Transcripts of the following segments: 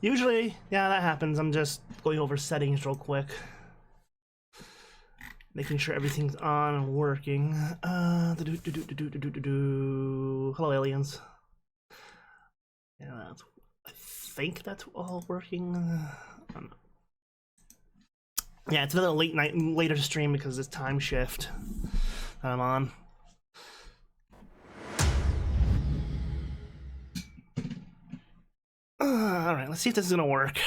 Usually, yeah, that happens. I'm just going over settings real quick. Making sure everything's on and working. Hello, aliens. Yeah, I think that's all working. Yeah, it's another later stream because it's time shift that I'm on. Alright, let's see if this is gonna work.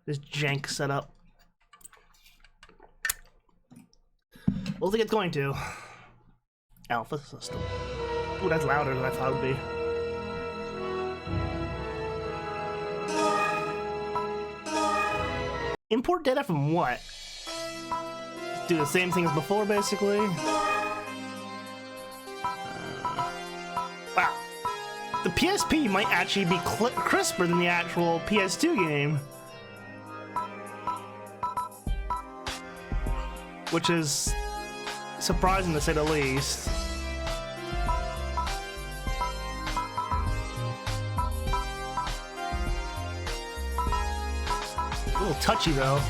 This jank setup. Well, I think it's going to. Alpha system. Ooh, that's louder than I thought it would be. Import data from what? Do the same thing as before, basically. Wow. The PSP might actually be crisper than the actual PS2 game. Which is surprising to say the least. A little touchy though.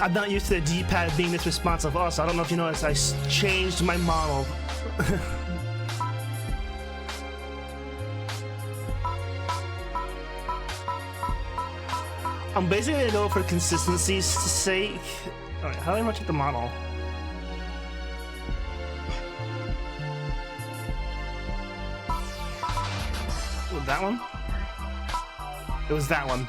I'm not used to the D-pad being this responsive. Also, I don't know if you noticed, I changed my model. I'm basically gonna go for consistency's sake. Alright, how do I rotate the model? Was that one? It was that one.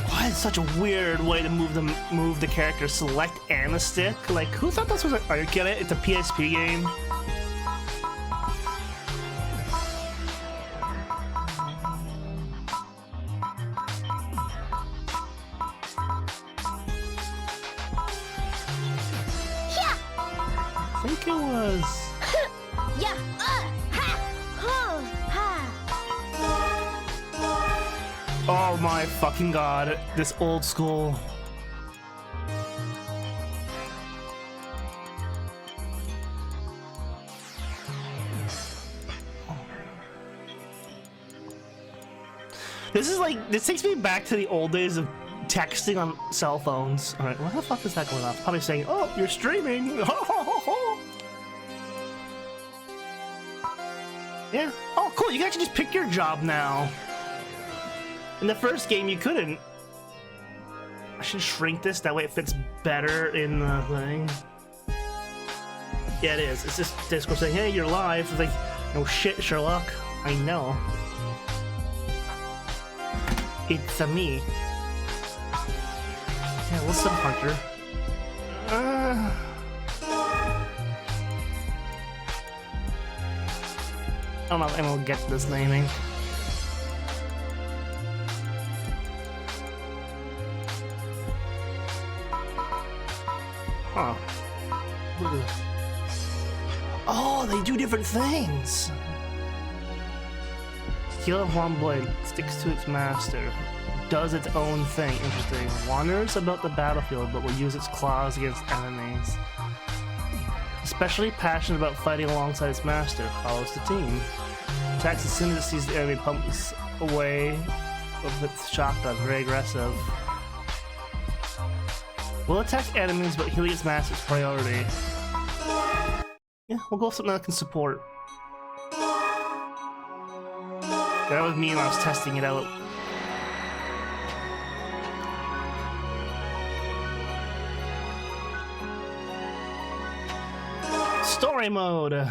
Why is such a weird way to move the character? Select and the stick? Like, who thought this was a... Are you kidding? It's a PSP game? I think it was... Yeah. Oh my fucking god, this old school. This is like, this takes me back to the old days of texting on cell phones. Alright, what the fuck is that going off? Probably saying, oh, you're streaming! Yeah. Oh, cool, you can actually just pick your job now. In the first game, you couldn't. I should shrink this, that way it fits better in the thing. Yeah, it is. It's just Discord saying, hey, you're live. It's like, no shit, Sherlock. I know. It's a me. Yeah, what's up, Hunter? I don't know if anyone will get this naming. Huh. Look at this. Oh, they do different things! Skill of one blade sticks to its master. Does its own thing. Interesting. Wanders about the battlefield but will use its claws against enemies. Especially passionate about fighting alongside its master. Follows the team. Attacks as soon as it sees the enemy, pumps away with its shotgun. Very aggressive. Will attack enemies, but healing its master's priority. Yeah, we'll go with something that can support. That was me when I was testing it out. Story mode!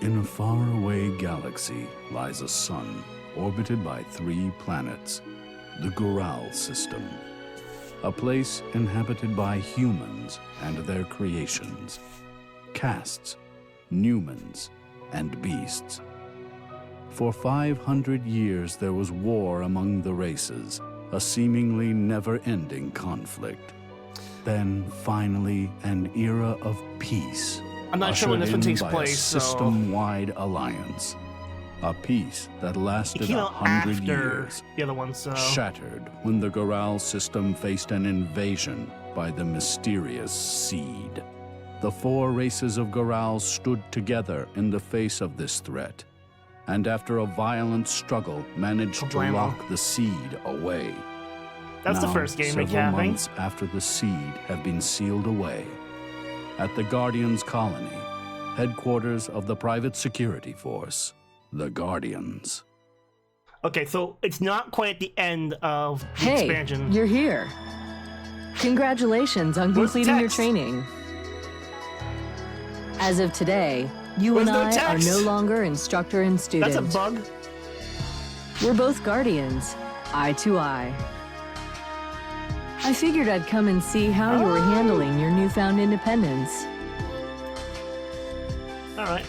In a faraway galaxy lies a sun orbited by 3 planets. The Goral system, a place inhabited by humans and their creations, castes, Numens, and beasts. For 500 years there was war among the races, a seemingly never-ending conflict. Then, finally, an era of peace. I'm not sure when this one ushered in takes by place, a so... system-wide alliance. A peace that It lasted came out 100 after years. the other one, so... Shattered when the Goral system faced an invasion by the mysterious Seed. The 4 races of Goral stood together in the face of this threat, and after a violent struggle managed to Kablamo. lock the Seed away. That's the Now, first game several recapping. months after the Seed have been sealed away, at the Guardians colony, headquarters of the private security force, the Guardians. Okay, so it's not quite at the end of the Hey, expansion. you're here. Congratulations on Where's the completing your text? training. As of today, you Where's and no I are text? no longer instructor and student. That's a bug. We're both guardians, eye to eye. I figured I'd come and see how you were handling your newfound independence. Alright.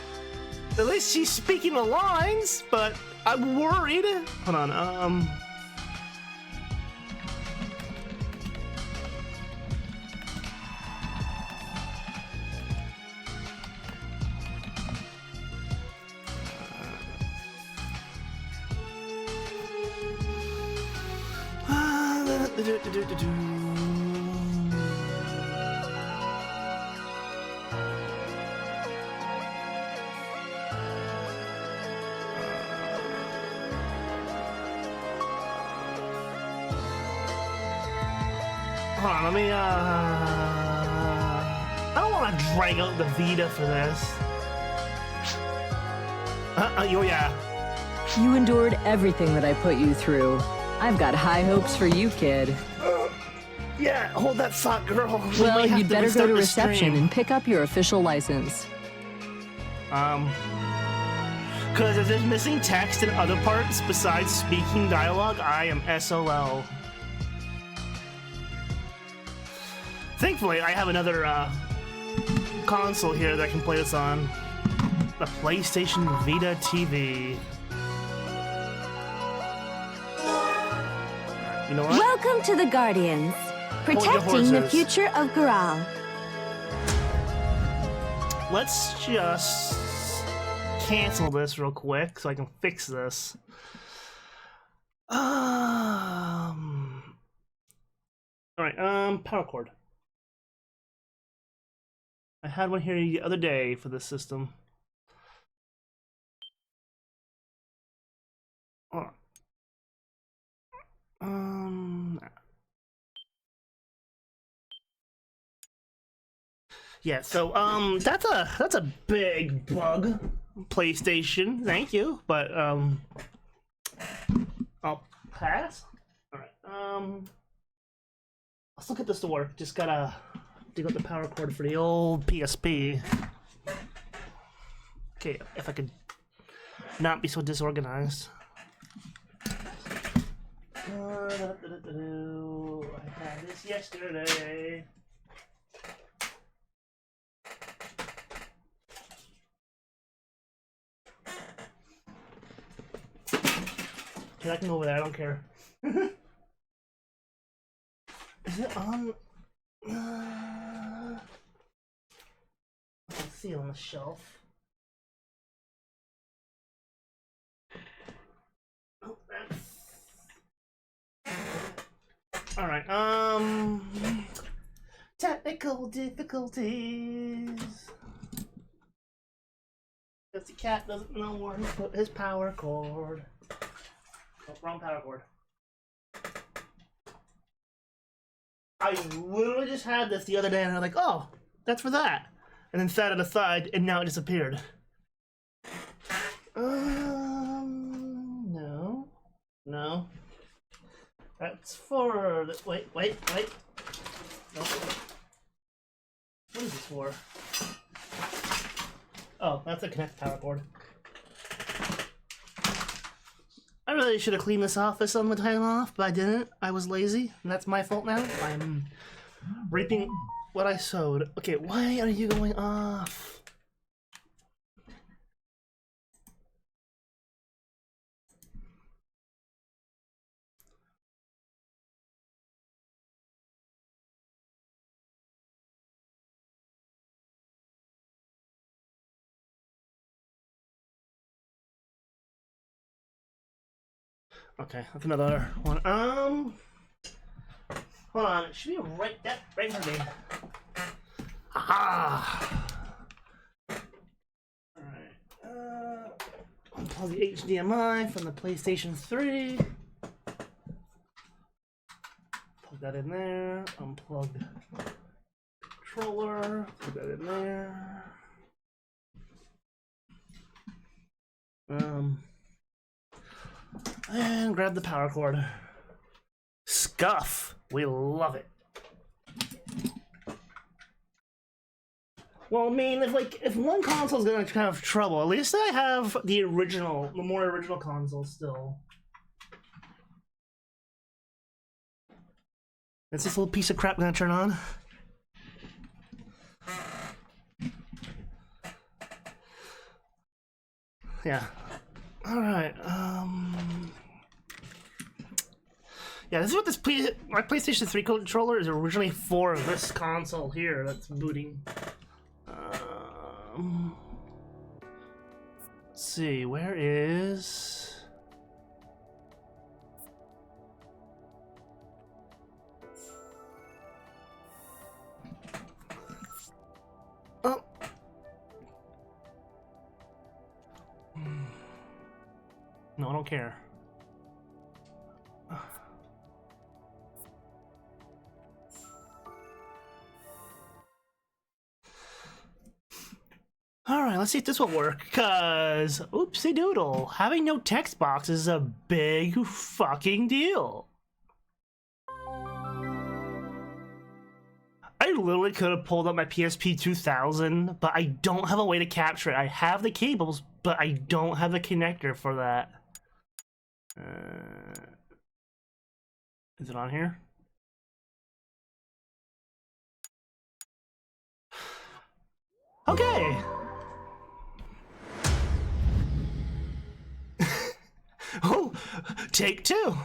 At least she's speaking the lines, but I'm worried. Hold on, hold on, let me, I don't want to drag out the Vita for this. Oh yeah. You endured everything that I put you through. I've got high hopes for you, kid. Yeah, hold that thought, girl. We Well, might have you'd better go restart to the reception stream. and pick up your official license. Because if there's missing text in other parts besides speaking dialogue, I am SOL. Thankfully, I have another console here that I can play this on. The PlayStation Vita TV. You know what? Welcome to the Guardians, your protecting the horses. future of Goral. Let's just cancel this real quick so I can fix this. Alright, power cord. I had one here the other day for this system. Hold on. Yeah, so that's a big bug. PlayStation, thank you, but I'll pass. All right, I'll still get this to work. Just gotta dig out the power cord for the old PSP. Okay, if I could not be so disorganized. I had this yesterday. Okay, I can go over there. I don't care. Is it on? I can see it on the shelf. Oh, that's... All right. Technical difficulties. Because the cat doesn't know where he put his power cord. Oh, wrong power cord. I literally just had this the other day and I was like, oh, that's for that. And then set it aside and now it disappeared. No. No. That's for the, wait. Nope. What is this for? Oh, that's a Connect power cord. I really should have cleaned this office on my time off, but I didn't. I was lazy, and that's my fault now. I'm reaping what I sowed. Okay, why are you going off? Okay, that's another one. Hold on. It should be right in front of me. Ah. All right. Unplug the HDMI from the PlayStation 3. Plug that in there. Unplug the controller. Plug that in there. And grab the power cord. Scuff. We love it. Well, I mean, if one console's gonna have trouble, at least I have the more original console still. Is this little piece of crap gonna turn on? Yeah. All right. Yeah, this is what my PlayStation 3 controller is originally for. This console here that's booting. Let's see, where is? Oh. No, I don't care. Alright, let's see if this will work, cause oopsie doodle, having no text box is a big fucking deal. I literally could have pulled up my PSP 2000, but I don't have a way to capture it. I have the cables, but I don't have the connector for that. Is it on here? Okay. Oh, take two.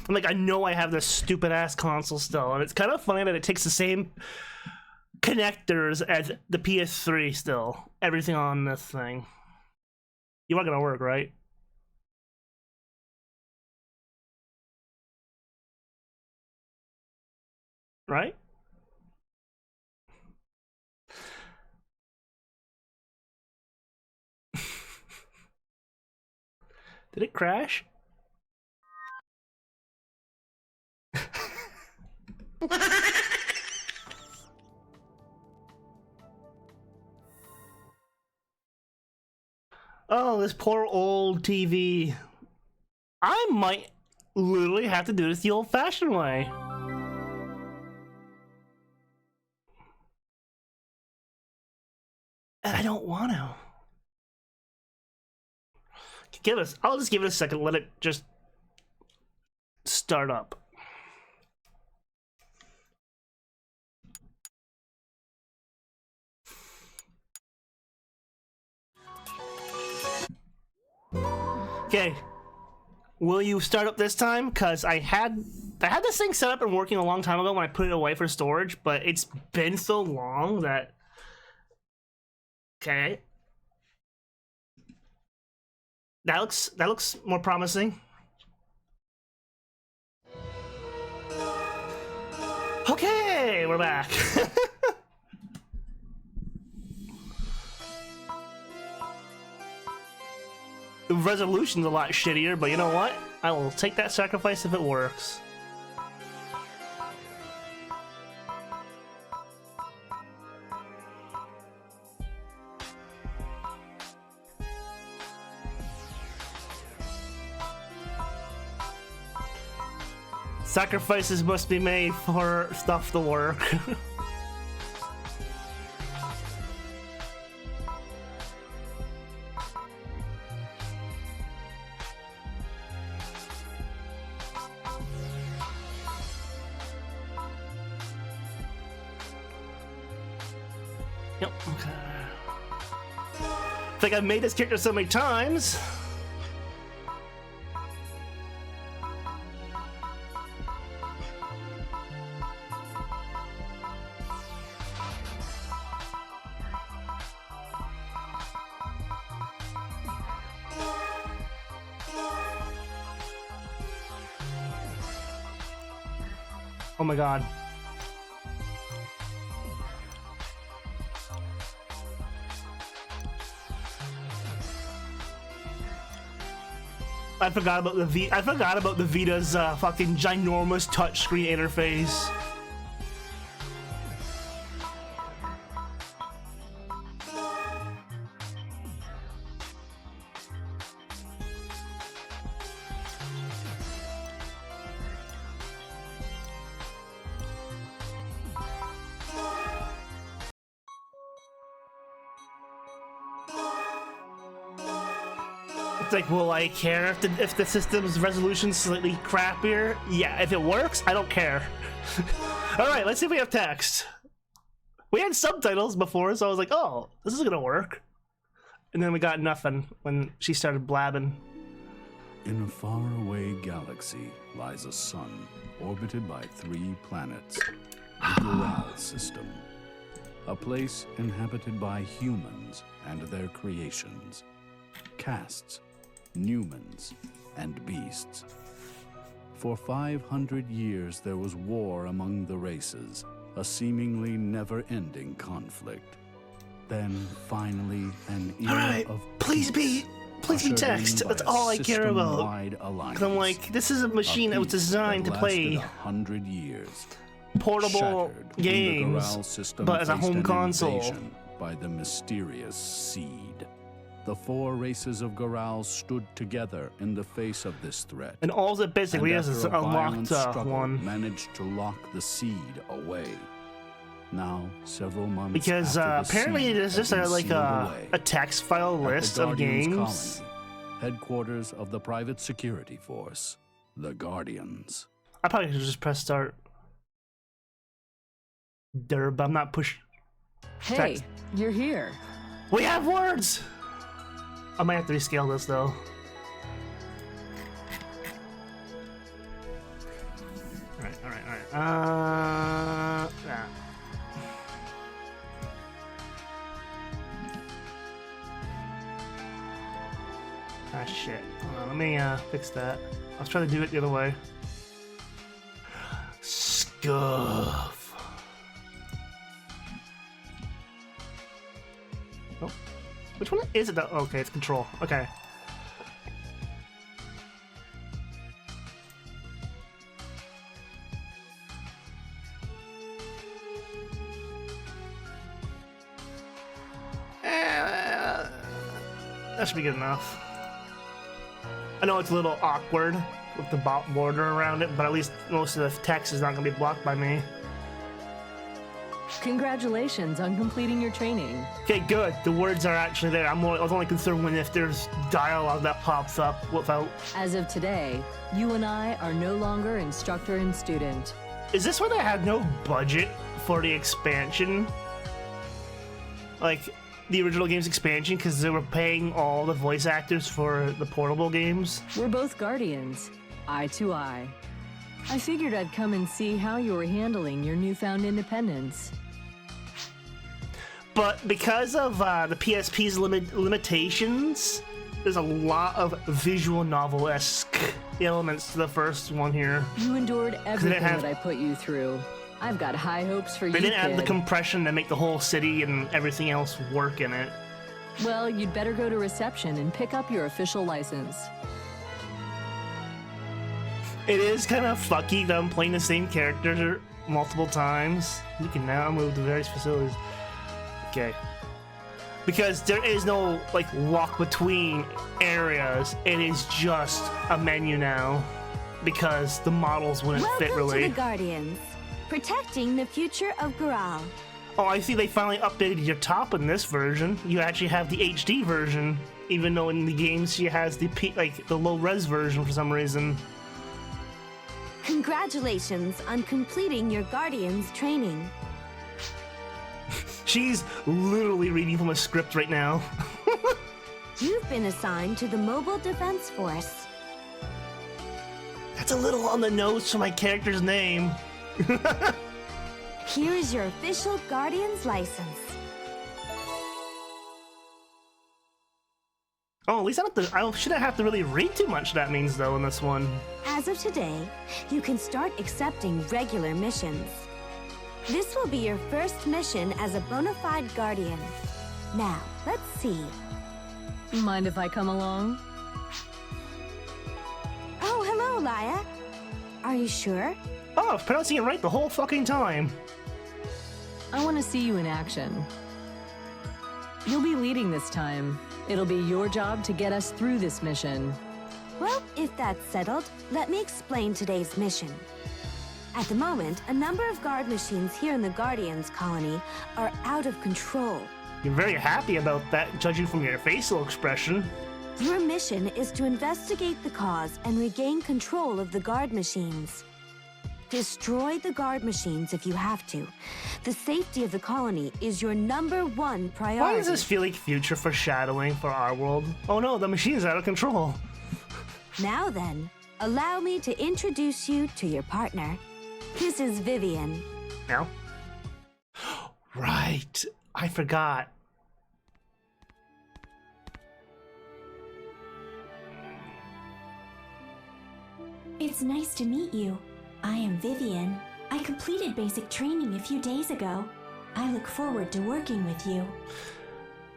I'm like, I know I have this stupid ass console still, and it's kind of funny that it takes the same connectors as the PS3 still. Everything on this thing. You are gonna work, right? Right? Did it crash? Oh, this poor old TV. I might literally have to do this the old-fashioned way. And I don't want to. I'll just give it a second, let it just start up. Okay. Will you start up this time? Because I had this thing set up and working a long time ago when I put it away for storage, but it's been so long that... Okay. That looks more promising. Okay, we're back. The resolution's a lot shittier, but you know what? I will take that sacrifice if it works. Sacrifices must be made for stuff to work. Yep, okay. I think I've made this character so many times. Oh my god. I forgot about the Vita's fucking ginormous touchscreen interface. It's like, will I care if the system's resolution's slightly crappier? Yeah, if it works, I don't care. Alright, let's see if we have text. We had subtitles before, so I was like, oh, this is gonna work. And then we got nothing when she started blabbing. In a faraway galaxy lies a sun orbited by 3 planets, the Goral system. A place inhabited by humans and their creations. Castes, Numans, and beasts. For 500 years there was war among the races, a seemingly never-ending conflict. Then finally an era of please be text. That's all I care about. 'Cause I'm like, this is a machine that was designed to play 100 years. portable games, but as a home console. By the mysterious seed. The 4 races of Goral stood together in the face of this threat. And all it basically is after a a violent locked struggle, one. managed to lock the seed away. Now, several months Because after the apparently seed there's had just been like sealed a away, text file at the list of Guardians games. Colony, headquarters of the private security force, the Guardians. I probably should just press start. Derb, I'm not push. Hey, Text. you're here. We have words! I might have to rescale this though. Alright. Yeah. Ah, shit. Hold on, let me fix that. I was trying to do it the other way. Scuff. Oh. Which one is it though? Okay, it's control. Okay. That should be good enough. I know it's a little awkward with the border around it, but at least most of the text is not going to be blocked by me. Congratulations on completing your training. Okay, good. The words are actually there. I was only concerned when if there's dialogue that pops up without... As of today, you and I are no longer instructor and student. Is this where they had no budget for the expansion? Like, the original game's expansion, because they were paying all the voice actors for the portable games? We're both guardians, eye to eye. I figured I'd come and see how you were handling your newfound independence. But because of the PSP's limitations, there's a lot of visual novel-esque elements to the first one here. You endured everything that I put you through. I've got high hopes for you, They didn't add the kid. compression to make the whole city and everything else work in it. Well, you'd better go to reception and pick up your official license. It is kind of fucky that I'm playing the same character multiple times. You can now move to various facilities. Okay. Because there is no, like, walk between areas. It is just a menu now. Because the models wouldn't fit Welcome really. to the Guardians, protecting the future of Goral. Oh, I see they finally updated your top in this version. You actually have the HD version. Even though in the games she has the the low-res version for some reason. Congratulations on completing your Guardians training. She's literally reading from a script right now. You've been assigned to the Mobile Defense Force. That's a little on the nose for my character's name. Here is your official Guardians license. Oh, at least I don't have to, I shouldn't have to really read too much, that means, though, in this one. As of today, you can start accepting regular missions. This will be your first mission as a bona fide guardian. Now, let's see. Mind if I come along? Oh, hello, Laya. Are you sure? Oh, I was pronouncing it right the whole fucking time. I want to see you in action. You'll be leading this time. It'll be your job to get us through this mission. Well, if that's settled, let me explain today's mission. At the moment, a number of guard machines here in the Guardians colony are out of control. You're very happy about that, judging from your facial expression. Your mission is to investigate the cause and regain control of the guard machines. Destroy the guard machines if you have to. The safety of the colony is your #1 priority. Why does this feel like future foreshadowing for our world? Oh no, the machine's out of control. Now then, allow me to introduce you to your partner. This is Vivian. Now? Right, I forgot. It's nice to meet you. I am Vivian. I completed basic training a few days ago. I look forward to working with you.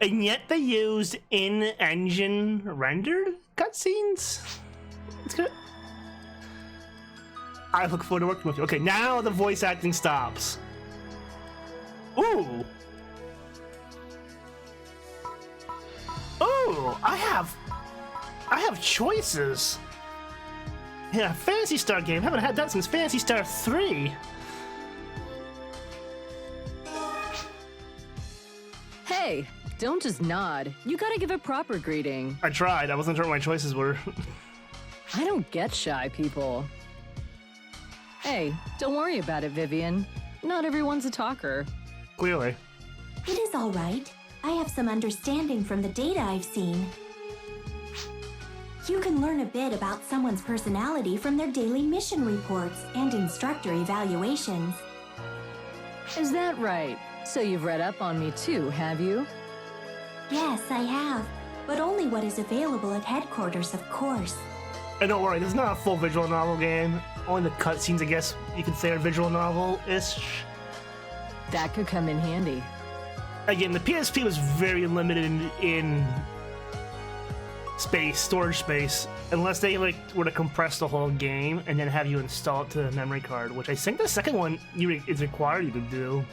And yet they used in-engine rendered cutscenes? It's good. I look forward to working with you. Okay, now the voice acting stops. Ooh! Ooh, I have choices. Yeah, Phantasy Star game. Haven't had that since Phantasy Star 3. Hey, don't just nod. You gotta give a proper greeting. I tried. I wasn't sure what my choices were. I don't get shy people. Hey, don't worry about it, Vivian. Not everyone's a talker. Clearly. It is all right. I have some understanding from the data I've seen. You can learn a bit about someone's personality from their daily mission reports and instructor evaluations. Is that right? So you've read up on me too, have you? Yes, I have, but only what is available at headquarters, of course. And don't worry, this is not a full visual novel game. Only the cutscenes, I guess you could say, are visual novel-ish. That could come in handy. Again, the PSP was very limited in space, storage space, unless they like were to compress the whole game and then have you install it to the memory card, which I think the second one is required you to do.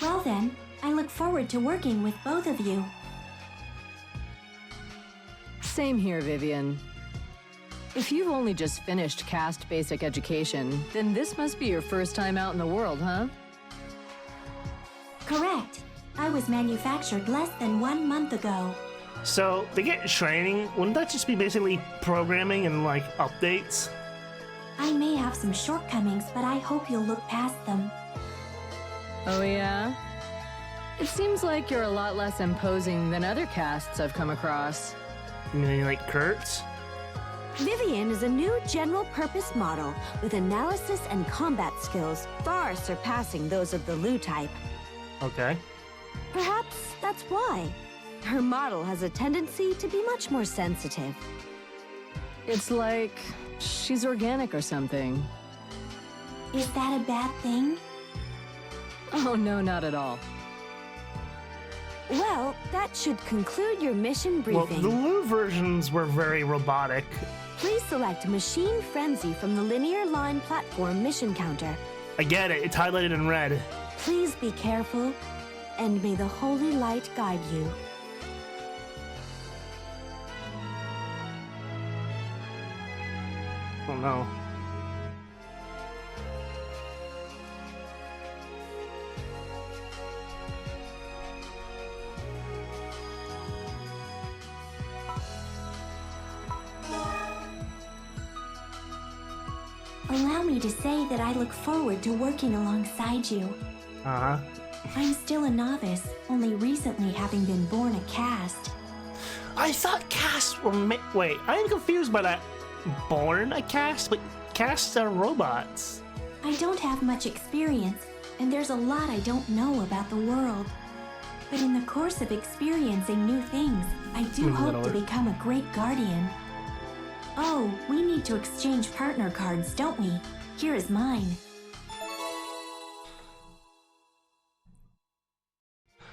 Well then, I look forward to working with both of you. Same here, Vivian. If you've only just finished cast basic education, then this must be your first time out in the world, huh? Correct. I was manufactured less than 1 month ago. So, to get training, wouldn't that just be basically programming and like updates? I may have some shortcomings, but I hope you'll look past them. Oh yeah? It seems like you're a lot less imposing than other casts I've come across. You mean like Kurtz? Vivian is a new general-purpose model with analysis and combat skills far surpassing those of the Lu type. Okay. Perhaps that's why. Her model has a tendency to be much more sensitive. It's like she's organic or something. Is that a bad thing? Oh no, not at all. Well, that should conclude your mission Well, briefing. the Lu versions were very robotic. Please select Machine Frenzy from the linear line platform mission counter. I get it, it's highlighted in red. Please be careful, and may the holy light guide you. Oh no. Allow me to say that I look forward to working alongside you. Uh-huh. I'm still a novice, only recently having been born a caste. I thought casts were wait, I'm confused by that. Born a cast? But casts are robots. I don't have much experience, and there's a lot I don't know about the world. But in the course of experiencing new things, I do hope to become a great guardian. Oh, we need to exchange partner cards, don't we? Here is mine.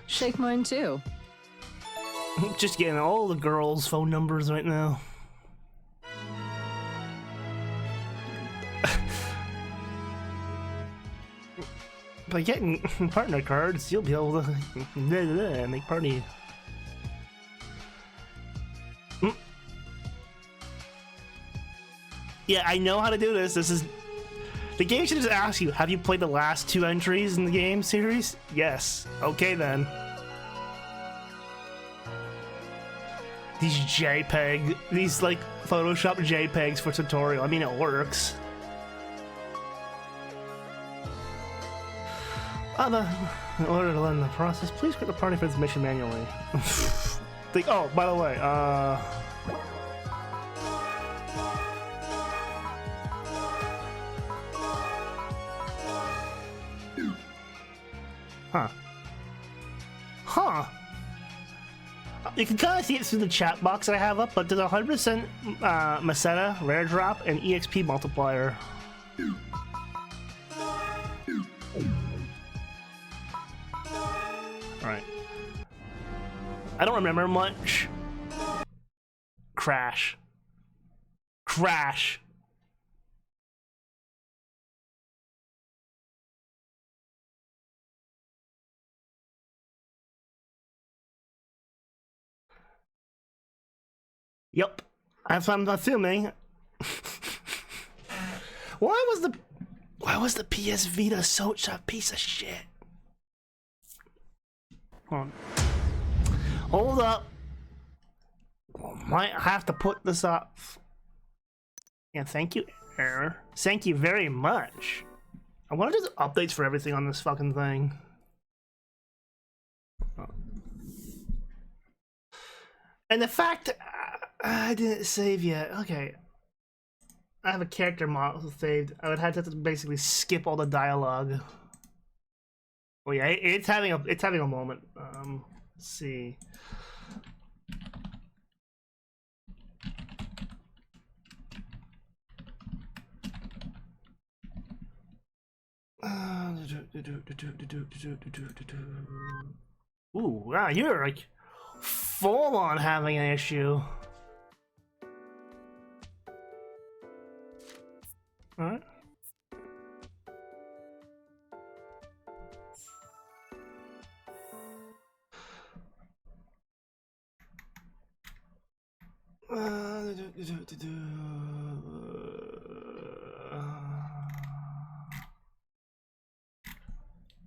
Shake mine too. Just getting all the girls' phone numbers right now. By getting partner cards, you'll be able to make party. Yeah, I know how to do this. This is... The game should just ask you, have you played the last 2 entries in the game series? Yes. Okay then. These JPEG, these like Photoshop JPEGs for tutorial. I mean, it works. In order to learn the process, please create the party for this mission manually. Oh, by the way, Huh. You can kind of see it through the chat box I have up, but there's a 100% Meseta, rare drop, and EXP multiplier. Alright. I don't remember much. Crash. Crash. Yep. That's what I'm assuming. Why was the PS Vita such a piece of shit? Hold on. Hold up. Might have to put this up. Yeah, thank you, Error. Thank you very much. I want to do updates for everything on this fucking thing. And the fact I didn't save yet. Okay. I have a character model saved. I would have to basically skip all the dialogue. Oh yeah, it's having a moment. Let's see. Ooh, wow, you're like full on having an issue. Alright.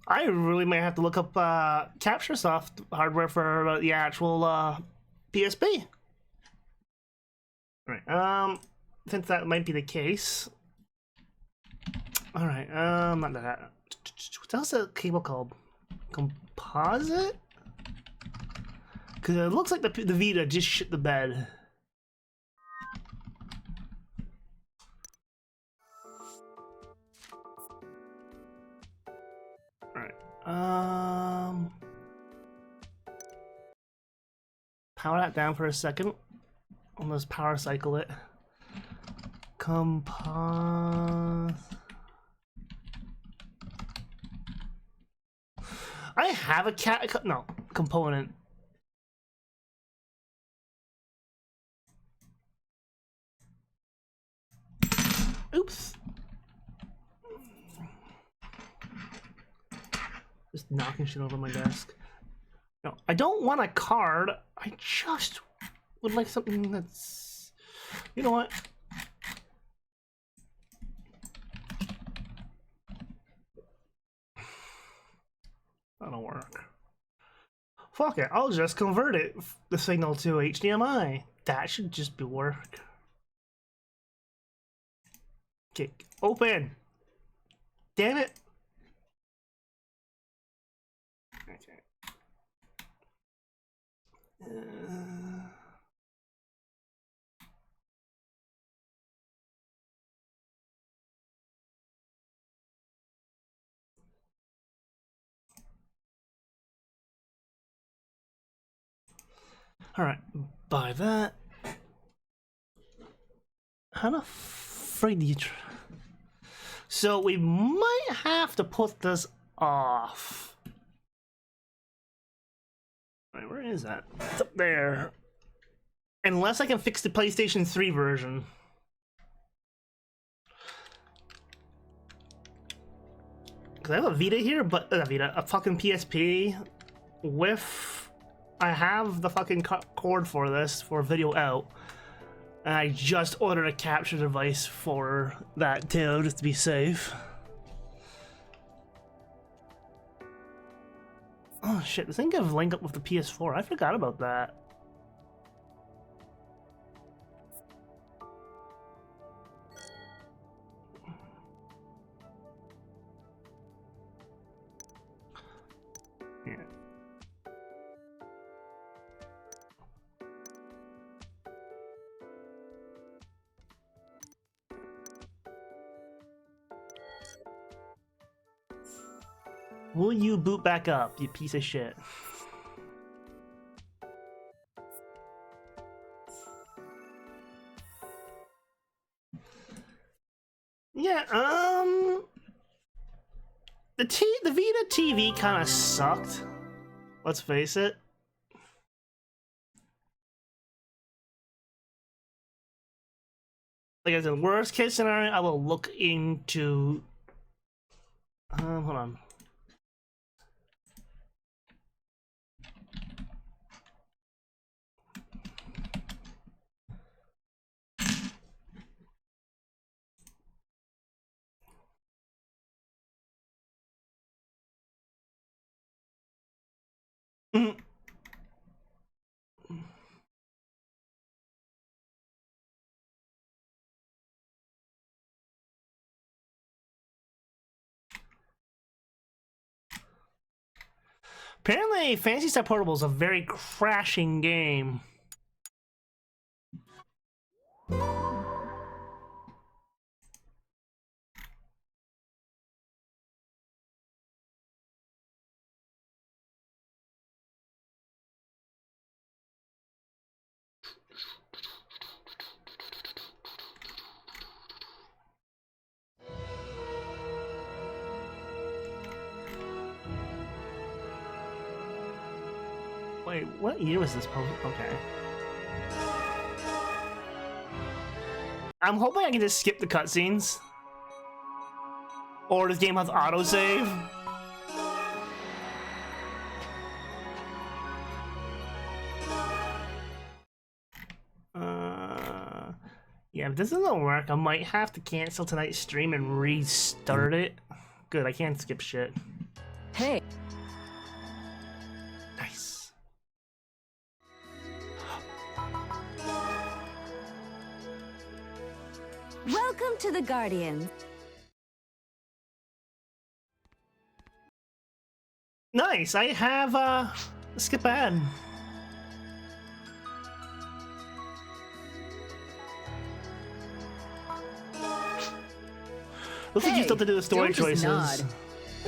I really might have to look up capture soft hardware for the actual PSP. Alright, since that might be the case. Alright, not that. What else is that cable called? Composite? Because it looks like the Vita just shit the bed. Alright, power that down for a second. Almost power cycle it. I have a component. Oops. Just knocking shit over my desk. No, I don't want a card. I just would like something that's... You know what? That'll work. Fuck it, I'll just convert the signal to HDMI. That should just be work. Okay, open. Damn it. Okay. Alright, buy that. How the freak do you So we might have to put this off. Wait, where is that? It's up there. Unless I can fix the PlayStation 3 version. Cause I have a Vita here, but a fucking PSP with. I have the fucking cord for this for video out, and I just ordered a capture device for that too, just to be safe. Oh shit! This thing can link up with the PS4. I forgot about that. Will you boot back up, you piece of shit? Yeah, the Vita TV kind of sucked. Let's face it. Like, as a worst case scenario, I will look into. Hold on. Apparently, Phantasy Star Portable is a very crashing game. Wait, what year was this post? Okay. I'm hoping I can just skip the cutscenes. Or this game has autosave. Yeah, if this doesn't work, I might have to cancel tonight's stream and restart it. Good, I can't skip shit. Hey. Nice. Welcome to the Guardians. Nice, I have, skip ahead. Looks like you still have to do the story don't just choices. nod.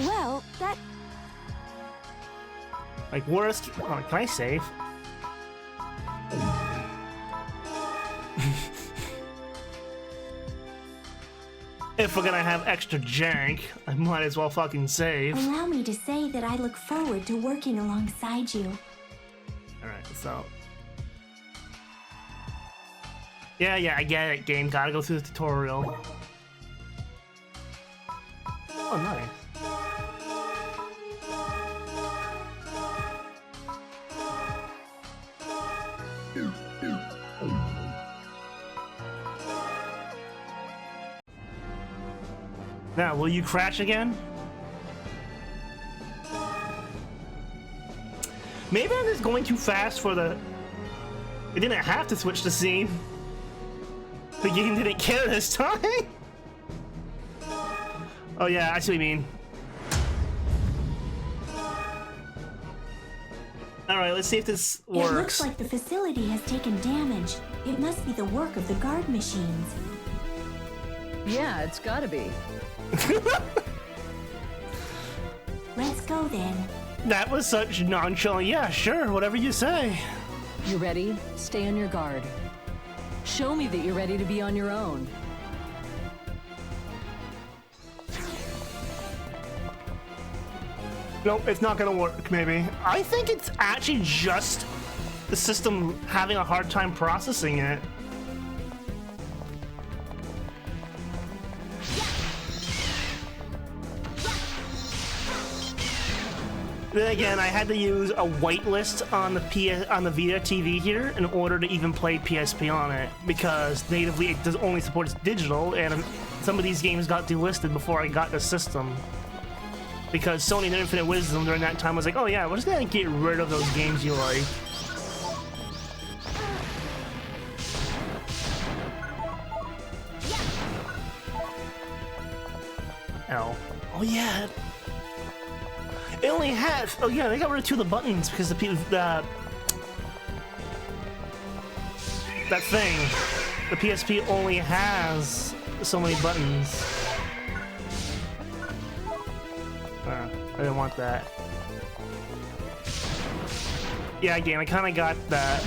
Well, that... Like, worst... Oh, can I save? If we're gonna have extra jank, I might as well fucking save. Allow me to say that I look forward to working alongside you. Alright, so... Yeah, I get it, game. Gotta go through the tutorial. Oh, nice. Now, will you crash again? Maybe I'm just going too fast for the... It didn't have to switch the scene. The game didn't care this time. Oh yeah, I see what you mean. Alright, let's see if this works. It looks like the facility has taken damage. It must be the work of the guard machines. Yeah, it's gotta be. Let's go then. That was such nonchalant. Yeah, sure, whatever you say. You ready? Stay on your guard. Show me that you're ready to be on your own. Nope, it's not gonna work, maybe. I think it's actually just the system having a hard time processing it. Then again, I had to use a whitelist on the Vita TV here in order to even play PSP on it, because natively it only supports digital, and some of these games got delisted before I got the system. Because Sony, their infinite wisdom during that time was like, oh yeah, we're just gonna get rid of those games you like. L. Oh yeah. It only has. Oh yeah, they got rid of 2 of the buttons because that thing. The PSP only has so many buttons. I didn't want that. Yeah, again, I kind of got that.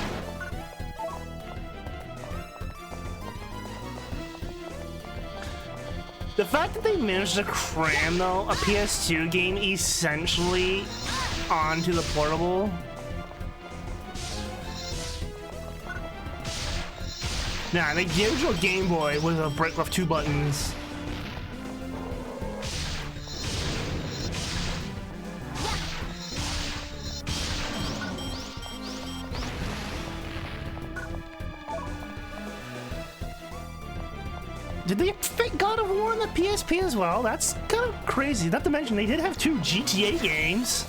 The fact that they managed to cram, though, a PS2 game essentially onto the portable. Nah, the original Game Boy was a brick with 2 buttons. Did they fit God of War on the PSP as well? That's kind of crazy. Not to mention, they did have 2 GTA games.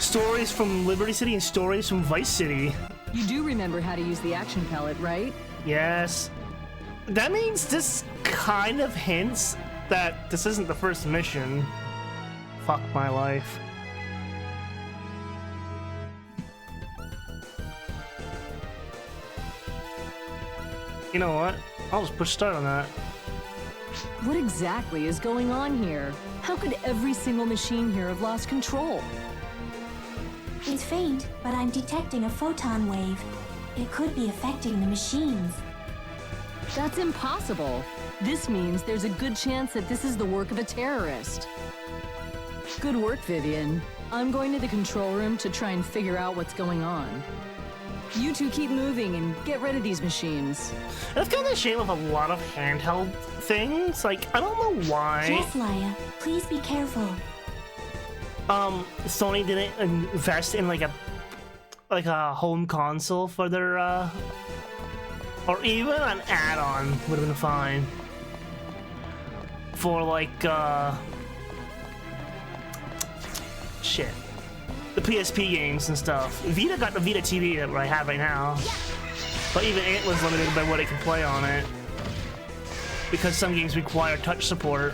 Stories from Liberty City and Stories from Vice City. You do remember how to use the action pellet, right? Yes. That means this kind of hints that this isn't the first mission. Fuck my life. You know what? I'll just push start on that. What exactly is going on here? How could every single machine here have lost control? It's faint, but I'm detecting a photon wave. It could be affecting the machines. That's impossible. This means there's a good chance that this is the work of a terrorist. Good work, Vivian. I'm going to the control room to try and figure out what's going on. You two keep moving and get rid of these machines. That's kind of a shame of a lot of handheld things. Like, I don't know why. Yes, Laia. Please be careful. Sony didn't invest in like a home console for their or even an add-on would have been fine for like shit, the PSP games and stuff. Vita got the Vita TV that I have right now, but even it was limited by what it could play on it because some games require touch support.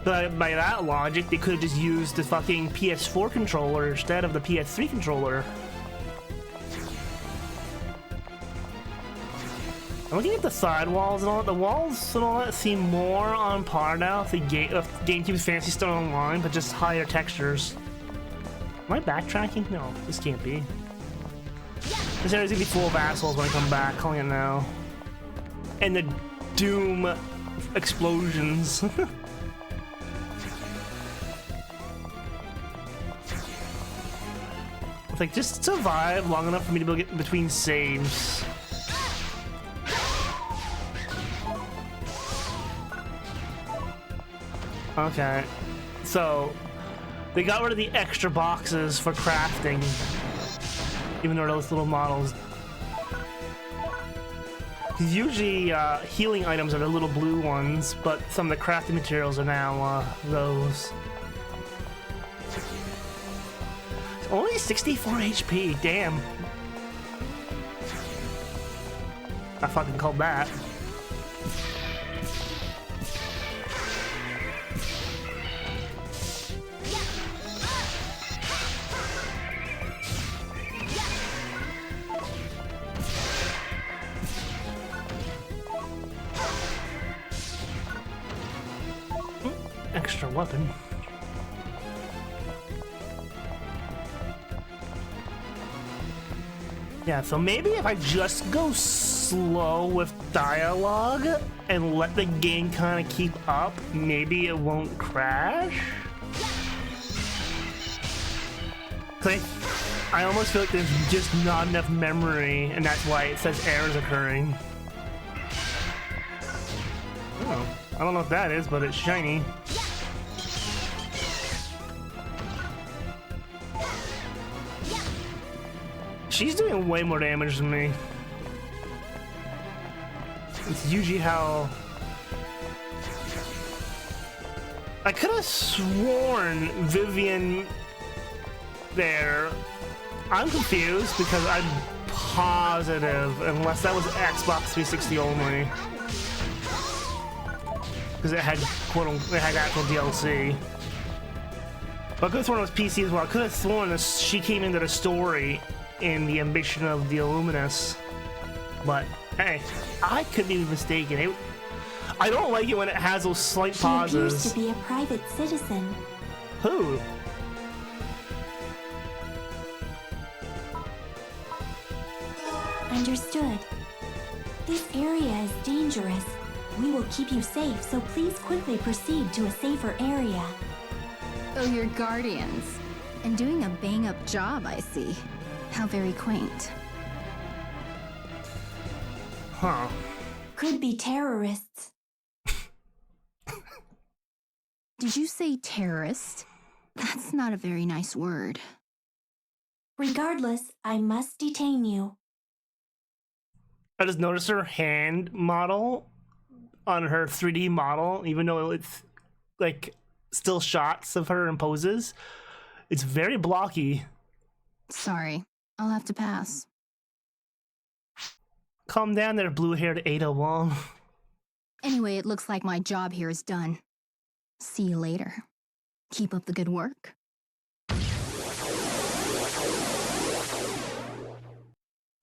But by that logic, they could have just used the fucking PS4 controller instead of the PS3 controller. I'm looking at the side walls and all that. The walls and all that seem more on par now with GameCube's Phantasy Star Online, but just higher textures. Am I backtracking? No, this can't be. This area's gonna be full of assholes when I come back, calling it now. And the Doom explosions. It's like, just survive long enough for me to be able to get between saves. Okay, so they got rid of the extra boxes for crafting, even though those little models. Usually healing items are the little blue ones, but some of the crafting materials are now those. Only 64 HP, damn. I fucking called that. Extra weapon. Yeah, so maybe if I just go slow with dialogue and let the game kind of keep up, maybe it won't crash. I almost feel like there's just not enough memory, and that's why it says errors occurring. Oh, I don't know what that is, but it's shiny. She's doing way more damage than me. It's usually how... I could have sworn Vivian there. I'm confused because I'm positive, unless that was Xbox 360 only. Because it had actual DLC. But I could have sworn it was PC as well. I could have sworn that she came into the story in the ambition of the Illuminus. But hey, I could be mistaken. I don't like it when it has those slight pauses. She appears to be a private citizen. Who? Understood. This area is dangerous. We will keep you safe, so please quickly proceed to a safer area. Oh, you're guardians. And doing a bang-up job, I see. How very quaint. Huh. Could be terrorists. Did you say terrorist? That's not a very nice word. Regardless, I must detain you. I just noticed her hand model on her 3D model, even though it's like still shots of her in poses. It's very blocky. Sorry, I'll have to pass. Calm down there, blue-haired Ada Wong. Anyway, it looks like my job here is done. See you later. Keep up the good work.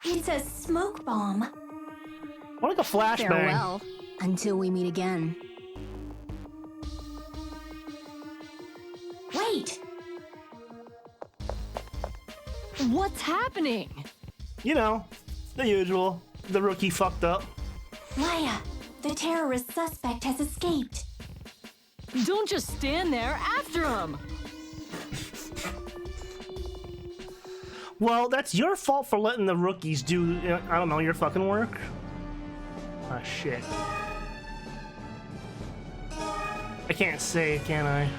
It's a smoke bomb. More like a flashbang. Farewell, until we meet again. Wait! What's happening? You know, the usual. The rookie fucked up. Maya, the terrorist suspect has escaped. Don't just stand there, after him! Well, that's your fault for letting the rookies do, I don't know, your fucking work. Ah, shit. I can't say, can I?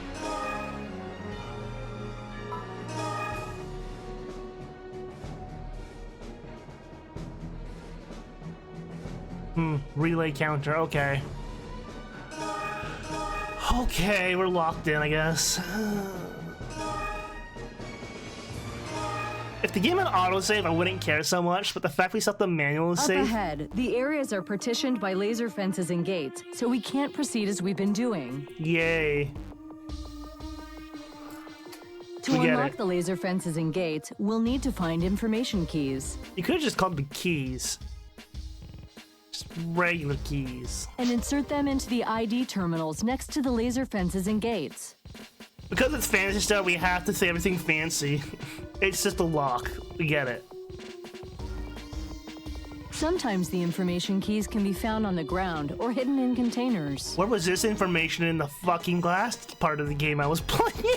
Relay counter, okay. Okay, we're locked in, I guess. If the game had autosave, I wouldn't care so much, but the fact we set the manual Up save... ahead, the areas are partitioned by laser fences and gates, so we can't proceed as we've been doing. Yay. To We get unlock it. the laser fences and gates, we'll need to find information keys. You could have just called the keys. Just regular keys. And insert them into the ID terminals next to the laser fences and gates. Because it's fantasy stuff, we have to say everything fancy. It's just a lock. We get it. Sometimes the information keys can be found on the ground or hidden in containers. Where was this information in the fucking last part of the game I was playing?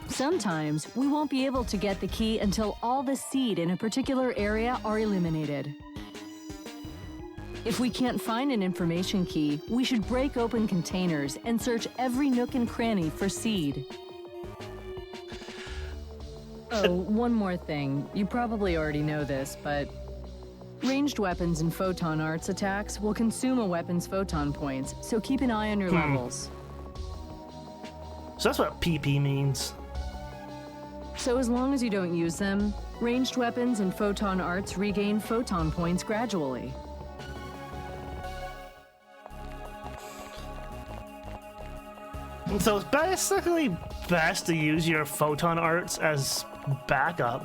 Sometimes we won't be able to get the key until all the seed in a particular area are eliminated. If we can't find an information key, we should break open containers and search every nook and cranny for seed. Oh, one more thing. You probably already know this, but ranged weapons and photon arts attacks will consume a weapon's photon points, so keep an eye on your levels. So that's what PP means. So as long as you don't use them, ranged weapons and photon arts regain photon points gradually. So it's basically best to use your photon arts as backup.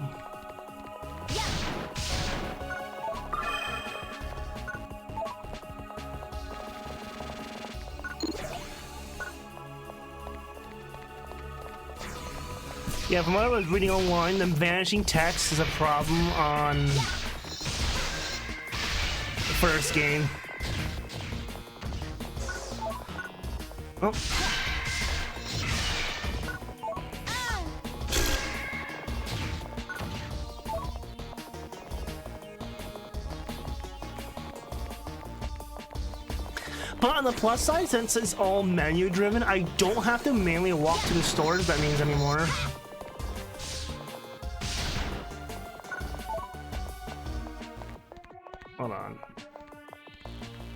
Yeah, from what I was reading online, the vanishing text is a problem on the first game. Oh. But on the plus side, since it's all menu driven, I don't have to manually walk to the stores, that means anymore. Hold on.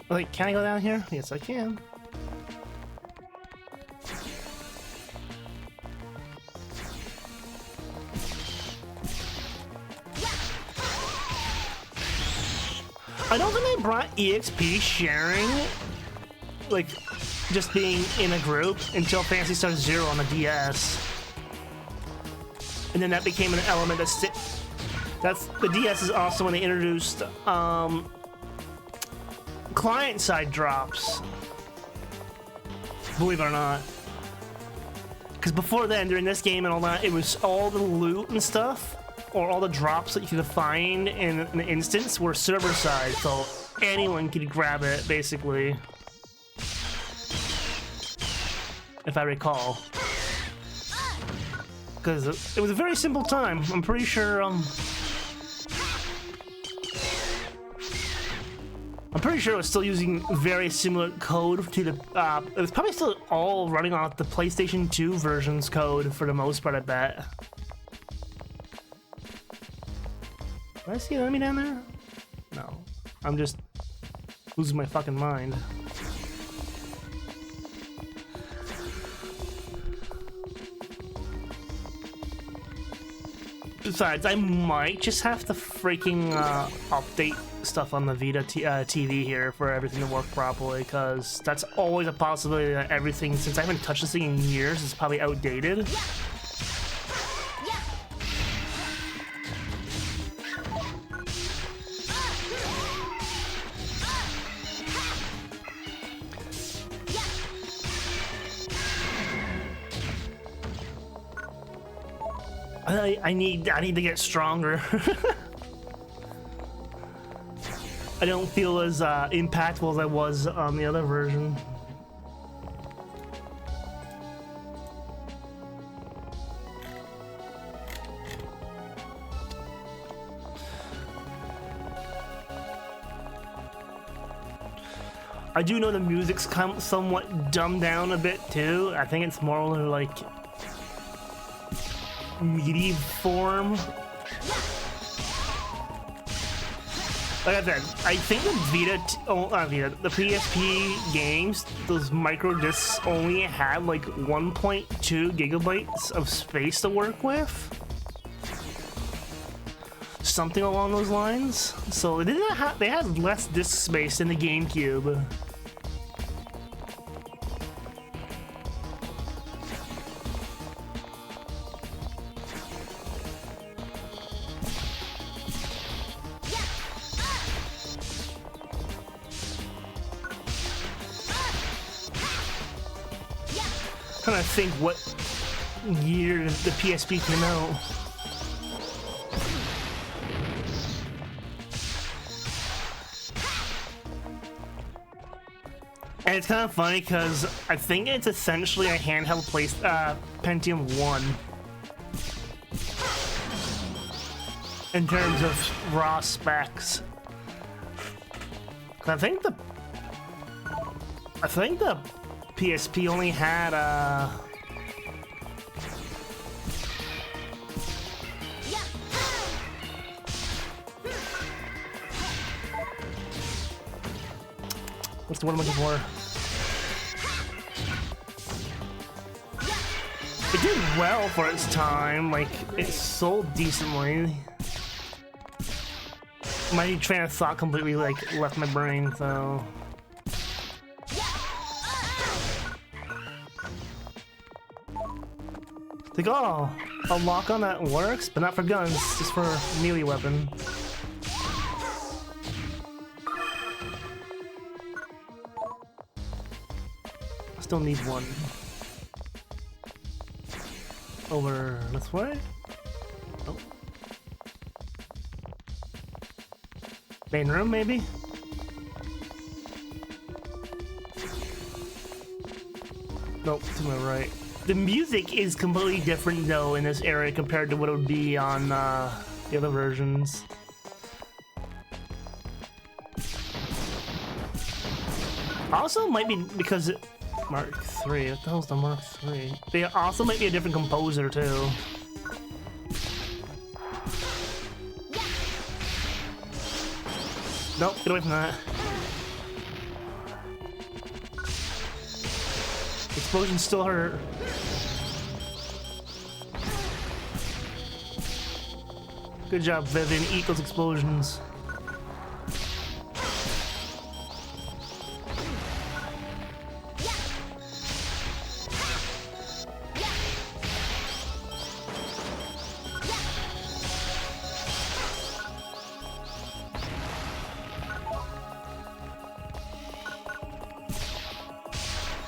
Wait, can I go down here? Yes, I can. I don't think they brought EXP sharing, like, just being in a group until Phantasy Star Zero on the DS. And then that became an element that's the DS is also when they introduced client-side drops. Believe it or not. Because before then, during this game and all that, it was all the loot and stuff, or all the drops that you could find in an instance were server-side, so anyone could grab it, basically. If I recall. Because it was a very simple time. I'm pretty sure, it was still using very similar code to the, it was probably still all running off the PlayStation 2 version's code for the most part, I bet. Did I see an enemy down there? No. I'm just losing my fucking mind. Besides, I might just have to freaking update stuff on the Vita TV here for everything to work properly, because that's always a possibility that everything, since I haven't touched this thing in years, is probably outdated. I need to get stronger. I don't feel as impactful as I was on the other version. I do know the music's somewhat dumbed down a bit too. I think it's more like MIDI form. Like I said, I think the the PSP games, those micro discs only had like 1.2 gigabytes of space to work with. Something along those lines. So it didn't have, they had less disk space than the GameCube. Trying to think what year the PSP came out. And it's kind of funny because I think it's essentially a handheld Pentium 1 in terms of raw specs. I think the PSP only had what's the word I'm looking for? It did well for its time, like it sold decently. My train of thought completely like left my brain, so like, oh, a lock on that works, but not for guns, just for melee weapon. Still need one. over this way. Oh. Main room, maybe? Nope, to my right. The music is completely different, though, in this area compared to what it would be on the other versions. Also, might be because Mark III. What the hell's the Mark III? They also might be a different composer, too. Nope, get away from that. Explosions still hurt. Good job, Vivian. Eat those explosions.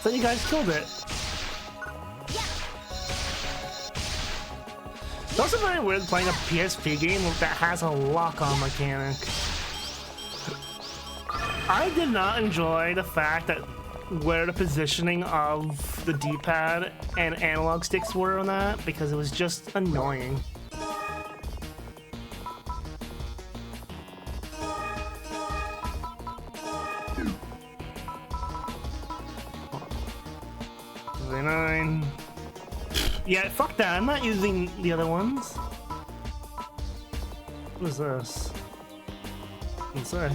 So you guys killed it. It's also very weird playing a PSP game that has a lock-on mechanic. I did not enjoy the fact that where the positioning of the D-pad and analog sticks were on that, because it was just annoying. Yeah, fuck that. I'm not using the other ones. What is this? What's that?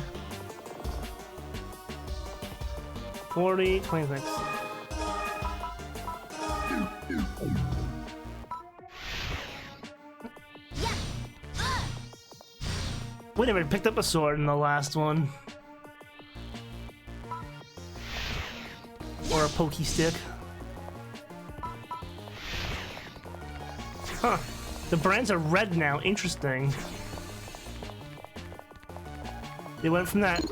40, 26. We never picked up a sword in the last one. Or a pokey stick. Huh. The brands are red now. Interesting. They went from that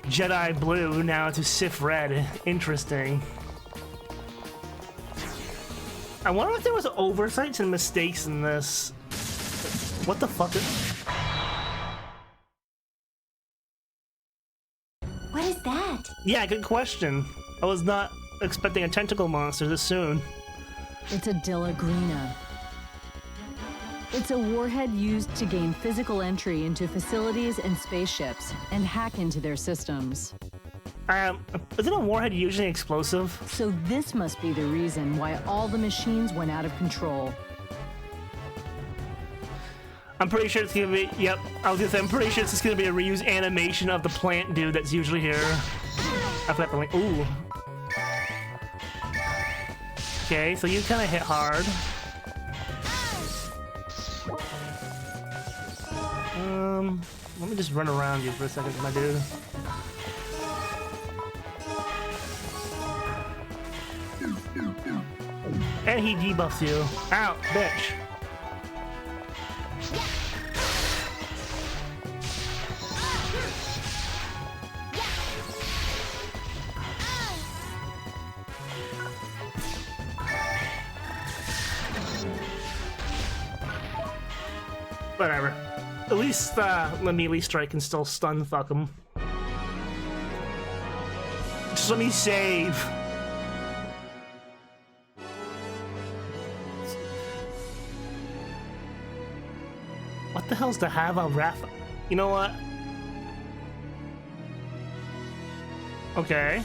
Jedi blue now to Sith red. Interesting. I wonder if there was oversights and mistakes in this. What the fuck What is that? Yeah, good question. I was not expecting a tentacle monster this soon. It's a Dillagrina. It's a warhead used to gain physical entry into facilities and spaceships and hack into their systems. Isn't a warhead usually explosive? So this must be the reason why all the machines went out of control. I'm pretty sure it's gonna be, yep, I was gonna say, I'm pretty sure it's just gonna be a reused animation of the plant dude that's usually here. I forgot the link, ooh. Okay, so you kind of hit hard. Let me just run around you for a second, my dude. And he debuffs you. Ow, bitch. Whatever. At least the melee strike can still stun fuck him. Just let me save. What the hell's to have a Wrath? You know what? Okay.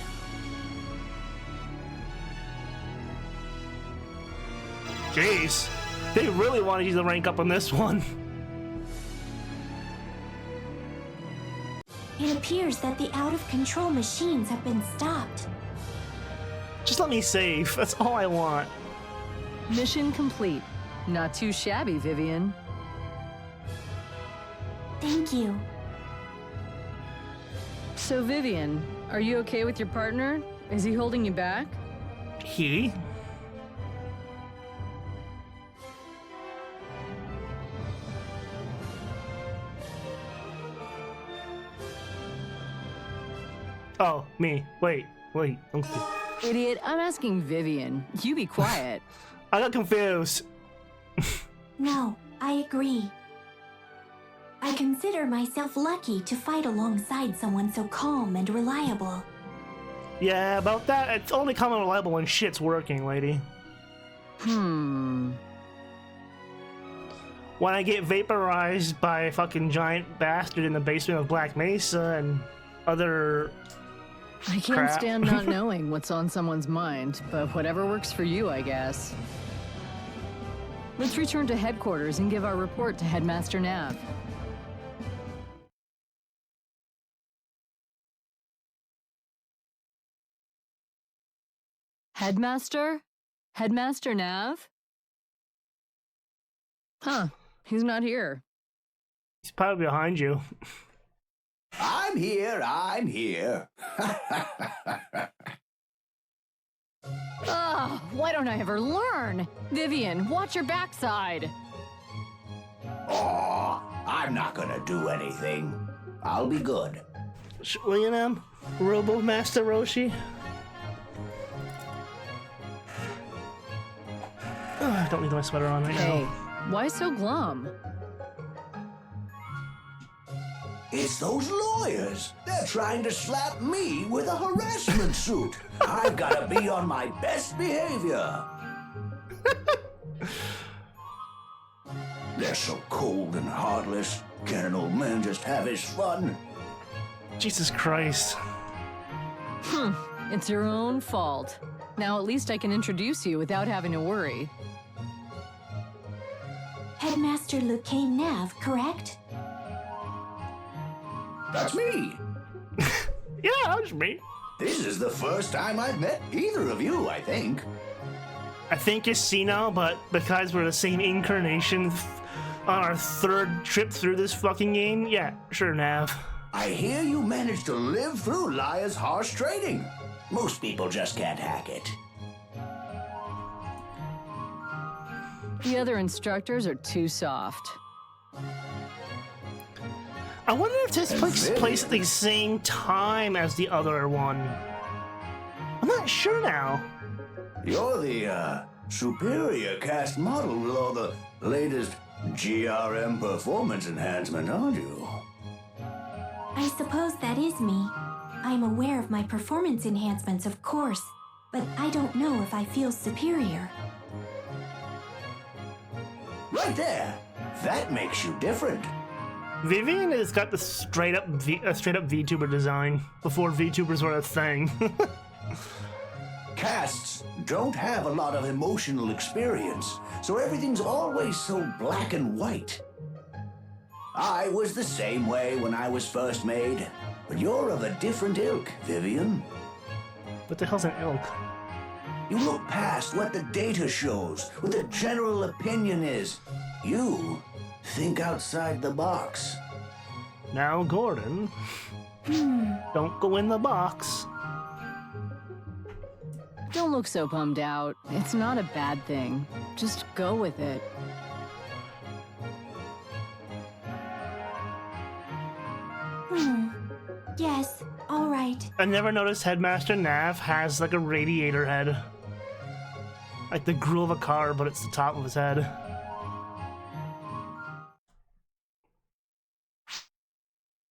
Jeez. They really wanted you to rank up on this one. It appears that the out-of-control machines have been stopped. Just let me save. That's all I want. Mission complete. Not too shabby, Vivian. Thank you. So, Vivian, are you okay with your partner? Is he holding you back? He? Oh, me. Wait. Okay. Idiot, I'm asking Vivian. You be quiet. I got confused. No, I agree. I consider myself lucky to fight alongside someone so calm and reliable. Yeah, about that, it's only calm and reliable when shit's working, lady. Hmm. When I get vaporized by a fucking giant bastard in the basement of Black Mesa and other I can't crap. stand not knowing what's on someone's mind, but whatever works for you, I guess. Let's return to headquarters and give our report to Headmaster Nav. Headmaster? Headmaster Nav? Huh, he's not here. He's probably behind you. I'm here, I'm here. Ugh, why don't I ever learn? Vivian, watch your backside. Oh, I'm not gonna do anything. I'll be good. William, Robo Master Roshi. I don't need my sweater on right Hey, now. why so glum? It's those lawyers. They're trying to slap me with a harassment suit. I've gotta be on my best behavior. They're so cold and heartless. Can't an old man just have his fun? Jesus Christ. It's your own fault. Now at least I can introduce you without having to worry. Headmaster Lucane Nav, correct? That's me. Yeah, that's me. This is the first time I've met either of you, I think. I think it's senile, but because we're the same incarnation on our third trip through this fucking game, yeah, sure, Nav. I hear you managed to live through Liar's harsh training. Most people just can't hack it. The other instructors are too soft. I wonder if this takes place at the same time as the other one. I'm not sure now. You're the, superior cast model with all the latest GRM performance enhancement, aren't you? I suppose that is me. I'm aware of my performance enhancements, of course, but I don't know if I feel superior. Right there. That makes you different. Vivian has got the straight up VTuber design before VTubers were a thing. Casts don't have a lot of emotional experience, so everything's always so black and white. I was the same way when I was first made, but you're of a different ilk, Vivian. What the hell's an ilk? You look past what the data shows, what the general opinion is. You think outside the box. Now, Gordon, don't go in the box. Don't look so bummed out. It's not a bad thing. Just go with it. Yes, all right. I never noticed Headmaster Nav has like a radiator head. Like the grill of a car, but it's the top of his head.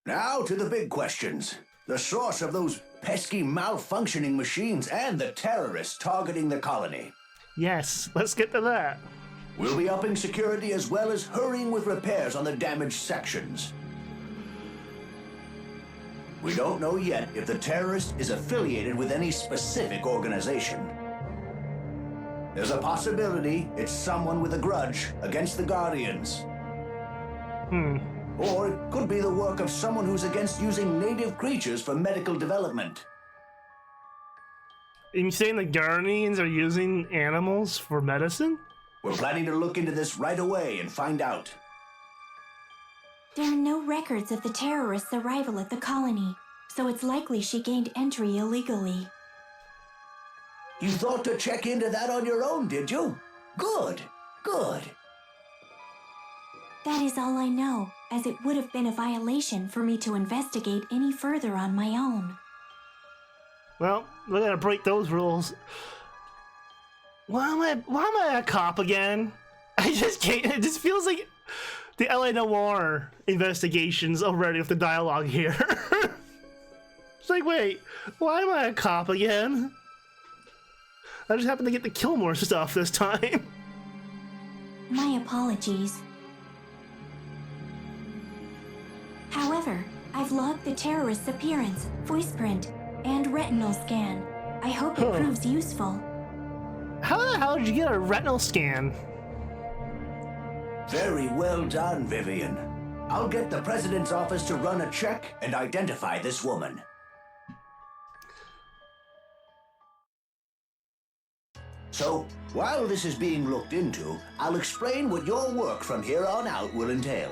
Now to the big questions. The source of those pesky malfunctioning machines and the terrorists targeting the colony. Yes, let's get to that. We'll be upping security as well as hurrying with repairs on the damaged sections. We don't know yet if the terrorist is affiliated with any specific organization. There's a possibility it's someone with a grudge against the Guardians. Or it could be the work of someone who's against using native creatures for medical development. Are you saying the Guardians are using animals for medicine? We're planning to look into this right away and find out. There are no records of the terrorist's arrival at the colony, so it's likely she gained entry illegally. You thought to check into that on your own, did you? Good, good. That is all I know, as it would have been a violation for me to investigate any further on my own. Well, we're gonna break those rules. Why am I a cop again? I just can't. It just feels like the LA Noire investigations already with the dialogue here. It's like, wait, why am I a cop again? I just happened to get to kill more stuff this time. My apologies. However, I've logged the terrorist's appearance, voice print, and retinal scan. I hope it proves useful. How the hell did you get a retinal scan? Very well done, Vivian. I'll get the president's office to run a check and identify this woman. So, while this is being looked into, I'll explain what your work from here on out will entail.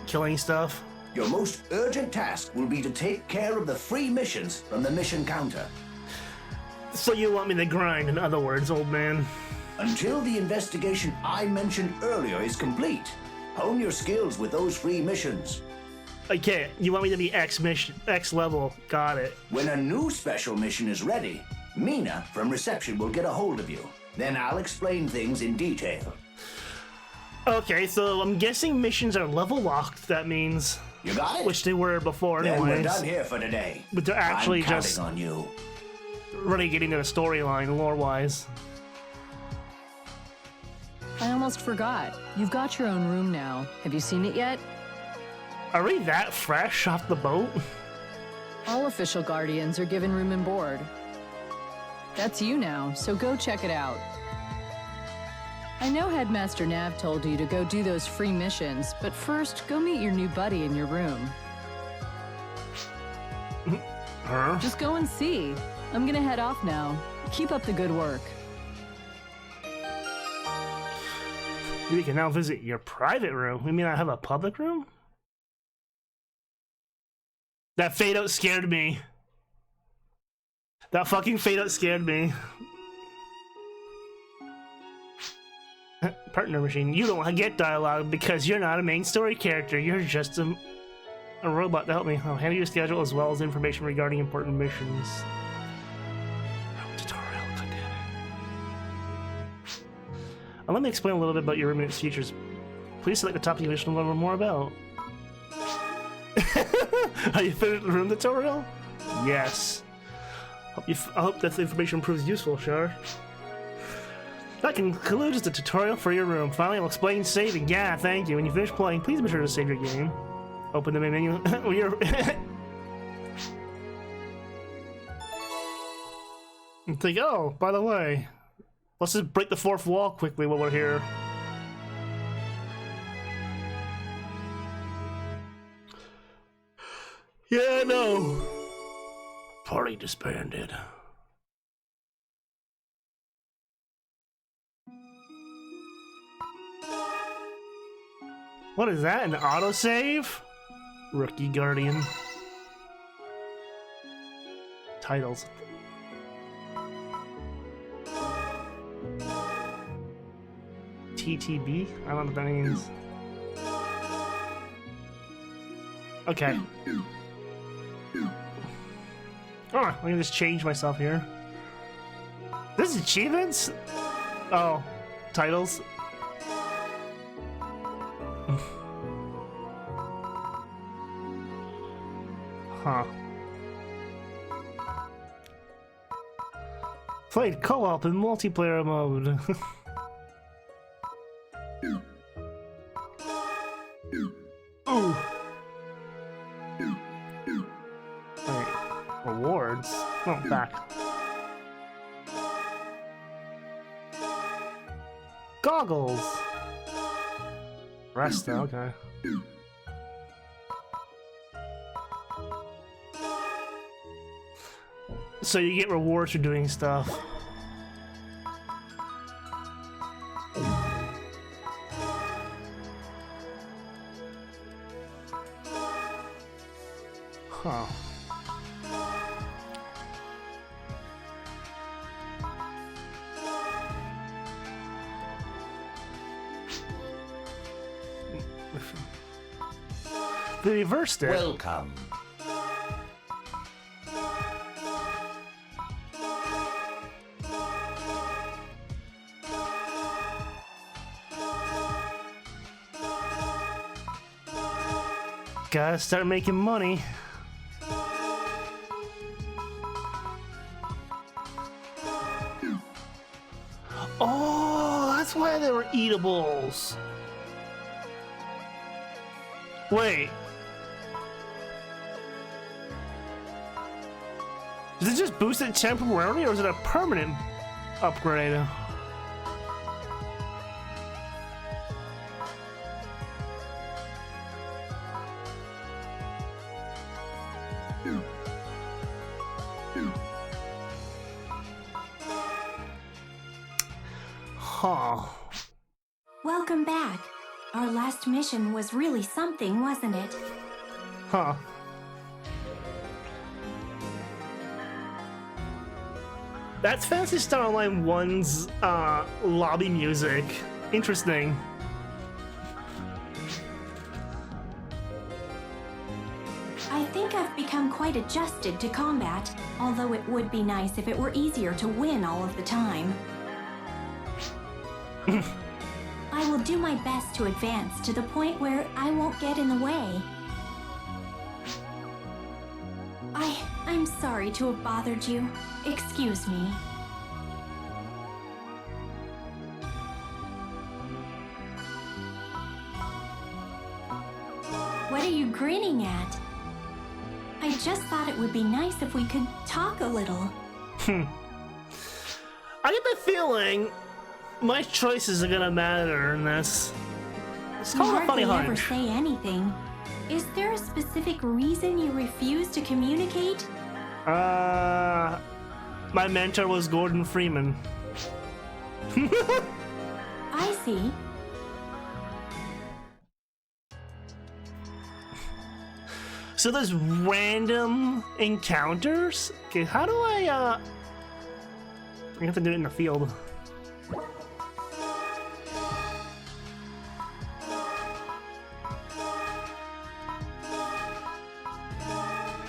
Killing stuff? Your most urgent task will be to take care of the free missions from the mission counter. So you want me to grind, in other words, old man. Until the investigation I mentioned earlier is complete, hone your skills with those free missions. Okay, you want me to be X level. Got it. When a new special mission is ready, Mina from reception will get a hold of you. Then I'll explain things in detail. Okay, so I'm guessing missions are level locked, that means. You got it? Which they were before Then anyways. we're done here for today. But they're actually I'm counting just on you. really getting to the storyline, lore-wise. I almost forgot. You've got your own room now. Have you seen it yet? Are we that fresh off the boat? All official guardians are given room and board. That's you now, so go check it out. I know Headmaster Nav told you to go do those free missions, but first, go meet your new buddy in your room. Huh? Just go and see. I'm gonna head off now. Keep up the good work. You can now visit your private room. You mean I have a public room? That fade out scared me. That fucking fade out scared me. Partner machine. You don't get dialogue because you're not a main story character. You're just a robot to help me. I'll handle your schedule as well as information regarding important missions. Tutorial, goddammit. Let me explain a little bit about your room and its features. Please select the topic you wish to learn more about. Are you finished the room tutorial? Yes. I hope that the information proves useful, sure. That concludes the tutorial for your room. Finally, I'll explain saving. Yeah, thank you. When you finish playing, please be sure to save your game. Open the main menu. And think, oh, by the way, let's just break the fourth wall quickly while we're here. Yeah, no. Party disbanded. What is that? An autosave? Rookie Guardian. Titles. TTB? I don't know what that means. Okay. Oh, I can just change myself here. This is achievements? Oh, titles. Huh. Played co-op in multiplayer mode. Ooh. Wait. Rewards? Oh, back. Goggles! Resta, okay. So you get rewards for doing stuff. Huh. They reversed it. Welcome. Gotta start making money. Oh, that's why they were eatables. Wait. Does it just boost it temporarily, or is it a permanent upgrade? Huh. Welcome back. Our last mission was really something, wasn't it? Huh. That's Phantasy Star Online 1's lobby music. Interesting. I think I've become quite adjusted to combat, although it would be nice if it were easier to win all of the time. I will do my best to advance to the point where I won't get in the way. I'm sorry to have bothered you. Excuse me. What are you grinning at? I just thought it would be nice if we could talk a little. I get the feeling my choices are gonna matter in this. It's You called a funny hardly ever hunch. say anything. Is there a specific reason you refuse to communicate? My mentor was Gordon Freeman. I see. So there's random encounters? Okay, how do I have to do it in the field.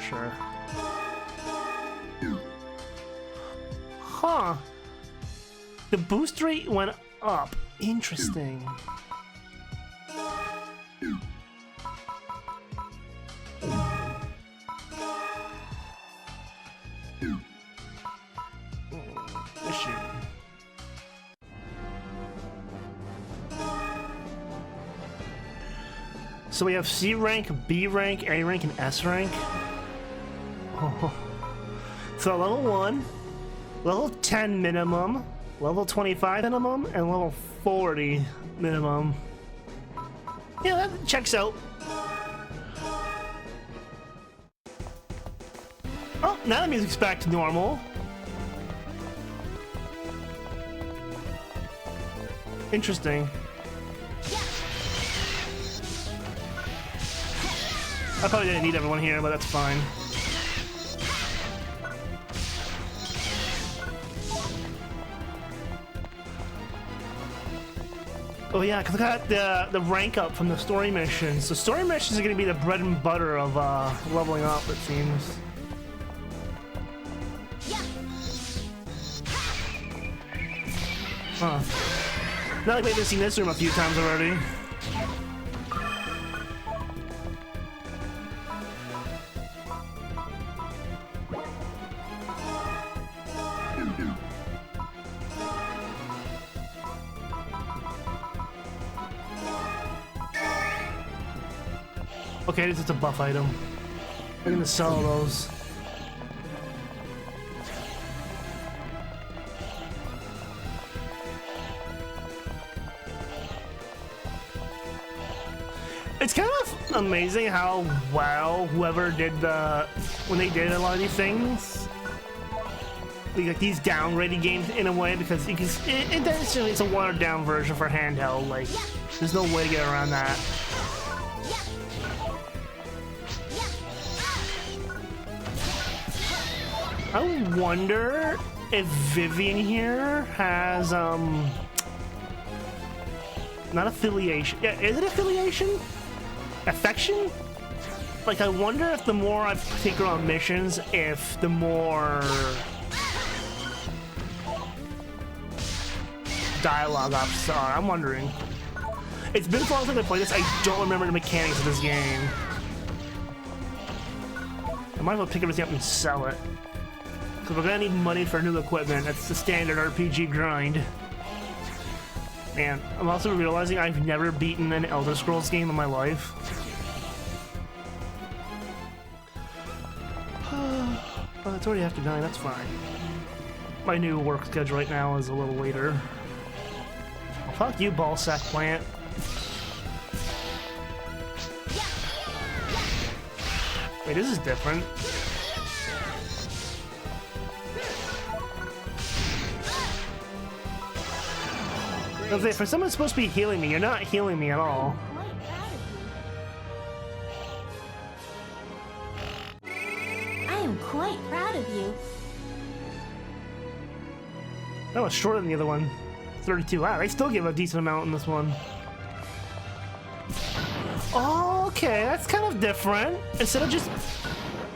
Sure. Huh. The boost rate went up. Interesting. Issue. So we have C rank, B rank, A rank, and S rank. Oh. So level 1, level 10 minimum, level 25 minimum, and level 40 minimum. Yeah, that checks out. Oh, now the music's back to normal. Interesting. I probably didn't need everyone here, but that's fine. Oh yeah, because I got the rank up from the story missions. So story missions are going to be the bread and butter of leveling up, it seems. Huh. Not like we haven't seen this room a few times already. Okay, this is a buff item. I'm gonna sell those. It's kind of amazing how well whoever did when they did a lot of these things, like these downgraded games in a way, because you can, it's a watered down version for handheld. Like, there's no way to get around that. I wonder if Vivian here has not affiliation. Yeah, is it affiliation? Affection? Like, I wonder if the more I take her on missions, if the more dialogue options are. I'm wondering. It's been so long since I played this, I don't remember the mechanics of this game. might as well pick everything up and sell it. Because we're gonna need money for new equipment. That's the standard RPG grind. Man, I'm also realizing I've never beaten an Elder Scrolls game in my life. Well, it's already after 9, that's fine. My new work schedule right now is a little later. Fuck you, ballsack plant. Wait, this is different. Okay, for someone supposed to be healing me, you're not healing me at all. I am quite proud of you. That was shorter than the other one. 32. Wow, they still give a decent amount in this one. Okay, that's kind of different. Instead of just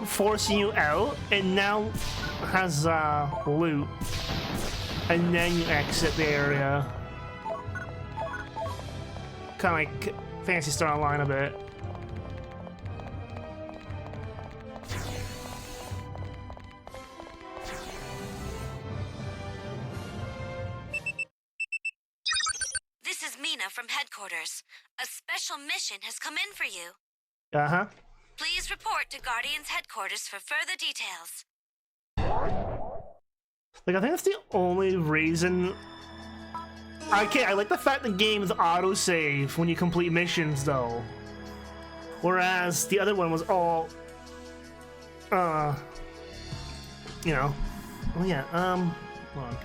forcing you out, it now has loot. And then you exit the area. Kind of like Phantasy Star Online a bit. This is Mina from headquarters. A special mission has come in for you. Uh-huh. Please report to Guardian's headquarters for further details. Like, I think that's the only reason. I like the fact the game's autosave when you complete missions, though. Whereas the other one was all, you know. Oh yeah. Hold on.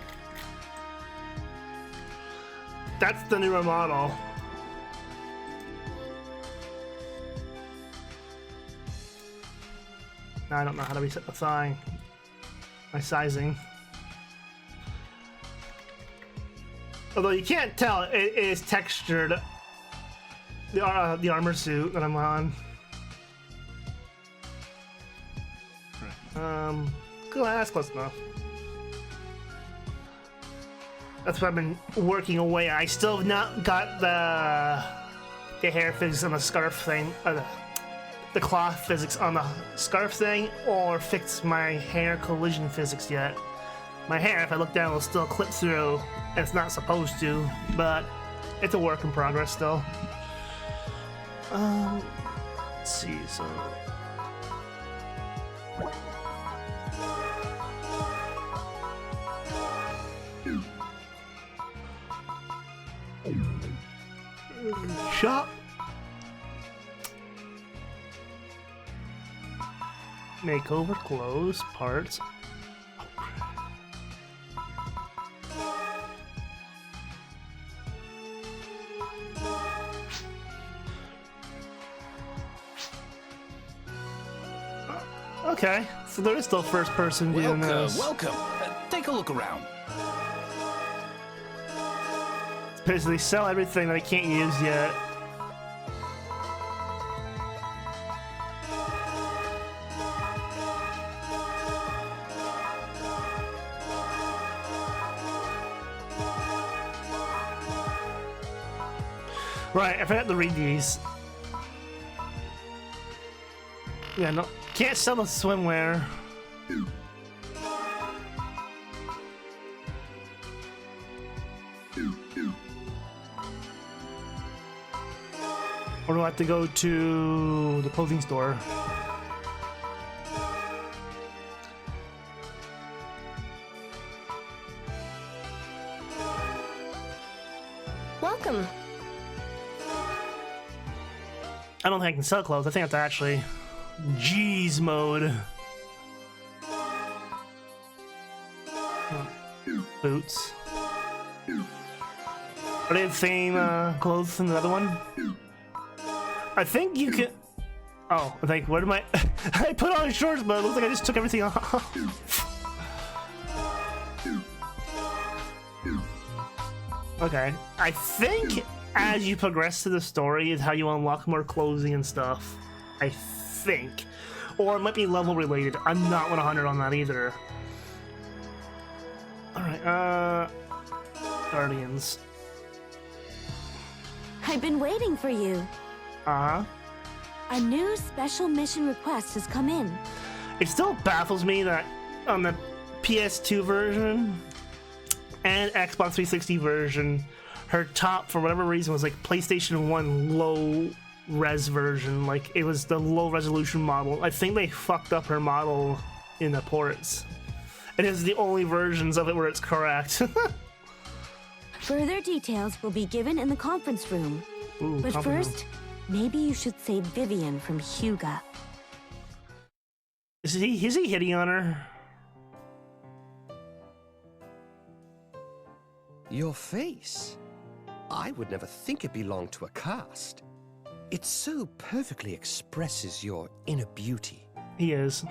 That's the newer model. Now I don't know how to reset the thigh. My sizing. Although you can't tell, it is textured. The armor suit that I'm on. Cool, that's close enough. That's what I've been working away. I still have not got the hair physics on the scarf thing, the cloth physics on the scarf thing, or fixed my hair collision physics yet. My hair, if I look down, will still clip through. It's not supposed to, but it's a work in progress still. Let's see, so... Shop! Makeover, clothes, parts. Okay, so there is still first person view in this. Welcome. Take a look around. It's basically sell everything that I can't use yet. Right, I forgot to read these. Yeah, no, can't sell the swimwear. Or do I have to go to the clothing store? Welcome. I don't think I can sell clothes. I think I have to actually G's mode. Boots. Are they the same clothes from the other one? I think you can. Oh, I think, what am I? I put on shorts, but it looks like I just took everything off. Okay, I think as you progress to the story is how you unlock more clothing and stuff. I think. Or it might be level related. I'm not 100 on that either. Alright, Guardians. I've been waiting for you. Uh-huh. A new special mission request has come in. It still baffles me that on the PS2 version and Xbox 360 version, her top, for whatever reason, was like PlayStation 1 low res version. Like, it was the low resolution model. I think they fucked up her model in the ports. It is the only versions of it where it's correct. Further details will be given in the conference room. Ooh, but conference first, maybe you should save Vivian from Hyuga. Is he hitting on her? Your face? I would never think it belonged to a cast. It so perfectly expresses your inner beauty. He is.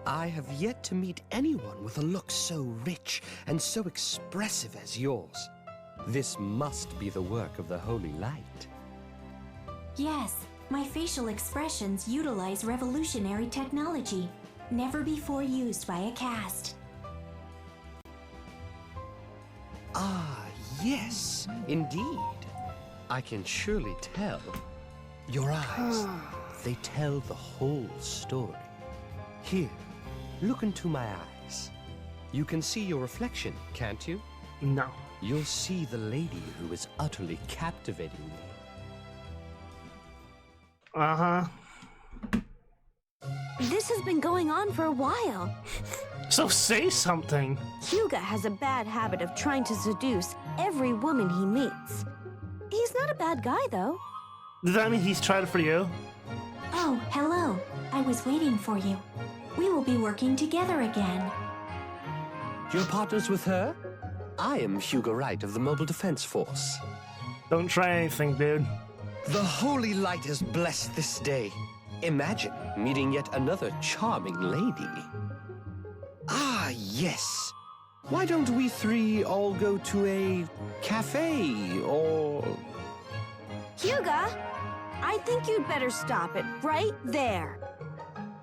I have yet to meet anyone with a look so rich and so expressive as yours. This must be the work of the Holy Light. Yes, my facial expressions utilize revolutionary technology, never before used by a cast. Ah, yes, indeed. I can surely tell. Your eyes, they tell the whole story. Here, look into my eyes. You can see your reflection, can't you? No. You'll see the lady who is utterly captivating me. Uh-huh. This has been going on for a while. So say something. Hyuga has a bad habit of trying to seduce every woman he meets. He's not a bad guy, though. Does that mean he's tried it for you? Oh, hello. I was waiting for you. We will be working together again. You're partners with her? I am Hugo Wright of the Mobile Defense Force. Don't try anything, dude. The Holy Light has blessed this day. Imagine meeting yet another charming lady. Ah, yes. Why don't we three all go to a cafe or... Hyuga, I think you'd better stop it right there.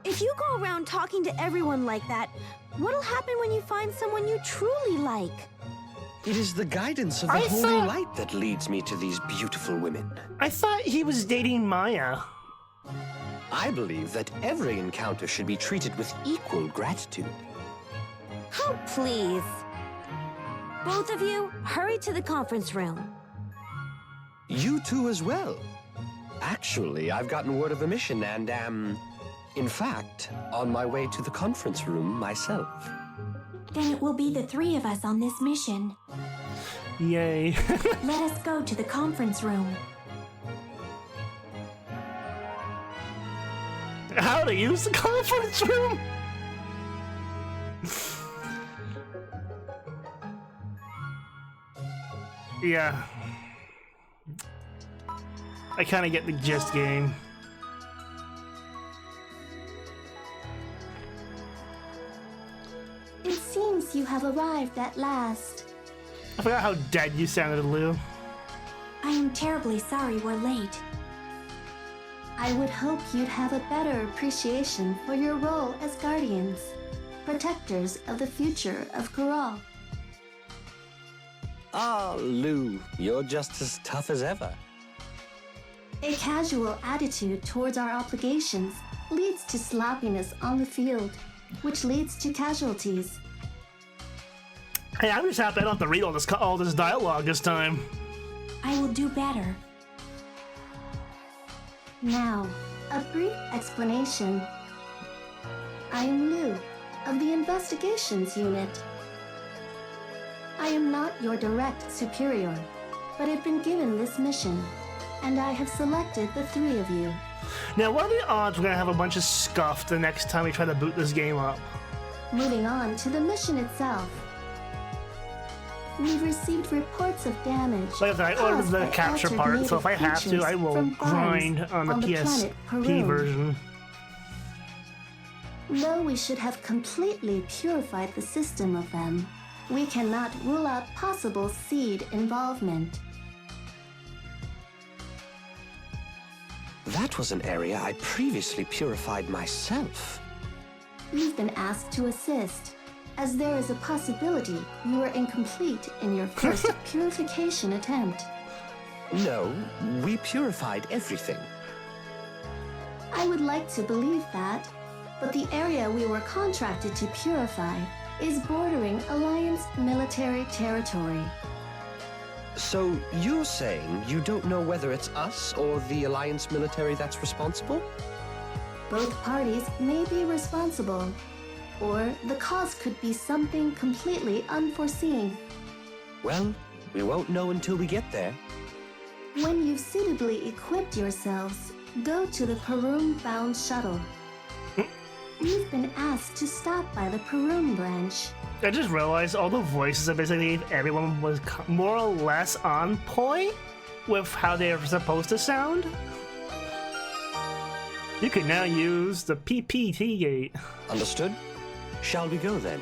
If you go around talking to everyone like that, what'll happen when you find someone you truly like? It is the guidance of the Holy Light that leads me to these beautiful women. I thought he was dating Maya. I believe that every encounter should be treated with equal gratitude. Oh, please. Both of you, hurry to the conference room. You two as well. Actually, I've gotten word of a mission and am, in fact, on my way to the conference room myself. Then it will be the three of us on this mission. Yay. Let us go to the conference room. How to use the conference room? Yeah. I kind of get the gist, game. It seems you have arrived at last. I forgot how dead you sounded, Lou. I am terribly sorry we're late. I would hope you'd have a better appreciation for your role as guardians, protectors of the future of Corral. Ah, Lou, you're just as tough as ever. A casual attitude towards our obligations leads to sloppiness on the field, which leads to casualties. Hey, I'm just happy I don't have to read all this dialogue this time. I will do better. Now, a brief explanation. I am Lou, of the Investigations Unit. I am not your direct superior, but have been given this mission, and I have selected the three of you. Now, what are the odds we're gonna have a bunch of scuff the next time we try to boot this game up? Moving on to the mission itself. We've received reports of damage. Like I ordered the capture part, so if I have to, I will grind on the PSP version. Though we should have completely purified the system of them, we cannot rule out possible seed involvement. That was an area I previously purified myself. You've been asked to assist, as there is a possibility you were incomplete in your first purification attempt. No, we purified everything. I would like to believe that, but the area we were contracted to purify is bordering Alliance military territory. So you're saying you don't know whether it's us or the Alliance military that's responsible? Both parties may be responsible, or the cause could be something completely unforeseen. Well, we won't know until we get there. When you've suitably equipped yourselves, go to the Perum-bound shuttle. You've been asked to stop by the Perum branch. I just realized all the voices I basically gave everyone was more or less on point with how they are supposed to sound. You can now use the PPT gate. Understood? Shall we go then?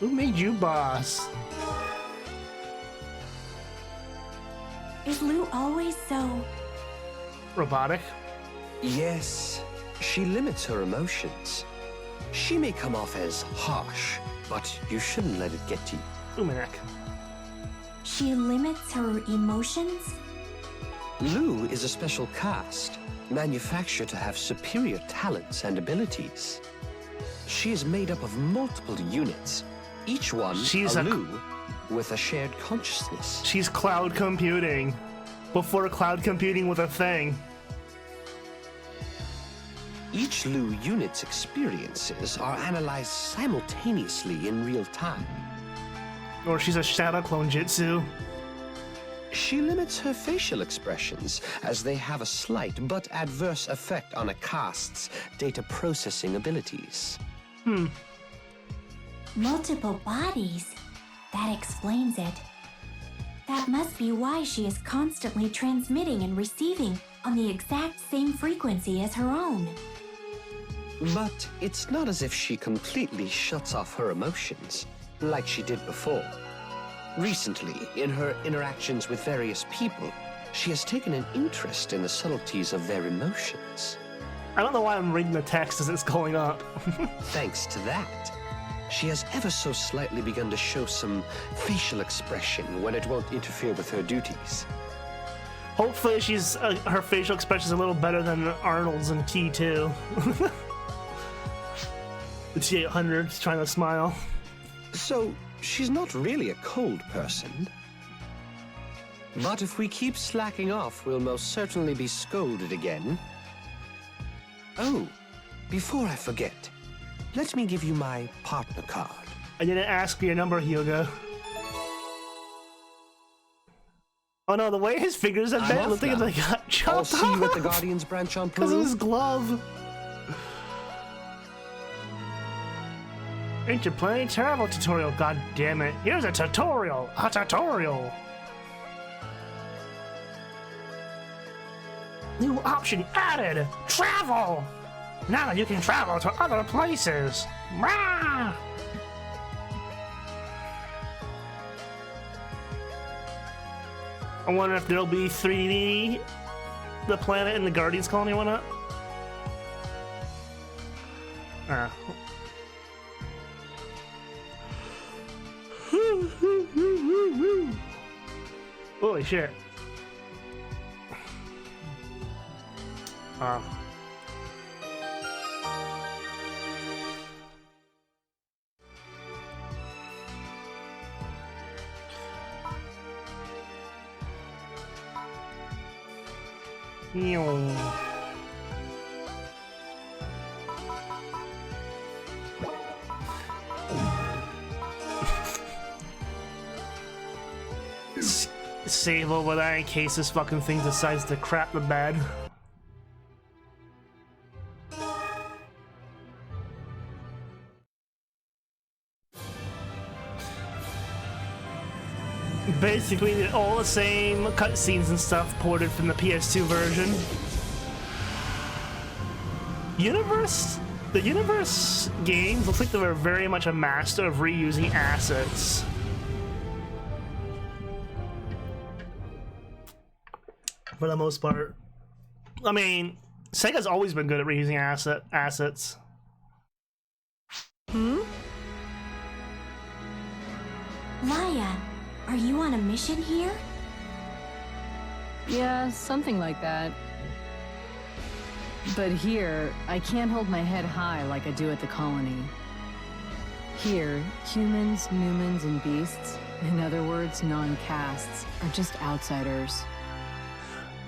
Who made you boss? Is Lou always so... Robotic? Yes, she limits her emotions. She may come off as harsh, but you shouldn't let it get to you. Umanak. She limits her emotions? Lou is a special caste, manufactured to have superior talents and abilities. She is made up of multiple units, each one a Lou with a shared consciousness. She's cloud computing. Before cloud computing was a thing. Each Lou unit's experiences are analyzed simultaneously in real time. Or she's a shadow clone jutsu. She limits her facial expressions, as they have a slight but adverse effect on a caste's data processing abilities. Multiple bodies? That explains it. That must be why she is constantly transmitting and receiving on the exact same frequency as her own. But it's not as if she completely shuts off her emotions, like she did before. Recently, in her interactions with various people, she has taken an interest in the subtleties of their emotions. I don't know why I'm reading the text as it's going up. Thanks to that, she has ever so slightly begun to show some facial expression when it won't interfere with her duties. Hopefully she's her facial expression is a little better than Arnold's in T2. The T800 is trying to smile. So, she's not really a cold person. But if we keep slacking off, we'll most certainly be scolded again. Oh, before I forget, let me give you my partner card. I didn't ask for your number, Hyuga. Oh no, the way his fingers have been, looks like they got chopped I'll off. see you at the Guardians branch on Peru. Because of his glove. Interplane travel tutorial, god damn it. Here's a tutorial! A tutorial! New option added! Travel! Now you can travel to other places! Rah! I wonder if there'll be 3D, the planet and the Guardians colony and whatnot. Holy shit. Save over that in case this fucking thing decides to crap the bed. Basically, all the same cutscenes and stuff ported from the PS2 version. The Universe games looks like they were very much a master of reusing assets. For the most part. I mean, Sega's always been good at reusing assets. Maya, are you on a mission here? Yeah, something like that. But here, I can't hold my head high like I do at the colony. Here, humans, Newmans, and beasts, in other words, non-castes, are just outsiders.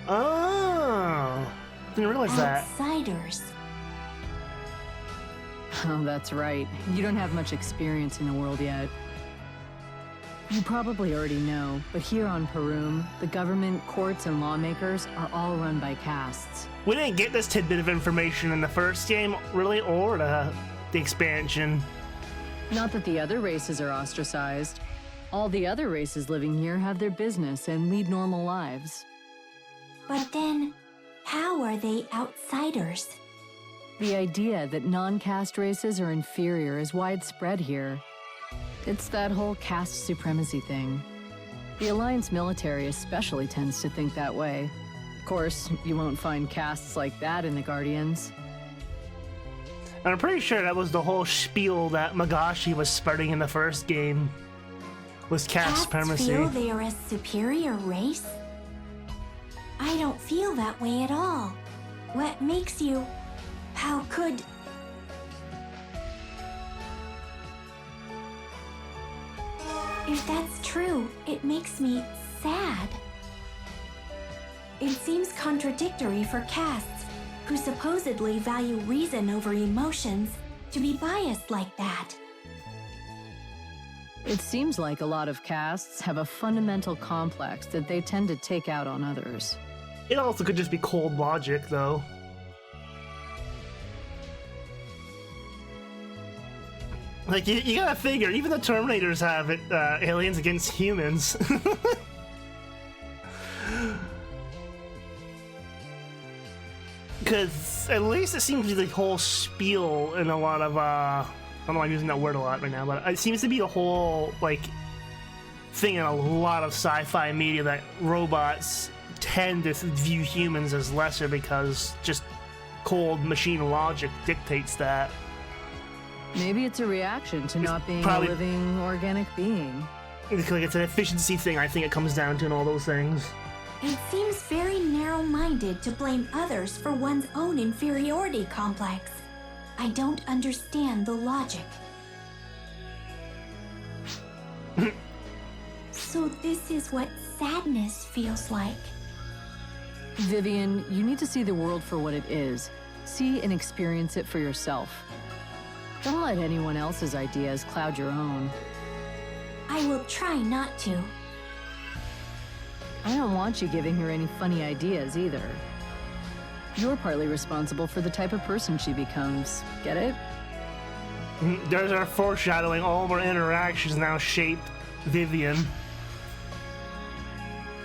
Oh, didn't realize that. Outsiders. Oh, that's right. You don't have much experience in the world yet. You probably already know, but here on Perum, the government, courts, and lawmakers are all run by castes. We didn't get this tidbit of information in the first game, really, or the expansion. Not that the other races are ostracized. All the other races living here have their business and lead normal lives. But then, how are they outsiders? The idea that non-caste races are inferior is widespread here. It's that whole caste supremacy thing. The Alliance military especially tends to think that way. Of course, you won't find castes like that in the Guardians. And I'm pretty sure that was the whole spiel that Magashi was spreading in the first game. Was caste supremacy. Feel they are a superior race? I don't feel that way at all. What makes you... How could... If that's true, it makes me sad. It seems contradictory for castes, who supposedly value reason over emotions, to be biased like that. It seems like a lot of castes have a fundamental complex that they tend to take out on others. It also could just be cold logic, though. Like, you gotta figure, even the Terminators have it, aliens against humans. Because at least it seems to be the whole spiel in a lot of, I don't know why I'm using that word a lot right now, but it seems to be the whole, like, thing in a lot of sci-fi media that robots tend to view humans as lesser because just cold machine logic dictates that. Maybe it's a reaction to not being a living, organic being. Like it's an efficiency thing, I think it comes down to, and all those things. It seems very narrow-minded to blame others for one's own inferiority complex. I don't understand the logic. So this is what sadness feels like. Vivian, you need to see the world for what it is. See and experience it for yourself. Don't let anyone else's ideas cloud your own. I will try not to. I don't want you giving her any funny ideas either. You're partly responsible for the type of person she becomes. Get it? There's our foreshadowing. All of our interactions now shape Vivian.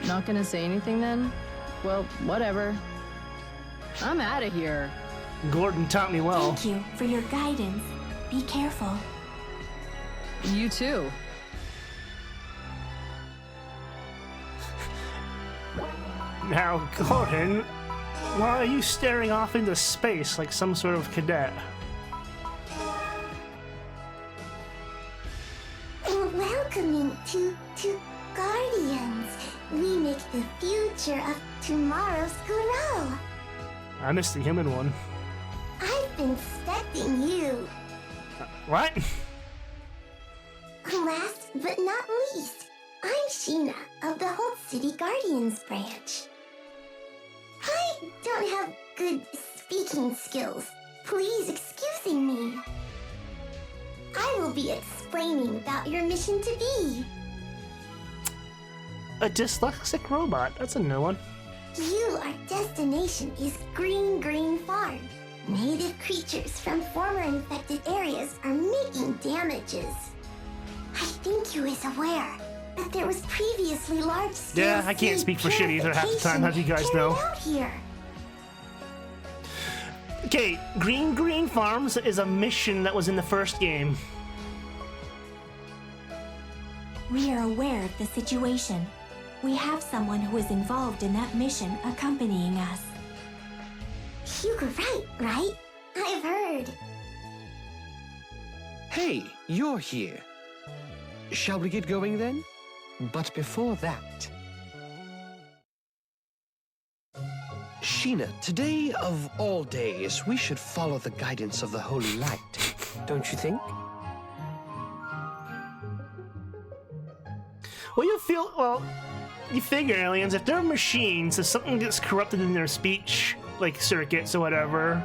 Not gonna say anything then? Well, whatever. I'm out of here. Gordon taught me well. Thank you for your guidance. Be careful. You too. Now, Gordon, why are you staring off into space like some sort of cadet? Welcoming to Guardians. We make the future of tomorrow's Gurao. I missed the human one. I've been expecting you. What? Last but not least, I'm Sheena of the Holt City Guardians branch. I don't have good speaking skills. Please excuse me. I will be explaining about your mission to be. A dyslexic robot. That's a new one. Our destination is Green Farm. Native creatures from former infected areas are making damages. I think you is aware that there was previously large-scale Yeah, I can't speak for shit either half the time, as you guys know. out here. Okay, Green Farms is a mission that was in the first game. We are aware of the situation. We have someone who is involved in that mission accompanying us. Hugo right? I've heard. Hey, you're here. Shall we get going then? But before that... Sheena, today of all days, we should follow the guidance of the Holy Light. Don't you think? Well, you figure, aliens, if they're machines, if something gets corrupted in their speech, like circuits or whatever,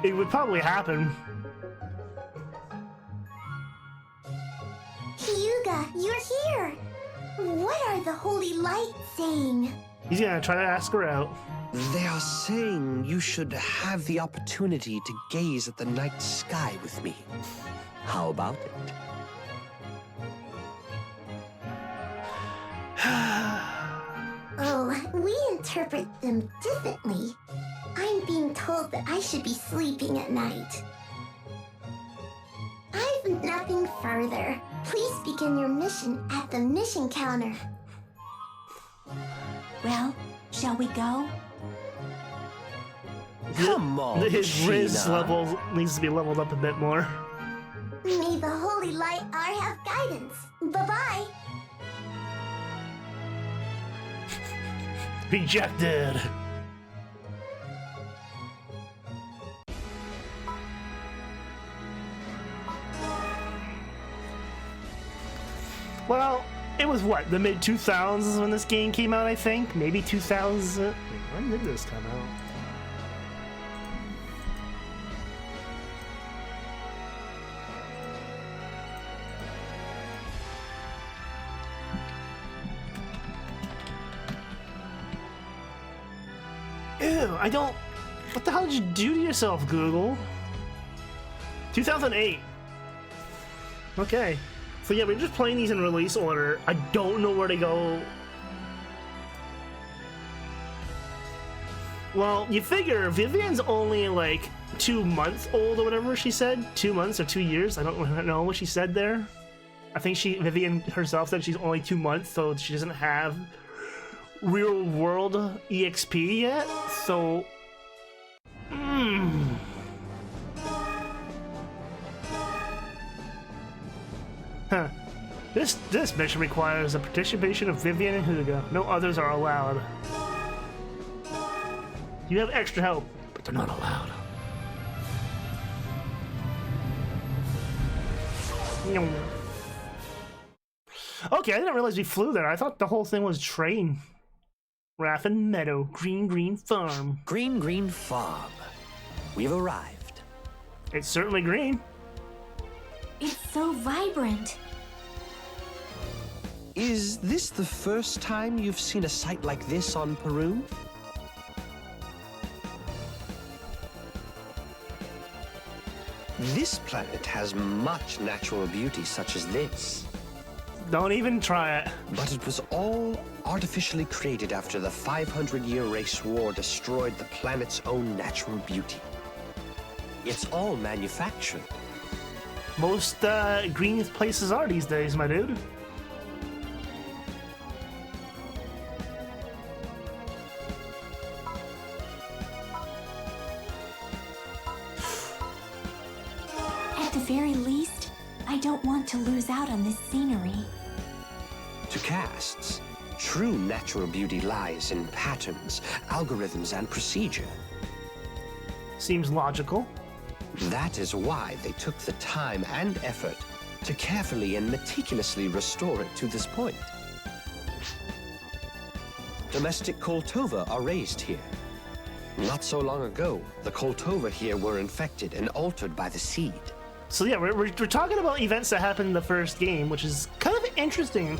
it would probably happen. Hyuga, you're here! What are the Holy Light saying? He's gonna try to ask her out. They are saying you should have the opportunity to gaze at the night sky with me. How about it? Oh, we interpret them differently. I'm being told that I should be sleeping at night. I've nothing further. Please begin your mission at the mission counter. Well, shall we go? Come on, His Riz Sheena. level needs to be leveled up a bit more. May the Holy Light have guidance. Bye-bye. Rejected. Well, it was what, the mid-2000s when this game came out, I think? Maybe 2000? When did this come out? Ew, I don't... What the hell did you do to yourself, Google? 2008. Okay. So yeah, we're just playing these in release order. I don't know where to go. Well, you figure Vivian's only like 2 months old or whatever she said. 2 months or 2 years. I don't know what she said there. I think Vivian herself said she's only 2 months, so she doesn't have real world EXP yet. So, Huh. This mission requires the participation of Vivian and Hyuga. No others are allowed. You have extra help, but they're not allowed. Okay, I didn't realize we flew there. I thought the whole thing was train. Raffin Meadow, Green Farm. Green Farm. We've arrived. It's certainly green. It's so vibrant. Is this the first time you've seen a site like this on Peru? This planet has much natural beauty such as this. Don't even try it. But it was all artificially created after the 500-year race war destroyed the planet's own natural beauty. It's all manufactured. Most green places are these days, my dude. At the very least, I don't want to lose out on this scenery. To casts, true natural beauty lies in patterns, algorithms, and procedure. Seems logical. That is why they took the time and effort to carefully and meticulously restore it to this point. Domestic Koltova are raised here. Not so long ago, the Koltova here were infected and altered by the seed. So yeah, we're talking about events that happened in the first game, which is kind of interesting.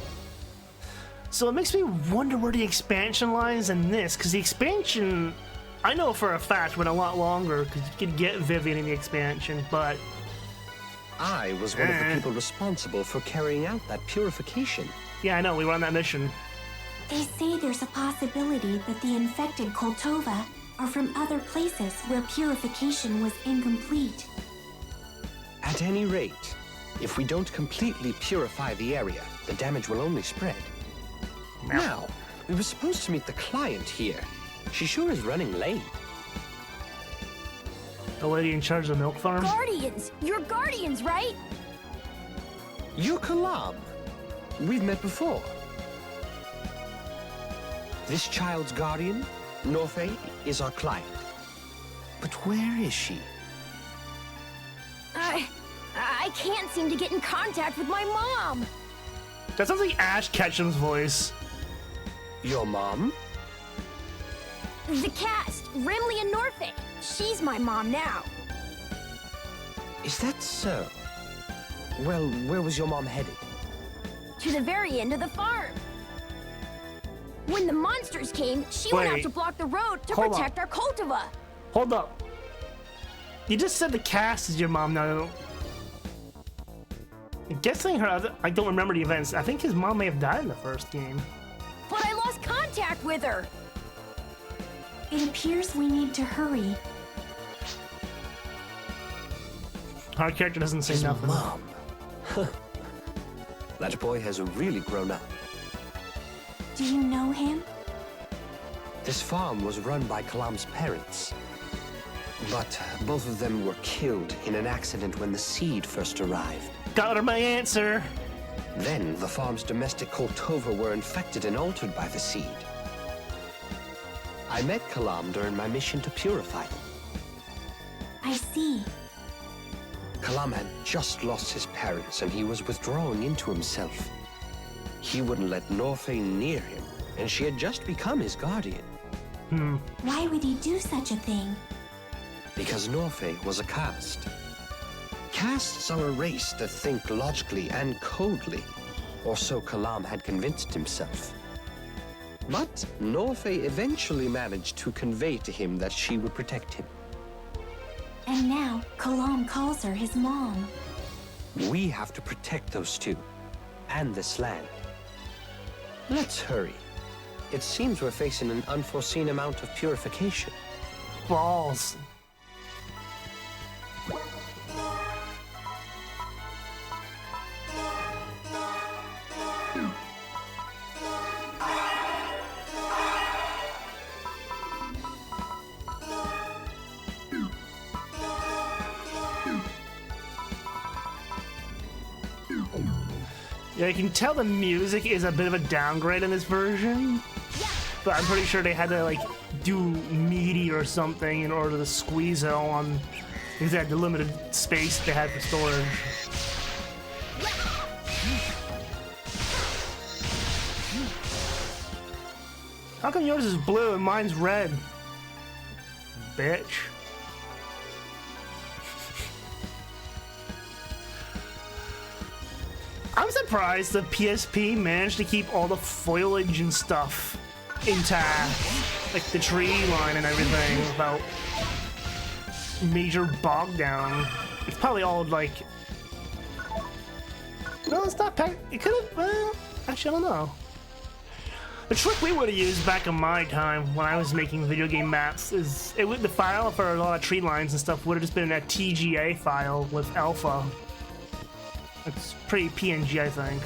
So it makes me wonder where the expansion lies in this, because the expansion, I know for a fact, went a lot longer, because you could get Vivian in the expansion, but... I was one of the people responsible for carrying out that purification. Yeah, I know, we were on that mission. They say there's a possibility that the infected Koltova are from other places where purification was incomplete. At any rate, if we don't completely purify the area, the damage will only spread. Now, we were supposed to meet the client here. She sure is running late. The lady in charge of the milk farm? Guardians! You're Guardians, right? You're Kalam. We've met before. This child's guardian? Norfei is our client. But where is she? I can't seem to get in contact with my mom. That sounds like Ash Ketchum's voice. Your mom? The cast, Rimley and Norfei. She's my mom now. Is that so? Well, where was your mom headed? To the very end of the farm. When the monsters came, she went out Wait. to block the road to Hold protect our cultiva. Hold up. You just said the cast is your mom now. I'm guessing I don't remember the events. I think his mom may have died in the first game. But I lost contact with her. It appears we need to hurry. Our character doesn't say His nothing. mom. That boy has really grown up. Do you know him? This farm was run by Kalam's parents. But both of them were killed in an accident when the seed first arrived. Got her my answer. Then the farm's domestic cultivar were infected and altered by the seed. I met Kalam during my mission to purify them. I see. Kalam had just lost his parents and he was withdrawing into himself. He wouldn't let Norfei near him, and she had just become his guardian. Why would he do such a thing? Because Norfei was a caste. Castes are a race that think logically and coldly, or so Kalam had convinced himself. But Norfei eventually managed to convey to him that she would protect him. And now, Kalam calls her his mom. We have to protect those two, and this land. Let's hurry. It seems we're facing an unforeseen amount of purification. Balls. Yeah, you can tell the music is a bit of a downgrade in this version. But I'm pretty sure they had to, like, do MIDI or something in order to squeeze it all on, because they had the limited space they had for storage. How come yours is blue and mine's red? Bitch. I'm surprised the PSP managed to keep all the foliage and stuff intact, like the tree line and everything, without major bog down. It's probably all like, no, it's not packed. It could have. Well, actually, I don't know. The trick we would have used back in my time when I was making video game maps is the file for a lot of tree lines and stuff would have just been a TGA file with alpha. It's pretty PNG, I think.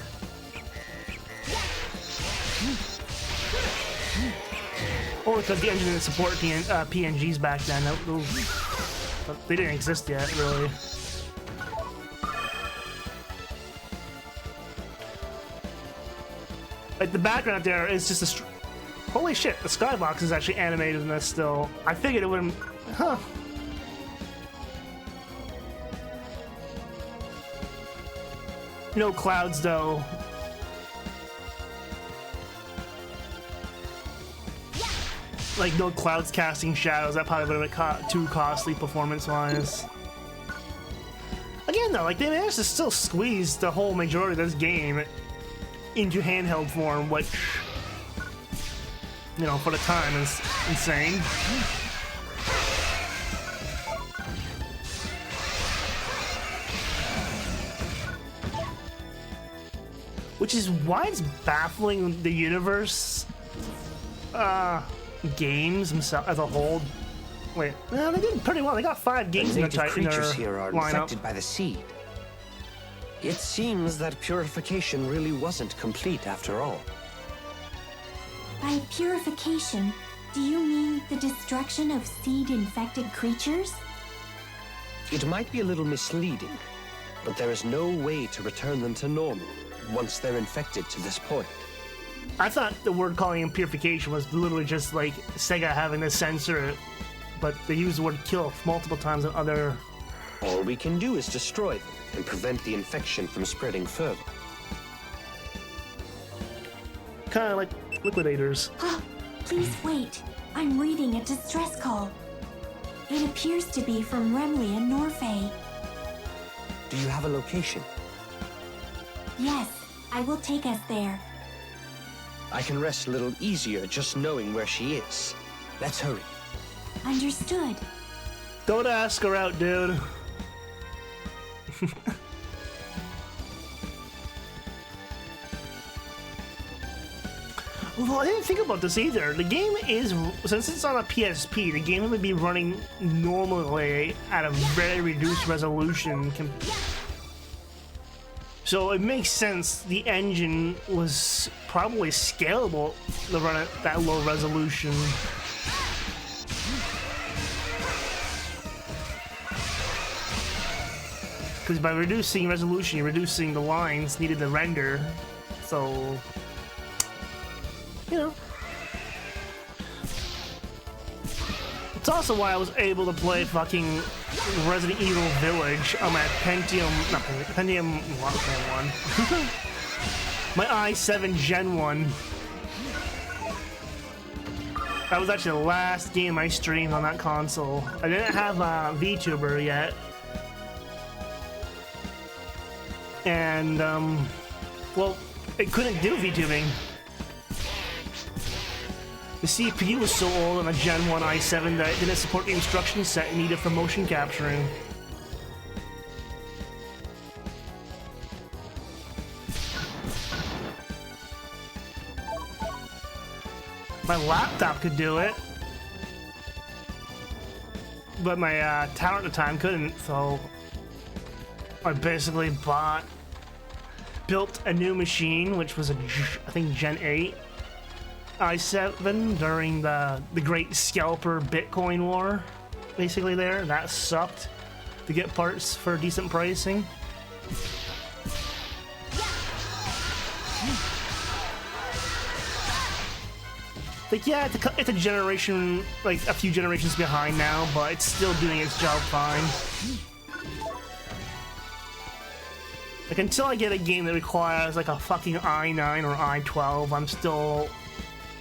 Only because the engine didn't support PNGs back then. But they didn't exist yet, really. Like, the background there is just a... Holy shit, the skybox is actually animated in this still. I figured it wouldn't... Huh. No clouds, though. Like, no clouds casting shadows. That probably would have been too costly performance-wise. Again, though, like, they managed to still squeeze the whole majority of this game into handheld form, which, you know, for the time is insane. Which is why it's baffling the universe games themselves as a whole. Wait, no, they did pretty well. They got 5 games in their creatures here are lineup. infected by the seed. It seems that purification really wasn't complete after all. By purification, do you mean the destruction of seed-infected creatures? It might be a little misleading, but there is no way to return them to normal once they're infected to this point. I thought the word calling him purification was literally just like Sega having to censor it, but they use the word kill multiple times in other... All we can do is destroy them and prevent the infection from spreading further. Kind of like liquidators. Please wait. I'm reading a distress call. It appears to be from Remley and Norfay. Do you have a location? Yes, I will take us there. I can rest a little easier just knowing where she is. Let's hurry. Understood. Don't ask her out, dude. Well, I didn't think about this either. The game is, since it's on a PSP, the game would be running normally at a very reduced resolution. So it makes sense the engine was probably scalable to run at that low resolution. Because by reducing resolution, you're reducing the lines needed to render. So, you know. It's also why I was able to play fucking Resident Evil Village on my Pentium 1. My i7 Gen 1. That was actually the last game I streamed on that console. I didn't have a VTuber yet. And, well, it couldn't do VTubing. The CPU was so old on a Gen 1 i7 that it didn't support the instruction set needed for motion capturing. My laptop could do it, but my tower at the time couldn't, so I basically built a new machine, which was I think Gen 8 i7 during the great scalper Bitcoin war. Basically that sucked to get parts for decent pricing. Like, yeah, it's a generation, like a few generations behind now, but it's still doing its job fine. Like, until I get a game that requires like a fucking i9 or i12, I'm still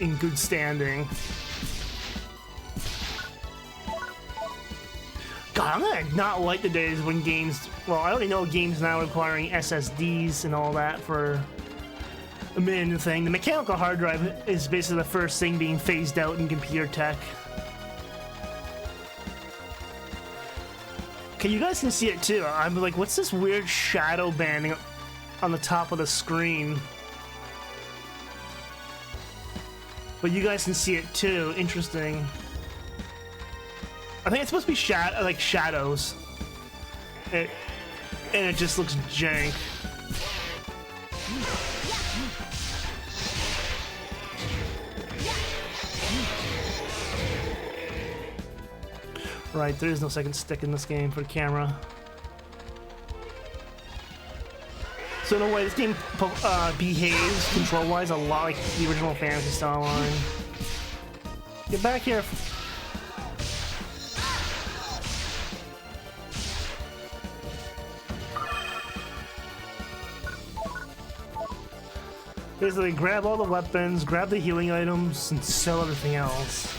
in good standing. God, I'm gonna not like the days when games, well, I already know games now requiring SSDs and all that for a main thing. The mechanical hard drive is basically the first thing being phased out in computer tech. Okay, you guys can see it too. I'm like, what's this weird shadow banding on the top of the screen? But you guys can see it too. Interesting. I think it's supposed to be shadows. And it just looks jank. Right, there is no second stick in this game for the camera. So in a way, this game behaves control-wise a lot like the original Phantasy Star line. Get back here! Basically, grab all the weapons, grab the healing items, and sell everything else.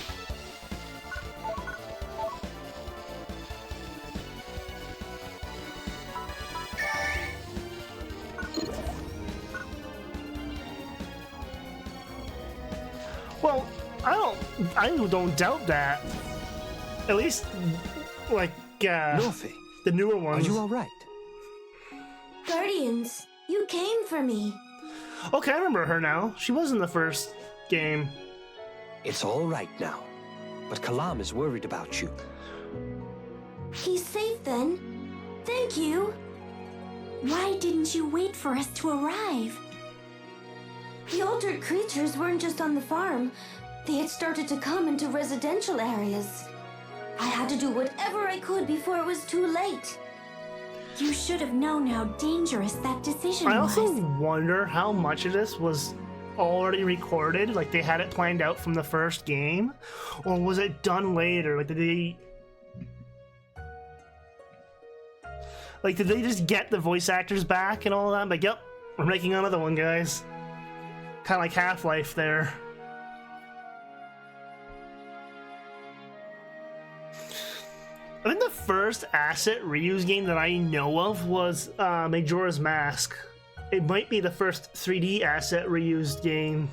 Well, I don't doubt that. At least, like, Norfay, the newer ones. are you all right? Guardians, you came for me. Okay, I remember her now. She was in the first game. It's all right now, but Kalam is worried about you. He's safe then. Thank you. Why didn't you wait for us to arrive? The altered creatures weren't just on the farm. They had started to come into residential areas. I had to do whatever I could before it was too late. You should have known how dangerous that decision was. I also wonder how much of this was already recorded? Like they had it planned out from the first game? Or was it done later? Like did they just get the voice actors back and all that? Like, yep, we're making another one, guys. Kind of like Half-Life there. I think the first asset reuse game that I know of was Majora's Mask. It might be the first 3D asset reused game.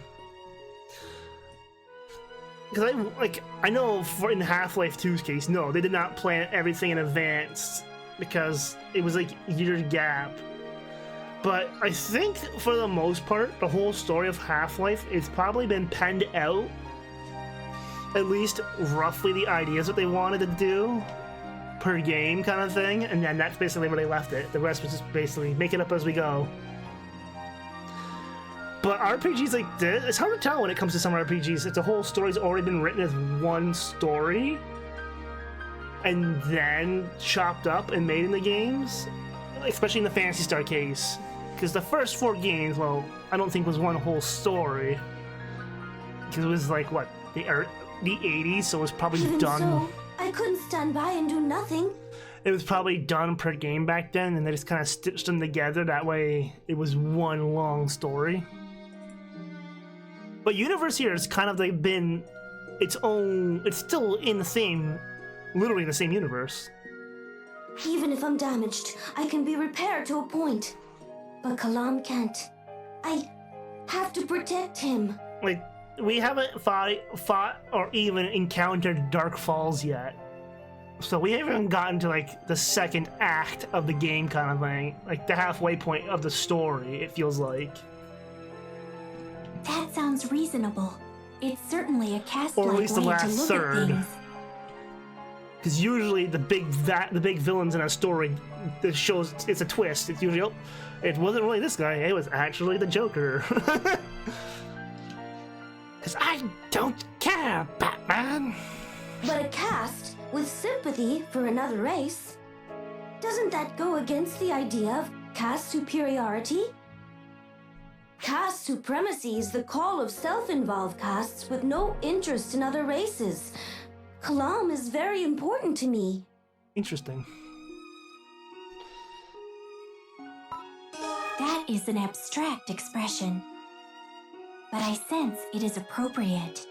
Because I know for in Half-Life 2's case, no, they did not plan everything in advance because it was like a year gap. But I think for the most part, the whole story of Half-Life, it's probably been penned out. At least roughly the ideas that they wanted to do per game kind of thing, and then that's basically where they left it. The rest was just basically make it up as we go. But RPGs like this, it's hard to tell when it comes to some RPGs if the whole story's already been written as one story and then chopped up and made in the games, especially in the Phantasy Star case. Because the first 4 games, well, I don't think was one whole story. Because it was like, what, the 80s, so it was probably Even done. So, I couldn't stand by and do nothing. It was probably done per game back then, and they just kind of stitched them together. That way, it was one long story. But Universe here has kind of like been its own. It's still in the same, literally the same universe. Even if I'm damaged, I can be repaired to a point. But Kalam can't. I have to protect him. Like, we haven't fought or even encountered Dark Falls yet. So we haven't even gotten to like the second act of the game kind of thing. Like the halfway point of the story, it feels like. That sounds reasonable. It's certainly a cast-like Or at way least the to last look third. at things. Because usually the big villains in a story, that shows it's a twist. It's usually, oh, it wasn't really this guy. It was actually the Joker. Because I don't care, Batman. But a caste with sympathy for another race, doesn't that go against the idea of caste superiority? Caste supremacy is the call of self-involved castes with no interest in other races. Kalam is very important to me. Interesting. That is an abstract expression, but I sense it is appropriate.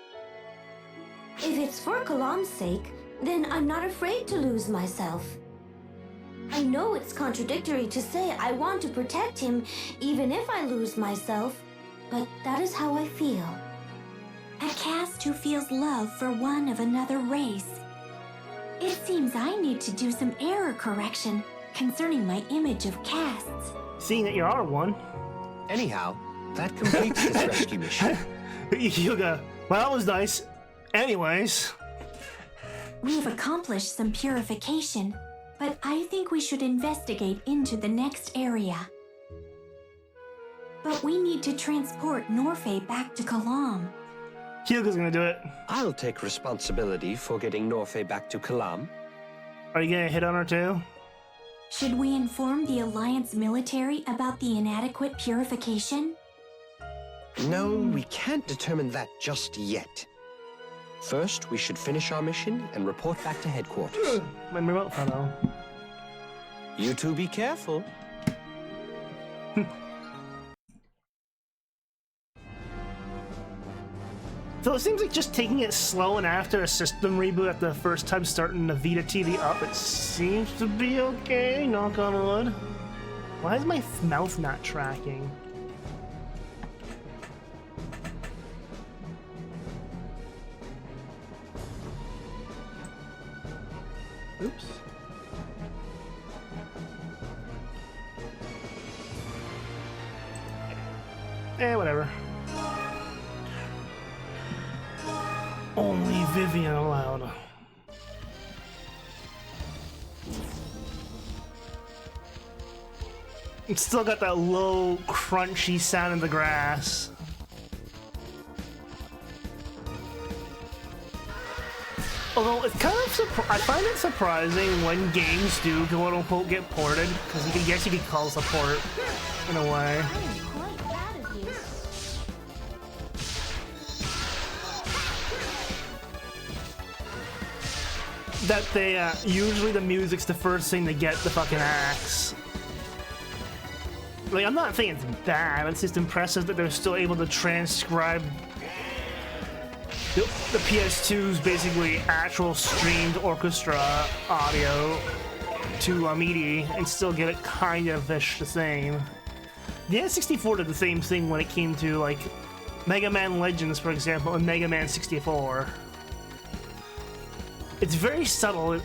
If it's for Kalam's sake, then I'm not afraid to lose myself. I know it's contradictory to say I want to protect him even if I lose myself, but that is how I feel. A caste who feels love for one of another race. It seems I need to do some error correction concerning my image of castes. Seeing that you are one. Anyhow, that completes this rescue mission. Yuga, well, that was nice. Anyways. We've accomplished some purification, but I think we should investigate into the next area. But we need to transport Norfei back to Kalam. Hyuga's gonna do it. I'll take responsibility for getting Norfei back to Kalam. Are you gonna hit on her too? Should we inform the Alliance military about the inadequate purification? No, we can't determine that just yet. First, we should finish our mission and report back to headquarters. My remote photo. You two be careful. So it seems like just taking it slow and after a system reboot at the first time starting the Vita TV up, it seems to be okay, knock on wood. Why is my mouth not tracking? Oops. Whatever. Only Vivian allowed. It's still got that low, crunchy sound in the grass. Although it's kind of I find it surprising when games do quote unquote get ported, because I guess you could call this a port in a way. that they usually the music's the first thing to get the fucking axe. Like, I'm not saying it's bad, it's just impressive that they're still able to transcribe the PS2's basically actual streamed orchestra audio to MIDI and still get it kind of the same. The N64 did the same thing when it came to, like, Mega Man Legends, for example, and Mega Man 64. It's very subtle.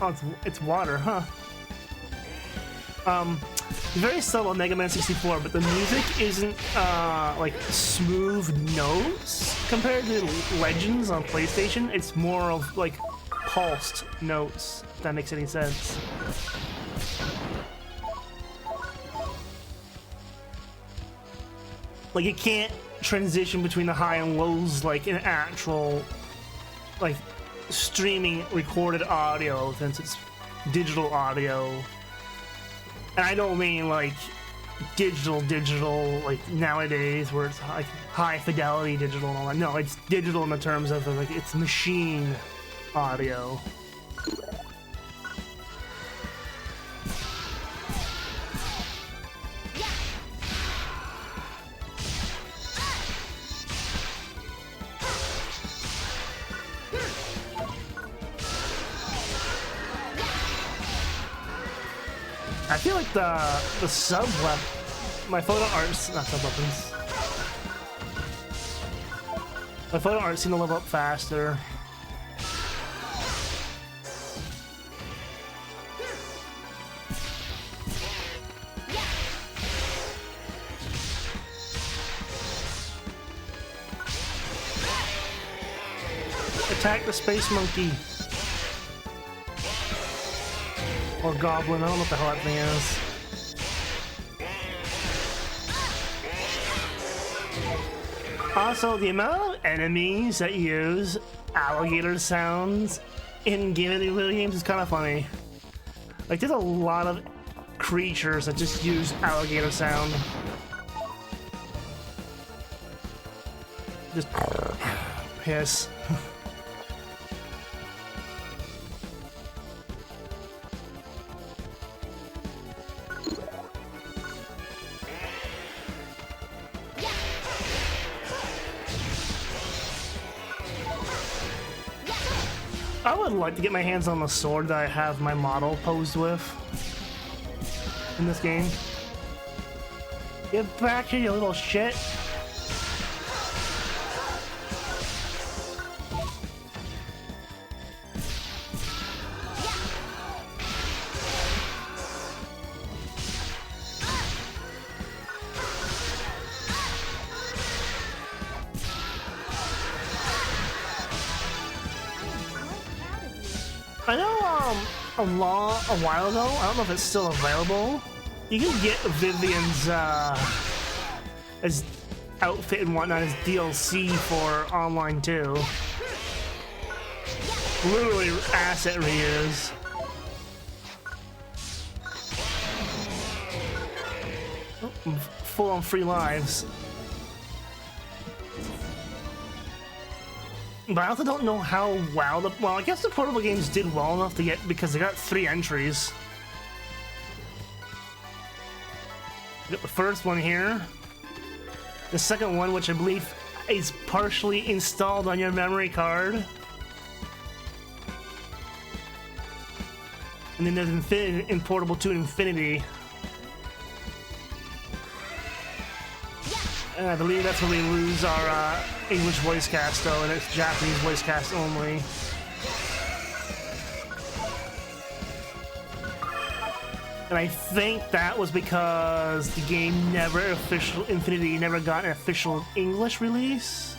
Oh, it's water, huh? Very subtle in Mega Man 64, but the music isn't, like, smooth notes compared to Legends on PlayStation. It's more of, like, pulsed notes, if that makes any sense. Like, it can't transition between the high and lows like an actual, like, streaming recorded audio, since it's digital audio. And I don't mean, like, digital, like, nowadays, where it's, like, high fidelity digital and all that. No, it's digital in the terms of, like, it's machine audio. I feel like the sub weapon, my photo arts, not sub weapons. My photo arts seem to level up faster. Attack the space monkey. Or goblin, I don't know what the hell that thing is. Also, the amount of enemies that use alligator sounds in video games is kind of funny. Like, there's a lot of creatures that just use alligator sound. Just hiss. I would like to get my hands on the sword that I have my model posed with in this game. Get back here, you little shit. I know, a while ago, I don't know if it's still available, you can get Vivian's, as outfit and whatnot as DLC for online too. Literally asset reuse. Oh, I'm full on free lives. But I also don't know how well well, I guess the portable games did well enough to get, because they got 3 entries. You got the first one here. The second one, which I believe is partially installed on your memory card. And then there's Infinity in Portable 2 Infinity. And I believe that's where we lose our English voice cast, though, and it's Japanese voice cast only. And I think that was because the game Infinity never got an official English release.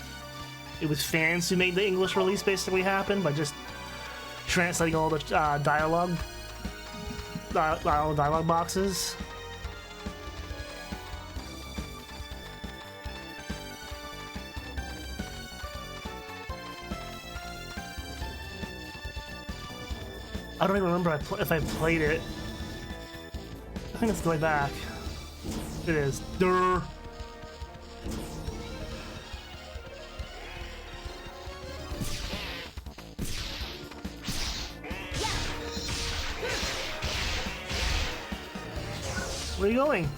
It was fans who made the English release basically happen by just translating all the dialogue boxes. I don't even remember if I played it. I think it's the way back. It is. Durr. Where are you going?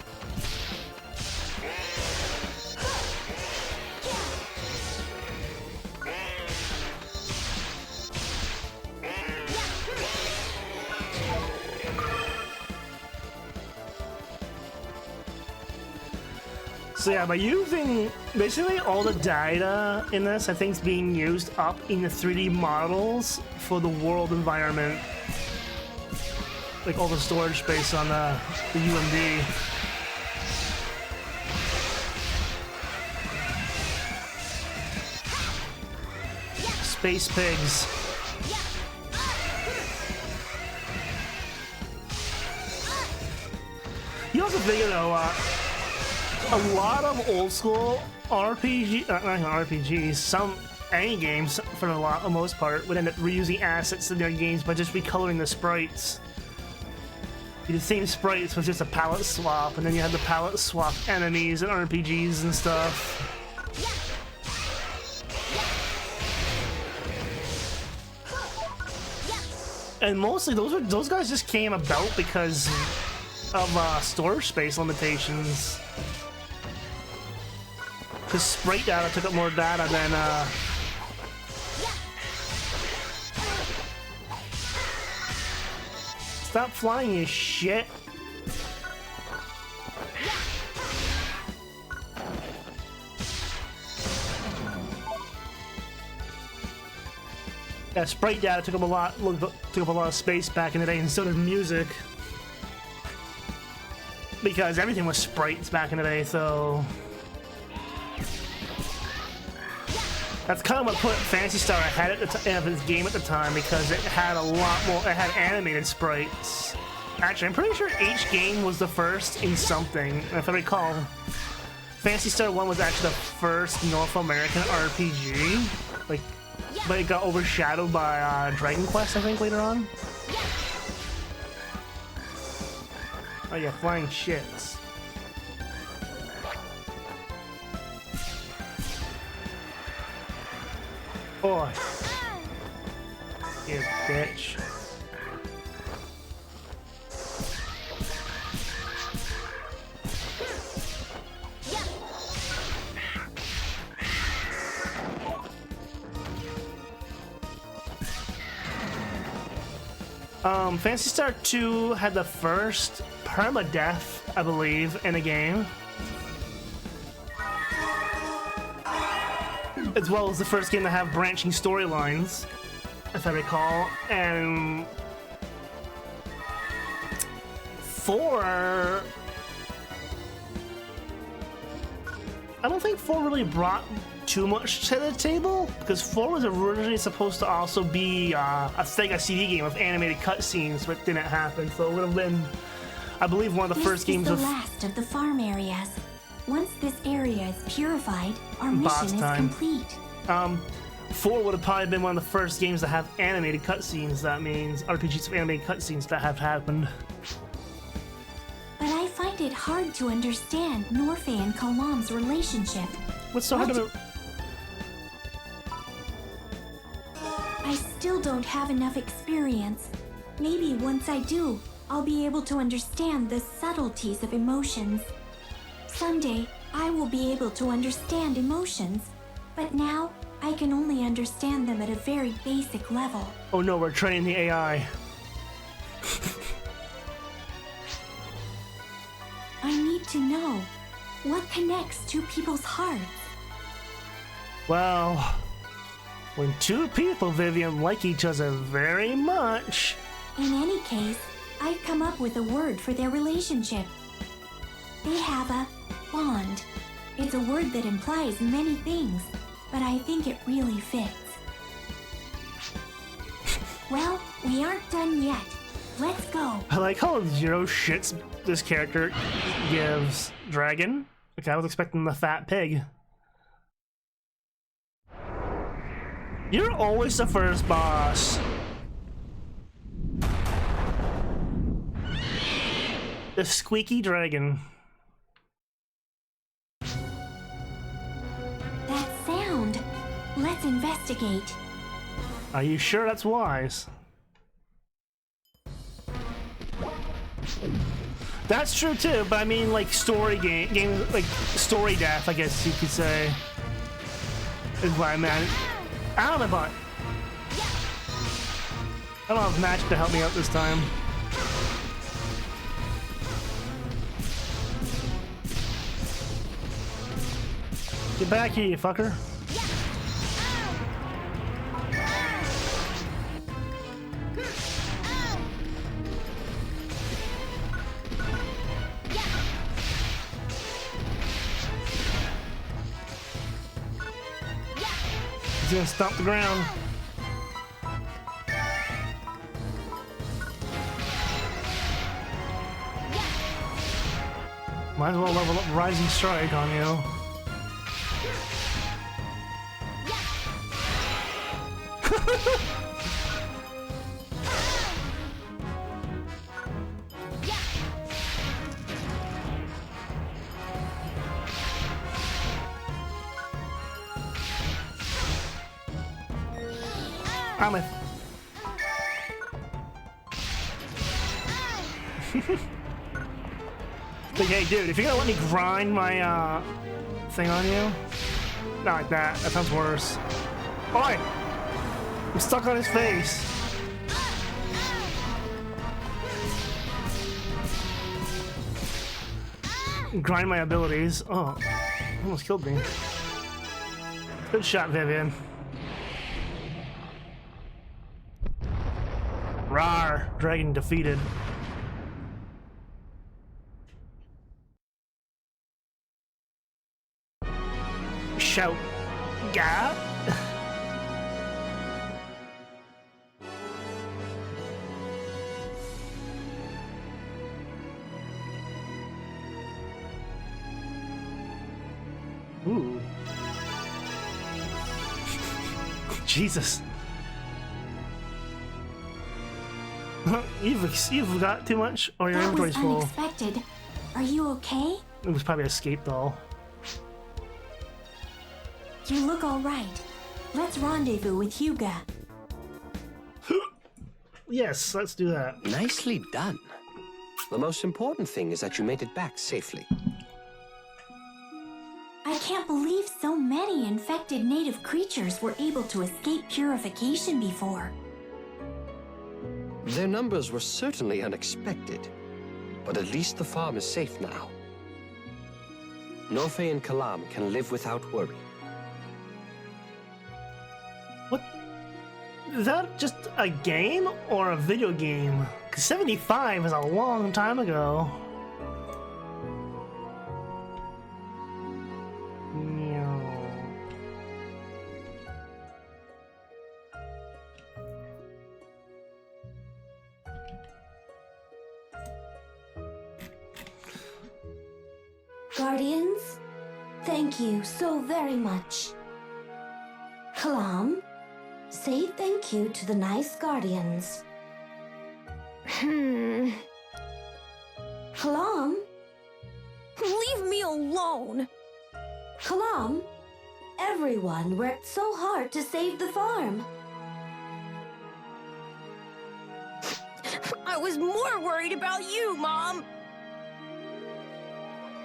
So yeah, by using basically all the data in this, I think is being used up in the 3D models for the world environment. Like all the storage space on the UMD. Space pigs. You also figure though, a lot of old school RPG, not RPGs, any games for the most part would end up reusing assets in their games by just recoloring the sprites. The same sprites was just a palette swap, and then you had the palette swap enemies and RPGs and stuff. And mostly those guys just came about because of storage space limitations. Because sprite data took up more data than Stop flying, you shit. Yeah, sprite data took up a lot of space back in the day, and so did music. Because everything was sprites back in the day, so that's kind of what put Phantasy Star ahead of its game at the time, because it had a lot more. It had animated sprites. Actually, I'm pretty sure H game was the first in something. If I recall, Phantasy Star 1 was actually the first North American RPG. Like, but it got overshadowed by Dragon Quest, I think, later on. Oh yeah, flying shits. Boy. You bitch. Phantasy Star 2 had the first permadeath, I believe, in a game. As well as the first game to have branching storylines, if I recall. And 4... I don't think 4 really brought too much to the table, because 4 was originally supposed to also be a Sega CD game with animated cutscenes, but didn't happen. So it would have been, I believe, one of the first games of... This is the last of the farm areas. Once this area is purified, our mission is complete. 4 would have probably been one of the first games to have animated cutscenes. That means RPGs with animated cutscenes that have happened. But I find it hard to understand Norfei and Kalam's relationship. What's so hard about... I still don't have enough experience. Maybe once I do, I'll be able to understand the subtleties of emotions. Someday, I will be able to understand emotions, but now I can only understand them at a very basic level. Oh no, we're training the AI. I need to know what connects two people's hearts. Well, when two people, Vivian, like each other very much... In any case, I've come up with a word for their relationship. They have a bond. It's a word that implies many things, but I think it really fits. Well, we aren't done yet. Let's go. I like how zero shits this character gives Dragon. Like, I was expecting the fat pig. You're always the first boss. The squeaky dragon. That sound. Let's investigate. Are you sure that's wise? That's true too, but I mean like story game like story death, I guess you could say. Is what I meant. Ow, my butt. I don't have Magic to help me out this time. Get back here, you fucker. He's gonna stomp the ground. Might as well level up Rising Strike on you. I'm a... But hey, dude, if you're gonna let me grind my thing on you, not like that. That sounds worse. Oi! I'm stuck on his face. Grind my abilities. Oh, almost killed me. Good shot, Vivian. Rawr! Dragon defeated. Shout. Yeah. Ooh. Jesus. You've got too much, or your inventory's full. That was unexpected. Are you okay? It was probably an escape doll. You look all right. Let's rendezvous with Hyuga. Yes, let's do that. Nicely done. The most important thing is that you made it back safely. I can't believe so many infected native creatures were able to escape purification before. Their numbers were certainly unexpected, but at least the farm is safe now. Norfe and Kalam can live without worry. What? Is that just a game or a video game? 'Cause 75 is a long time ago. Guardians, thank you so very much. Kalam, say thank you to the nice Guardians. Kalam? Leave me alone! Kalam, everyone worked so hard to save the farm. I was more worried about you, Mom!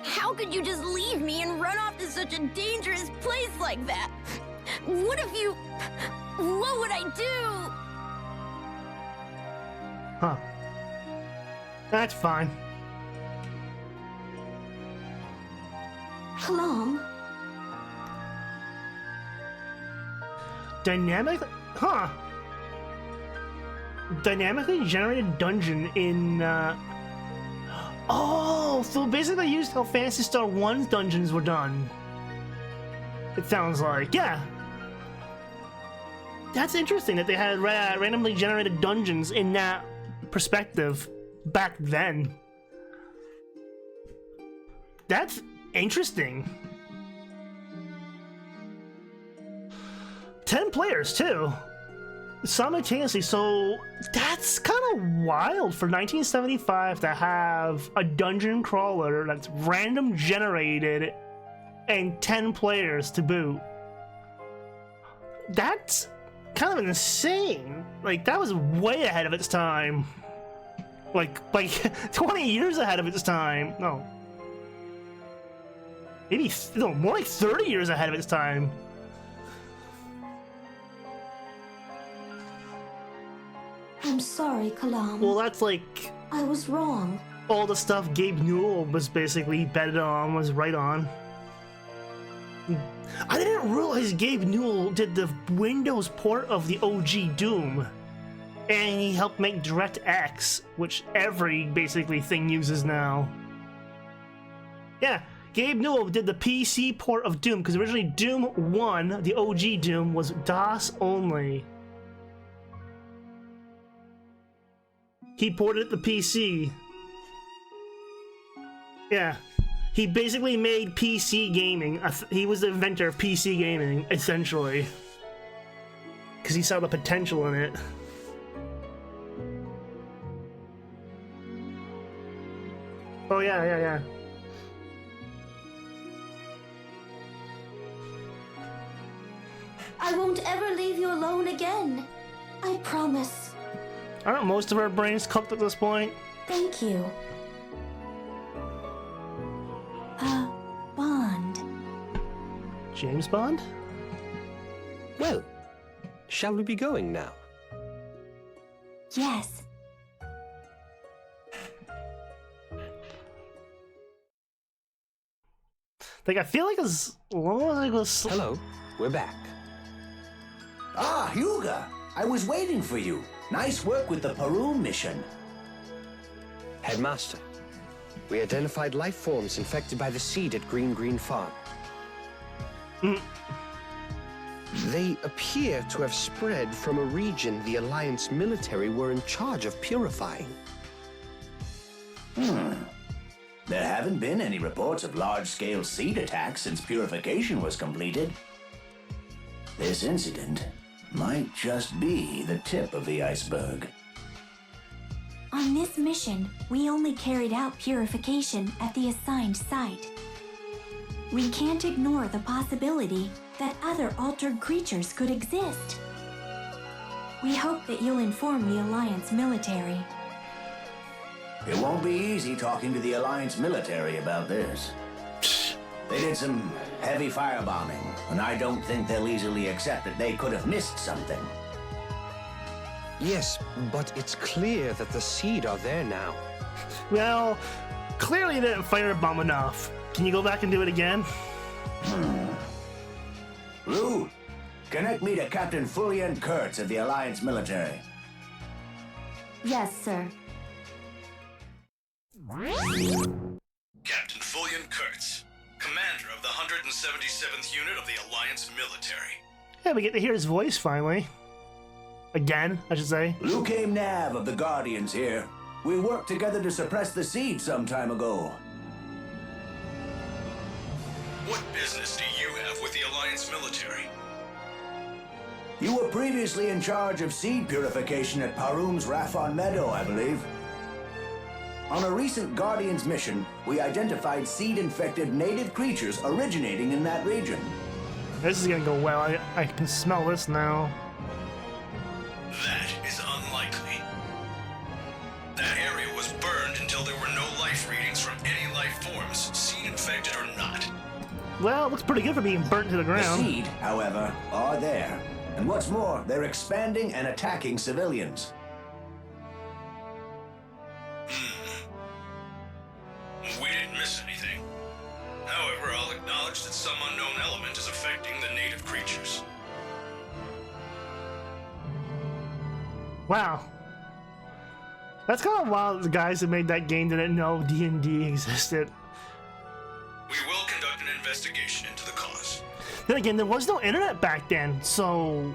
How could you just leave me and run off to such a dangerous place like that? What if you... What would I do? Huh. That's fine. Kalam? Dynamically generated dungeon in, Oh, so basically they used how Phantasy Star 1's dungeons were done. It sounds like, yeah. That's interesting that they had randomly generated dungeons in that perspective back then. That's interesting. 10 players too, simultaneously. So that's kind of wild for 1975 to have a dungeon crawler that's random generated and 10 players to boot. That's kind of insane. Like, that was way ahead of its time. Like 20 years ahead of its time. No. Maybe, no, more like 30 years ahead of its time. I'm sorry, Kalam. Well, that's like I was wrong. all the stuff Gabe Newell was basically betted on, was right on. I didn't realize Gabe Newell did the Windows port of the OG Doom. And he helped make DirectX, which every basically thing uses now. Yeah, Gabe Newell did the PC port of Doom, because originally Doom 1, the OG Doom, was DOS only. He ported it to PC. Yeah, he basically made PC gaming. He was the inventor of PC gaming, essentially. Because he saw the potential in it. Oh yeah. I won't ever leave you alone again. I promise. Aren't most of our brains cooked at this point? Thank you. Bond. James Bond? Well, shall we be going now? Yes. Like, I feel like as long as I go Hello, we're back. Ah, Hyuga! I was waiting for you. Nice work with the Peru mission. Headmaster, we identified life forms infected by the seed at Green Farm. They appear to have spread from a region the Alliance military were in charge of purifying. There haven't been any reports of large-scale seed attacks since purification was completed. This incident might just be the tip of the iceberg. On this mission, we only carried out purification at the assigned site. We can't ignore the possibility that other altered creatures could exist. We hope that you'll inform the Alliance military. It won't be easy talking to the Alliance military about this. They did some heavy firebombing, and I don't think they'll easily accept that they could have missed something. Yes, but it's clear that the seed are there now. Well, clearly they didn't firebomb enough. Can you go back and do it again? Lou, connect me to Captain Fullian Kurtz of the Alliance military. Yes, sir. Captain Fullian Kurtz, commander of the 177th Unit of the Alliance military. Yeah, we get to hear his voice finally. Again, I should say. Liu Kame Nav of the Guardians here. We worked together to suppress the seed some time ago. What business do you have with the Alliance military? You were previously in charge of seed purification at Parum's Raphon Meadow, I believe. On a recent Guardians mission, we identified seed-infected native creatures originating in that region. This is gonna go well. I can smell this now. That is unlikely. That area was burned until there were no life readings from any life forms, seed-infected or not. Well, it looks pretty good for being burnt to the The ground. seed, however, are there. And what's more, they're expanding and attacking civilians. We didn't miss anything. However, I'll acknowledge that some unknown element is affecting the native creatures. Wow. That's kind of wild. The guys that made that game didn't know D&D existed. We will conduct an investigation into the cause. Then again, there was no internet back then, so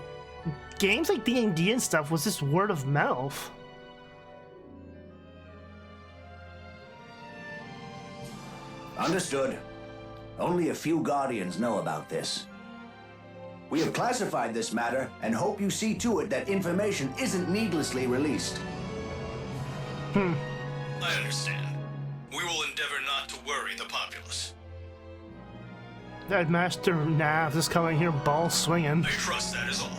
games like D&D and stuff was just word of mouth. Understood. Only a few Guardians know about this. We have classified this matter and hope you see to it that information isn't needlessly released. I understand. We will endeavor not to worry the populace. That Master Nav is coming here ball swinging. I trust that is all.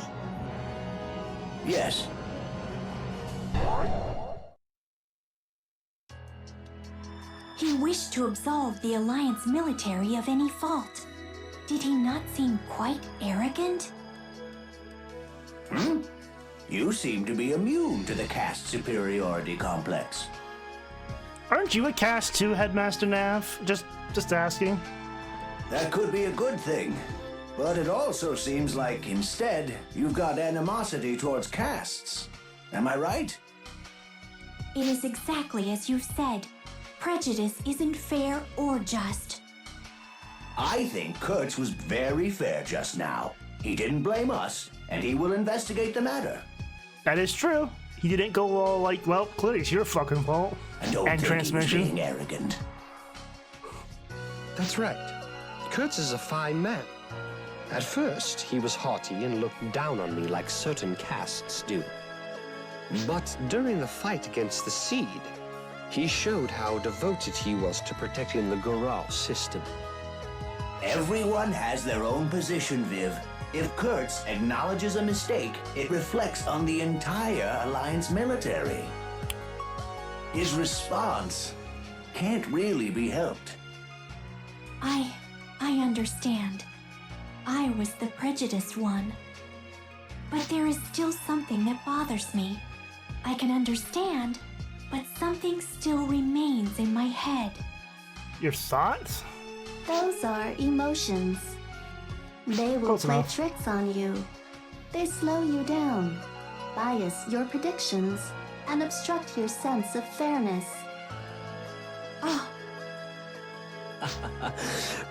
Yes. He wished to absolve the Alliance military of any fault. Did he not seem quite arrogant? You seem to be immune to the caste superiority complex. Aren't you a caste too, Headmaster Nav? Just asking. That could be a good thing. But it also seems like, instead, you've got animosity towards castes. Am I right? It is exactly as you've said. Prejudice isn't fair or just. I think Kurtz was very fair just now. He didn't blame us, and he will investigate the matter. That is true. He didn't go all like, well, clearly it's your fucking fault. And don't think transmission. he was being arrogant. That's right. Kurtz is a fine man. At first, he was haughty and looked down on me like certain castes do. But during the fight against the Seed, he showed how devoted he was to protecting the Goral system. Everyone has their own position, Viv. If Kurtz acknowledges a mistake, it reflects on the entire Alliance military. His response can't really be helped. I understand. I was the prejudiced one. But there is still something that bothers me. I can understand, but something still remains in my head. Your thoughts? Those are emotions. They will Close play enough. tricks on you. They slow you down, bias your predictions, and obstruct your sense of fairness. Oh,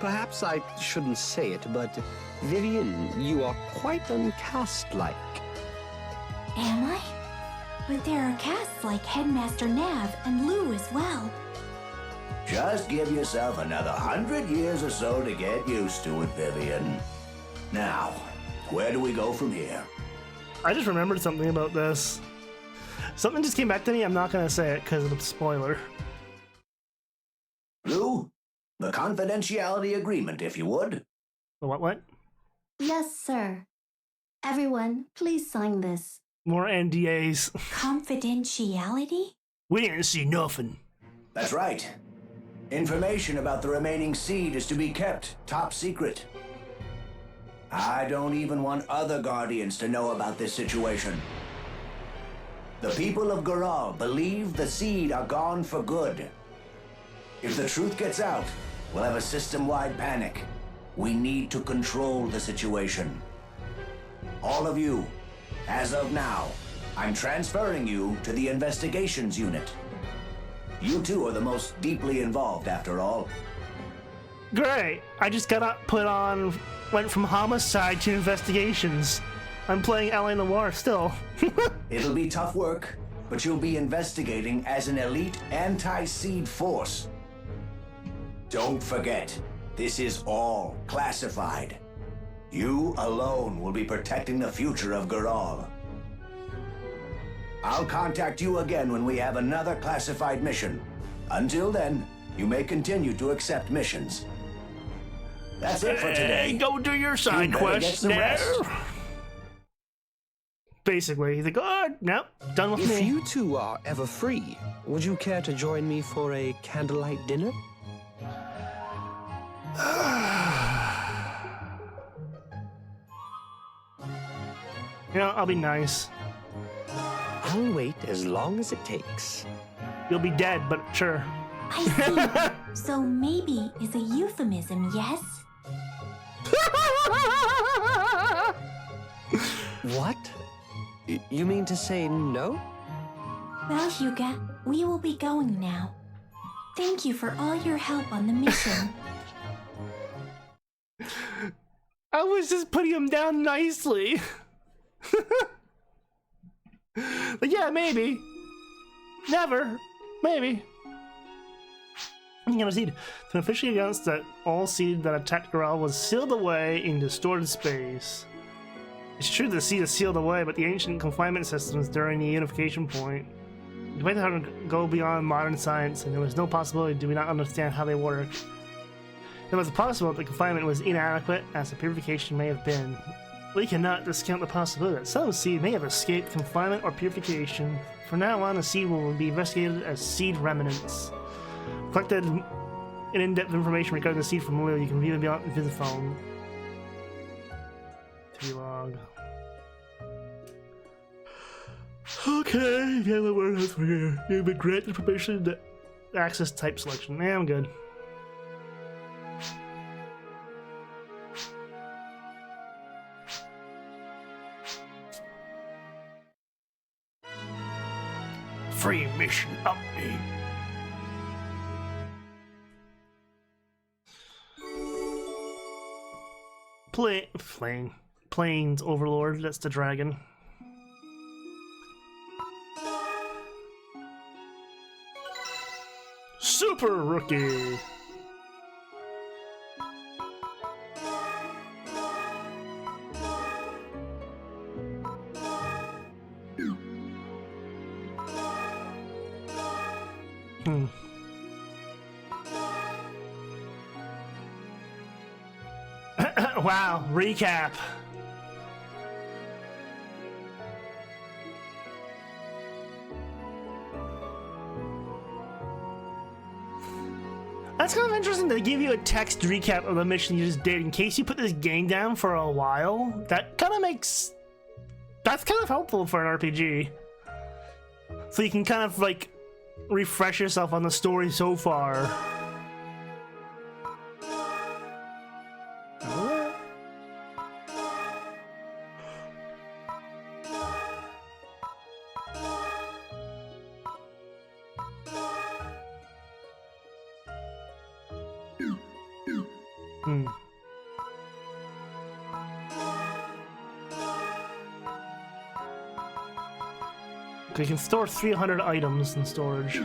Perhaps I shouldn't say it, but Vivian, you are quite uncaste-like. am I? But there are casts like Headmaster Nav and Lou as well. Just give yourself another 100 years or so to get used to it, Vivian. Now, where do we go from here? I just remembered something about this. Something just came back to me. I'm not gonna say it because of the spoiler. Lou, the confidentiality agreement, if you would. What? Yes, sir. Everyone, please sign this. More NDAs. Confidentiality? We didn't see nothing. That's right. Information about the remaining seed is to be kept top secret. I don't even want other Guardians to know about this situation. The people of Goral believe the seed are gone for good. If the truth gets out, we'll have a system-wide panic. We need to control the situation. All of you, as of now, I'm transferring you to the investigations unit. You two are the most deeply involved, after all. Great. I just went from homicide to investigations. I'm playing Ally Noir still. It'll be tough work, but you'll be investigating as an elite anti-seed force. Don't forget, this is all classified. You alone will be protecting the future of Goral. I'll contact you again when we have another classified mission. Until then, you may continue to accept missions. That's it for today. Hey, go do your side You better get quest some now. rest. Basically, he's like, oh, no, done with If me. you two are ever free, would you care to join me for a candlelight dinner? You know, I'll be nice. I'll wait as long as it takes. You'll be dead, but sure. I see. So maybe is a euphemism, yes? What? You mean to say no? Well, Hyuga, we will be going now. Thank you for all your help on the mission. I was just putting him down nicely. But yeah, maybe. Never. Maybe. I'm gonna see. To officially announce that all seed that attacked Goral was sealed away in distorted space. It's true the seed is sealed away, but the ancient confinement systems during the unification point, despite how to go beyond modern science, and there was no possibility do we not understand how they work. It was possible that the confinement was inadequate, as the purification may have been. We cannot discount the possibility that some seed may have escaped confinement or purification. From now on, the seed will be investigated as seed remnants. Collected an in-depth information regarding the seed from Lou. You can view it beyond the phone. T-log. Okay, yeah, the warehouse for here. You've been granted permission to access type selection. Yeah, I'm good. Free mission update. Plains Overlord, that's the dragon. Super Rookie! Wow, recap. That's kind of interesting to give you a text recap of the mission you just did in case you put this game down for a while. That kind of makes... That's kind of helpful for an RPG. So you can kind of like refresh yourself on the story so far. Okay, you can store 300 items in storage.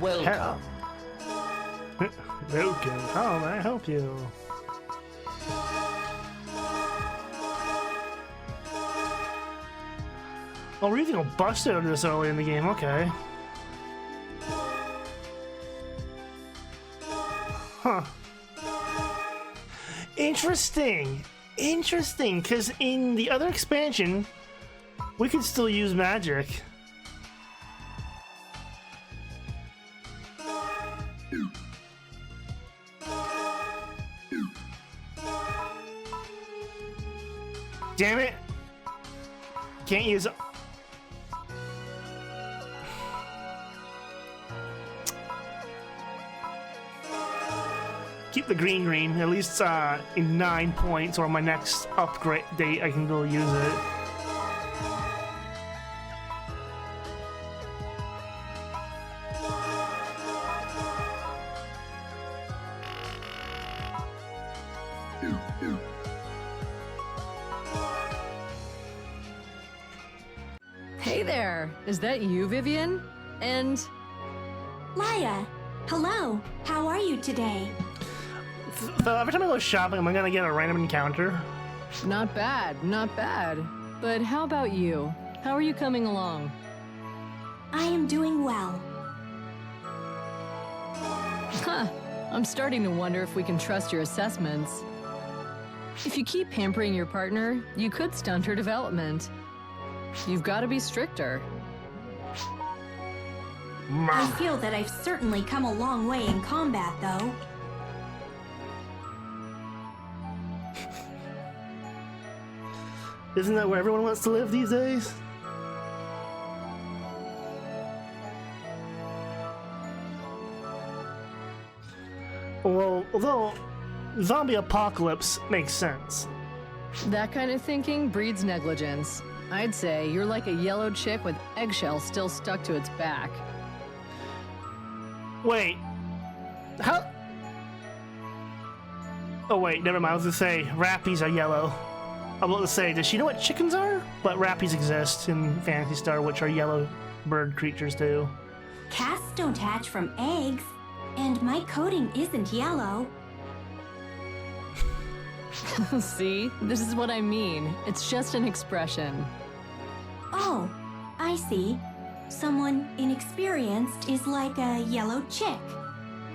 Welcome. Welcome. How may I help you? Oh, we're using a buster this early in the game, okay. Huh. Interesting. Interesting, because in the other expansion, we could still use magic. Damn it! Can't use... Keep the green, at least in 9 points, or my next upgrade date I can still use it. Hey there! Is that you, Vivian? And... Laya, hello. How are you today? So every time I go shopping, am I gonna get a random encounter? Not bad, not bad. But how about you? How are you coming along? I am doing well. Huh. I'm starting to wonder if we can trust your assessments. If you keep pampering your partner, you could stunt her development. You've got to be stricter. I feel that I've certainly come a long way in combat, though. Isn't that where everyone wants to live these days? Well, although zombie apocalypse makes sense. That kind of thinking breeds negligence. I'd say you're like a yellow chick with eggshells still stuck to its back. Wait. How? Oh wait, never mind. I was gonna say, rappies are yellow. I was about to say, does she know what chickens are? But rappies exist in Phantasy Star, which are yellow bird creatures too. Cats don't hatch from eggs, and my coating isn't yellow. See? This is what I mean. It's just an expression. Oh, I see. Someone inexperienced is like a yellow chick.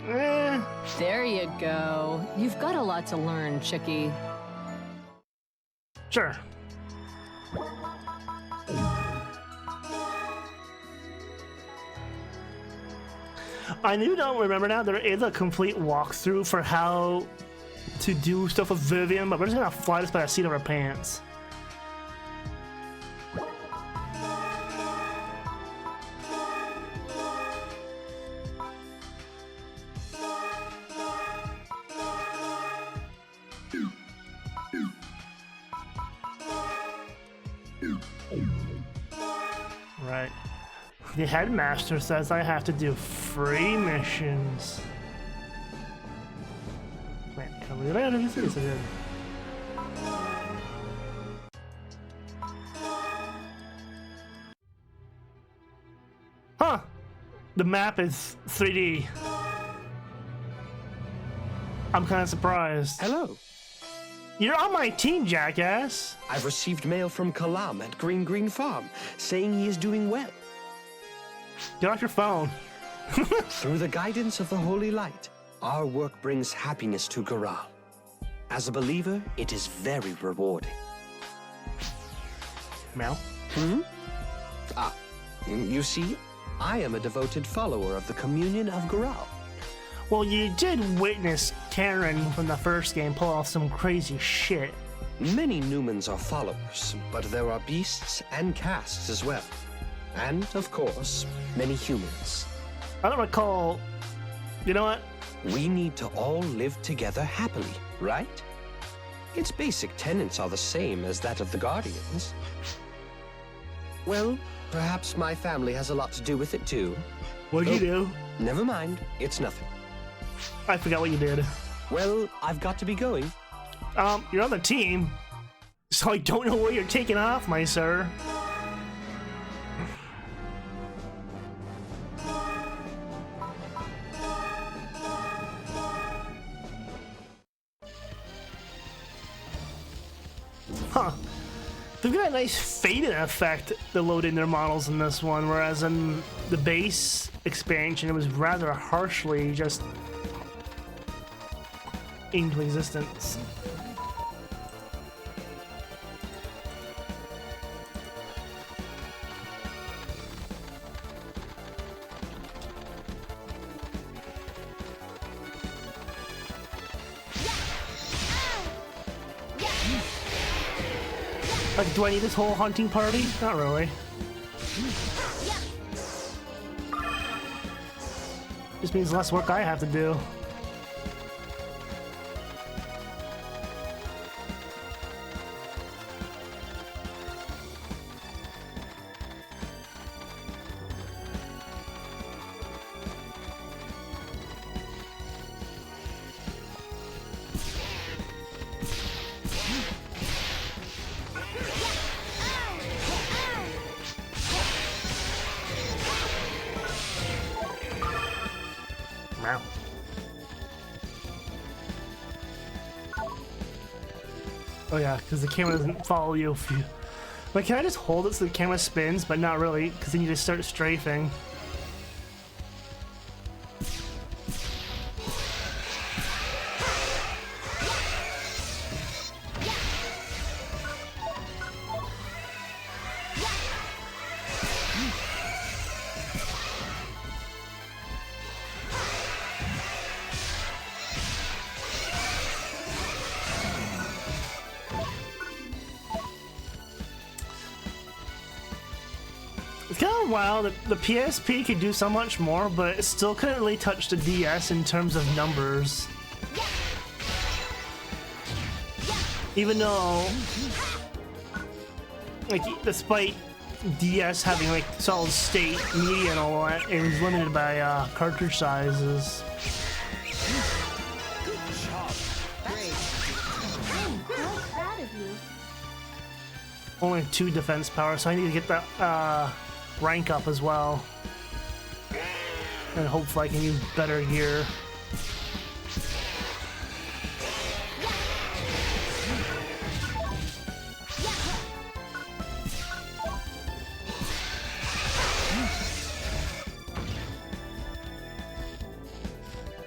There you go. You've got a lot to learn, chickie. Sure. I don't remember now. There is a complete walkthrough for how to do stuff with Vivian, but we're just gonna fly this by the seat of our pants. Right. The headmaster says I have to do free missions. Wait, can we really do this again? Huh! The map is 3D. I'm kind of surprised. Hello. You're on my team, jackass. I've received mail from Kalam at Green Farm saying he is doing well. Get off your phone. Through the guidance of the Holy Light, our work brings happiness to Goral. As a believer, it is very rewarding. Mel? You see, I am a devoted follower of the Communion of Goral. Well, you did witness Karen from the first game pull off some crazy shit. Many Newmans are followers, but there are beasts and castes as well. And, of course, many humans. I don't recall... You know what? We need to all live together happily, right? Its basic tenets are the same as that of the Guardians. Well, perhaps my family has a lot to do with it too. What'd you do? Never mind, it's nothing. I forgot what you did. Well, I've got to be going. You're on the team, so I don't know where you're taking off, my sir. Huh. They've got a nice faded effect to load in their models in this one, whereas in the base expansion, it was rather harshly just into existence. Like, do I need this whole hunting party? Not really. Just means less work I have to do. Oh yeah, because the camera doesn't follow you if you... Like, can I just hold it so the camera spins, but not really, because then you just start strafing. It's kind of wild that the PSP could do so much more, but it still couldn't really touch the DS in terms of numbers. Even though, like, despite DS having like solid state media and all that, it was limited by cartridge sizes. Only 2 defense power, so I need to get that rank up as well. And hopefully I can use better gear.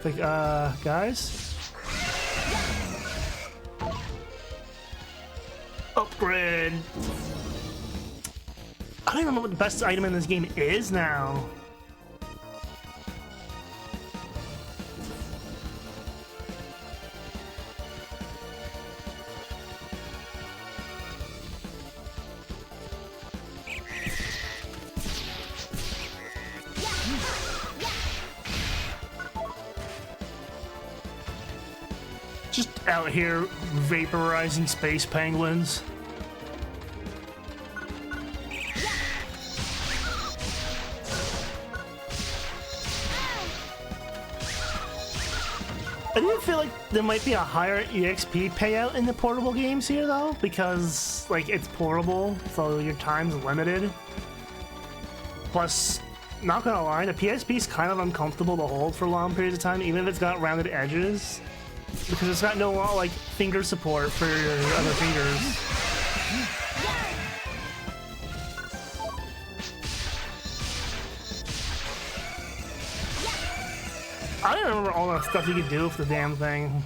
Like, guys? Upgrade. I don't even know what the best item in this game is now. Just out here vaporizing space penguins. I do feel like there might be a higher EXP payout in the portable games here, though, because, like, it's portable, so your time's limited. Plus, not gonna lie, the PSP is kind of uncomfortable to hold for long periods of time, even if it's got rounded edges, because it's got no, like, finger support for your other fingers. I don't remember all the stuff you could do with the damn thing.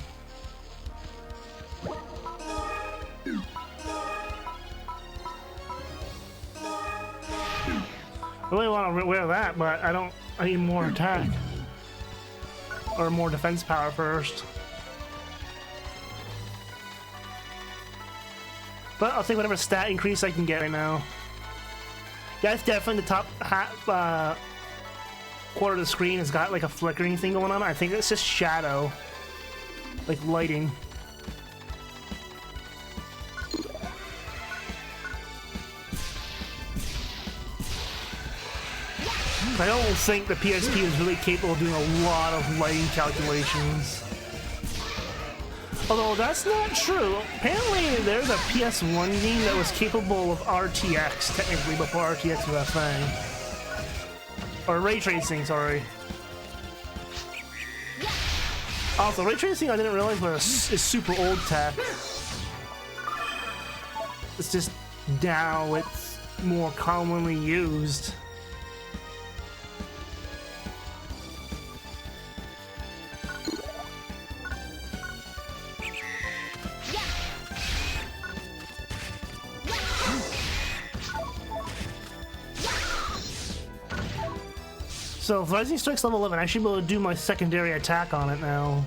I really want to wear that, but I need more attack. Or more defense power first. But I'll take whatever stat increase I can get right now. Yeah, it's definitely the top half, quarter of the screen has got like a flickering thing going on. I think it's just shadow, like lighting. I don't think the PSP is really capable of doing a lot of lighting calculations. Although that's not true. Apparently there's a PS1 game that was capable of RTX, technically, before RTX was a thing. Or ray tracing, sorry. Also, ray tracing I didn't realize is super old tech. It's just now it's more commonly used. So, if Rising Strike's level 11, I should be able to do my secondary attack on it now.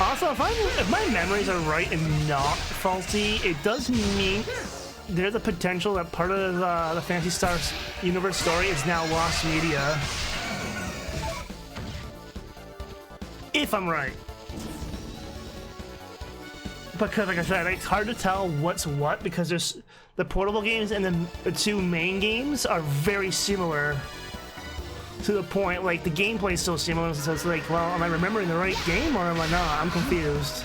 Also, if my memories are right and not faulty, it does mean there's a potential that part of the Phantasy Star universe story is now lost media. If I'm right. Because, like I said, it's hard to tell what's what because there's the portable games and then the two main games are very similar to the point, like, the gameplay is so similar, so it's like, well, am I remembering the right game or am I not? I'm confused.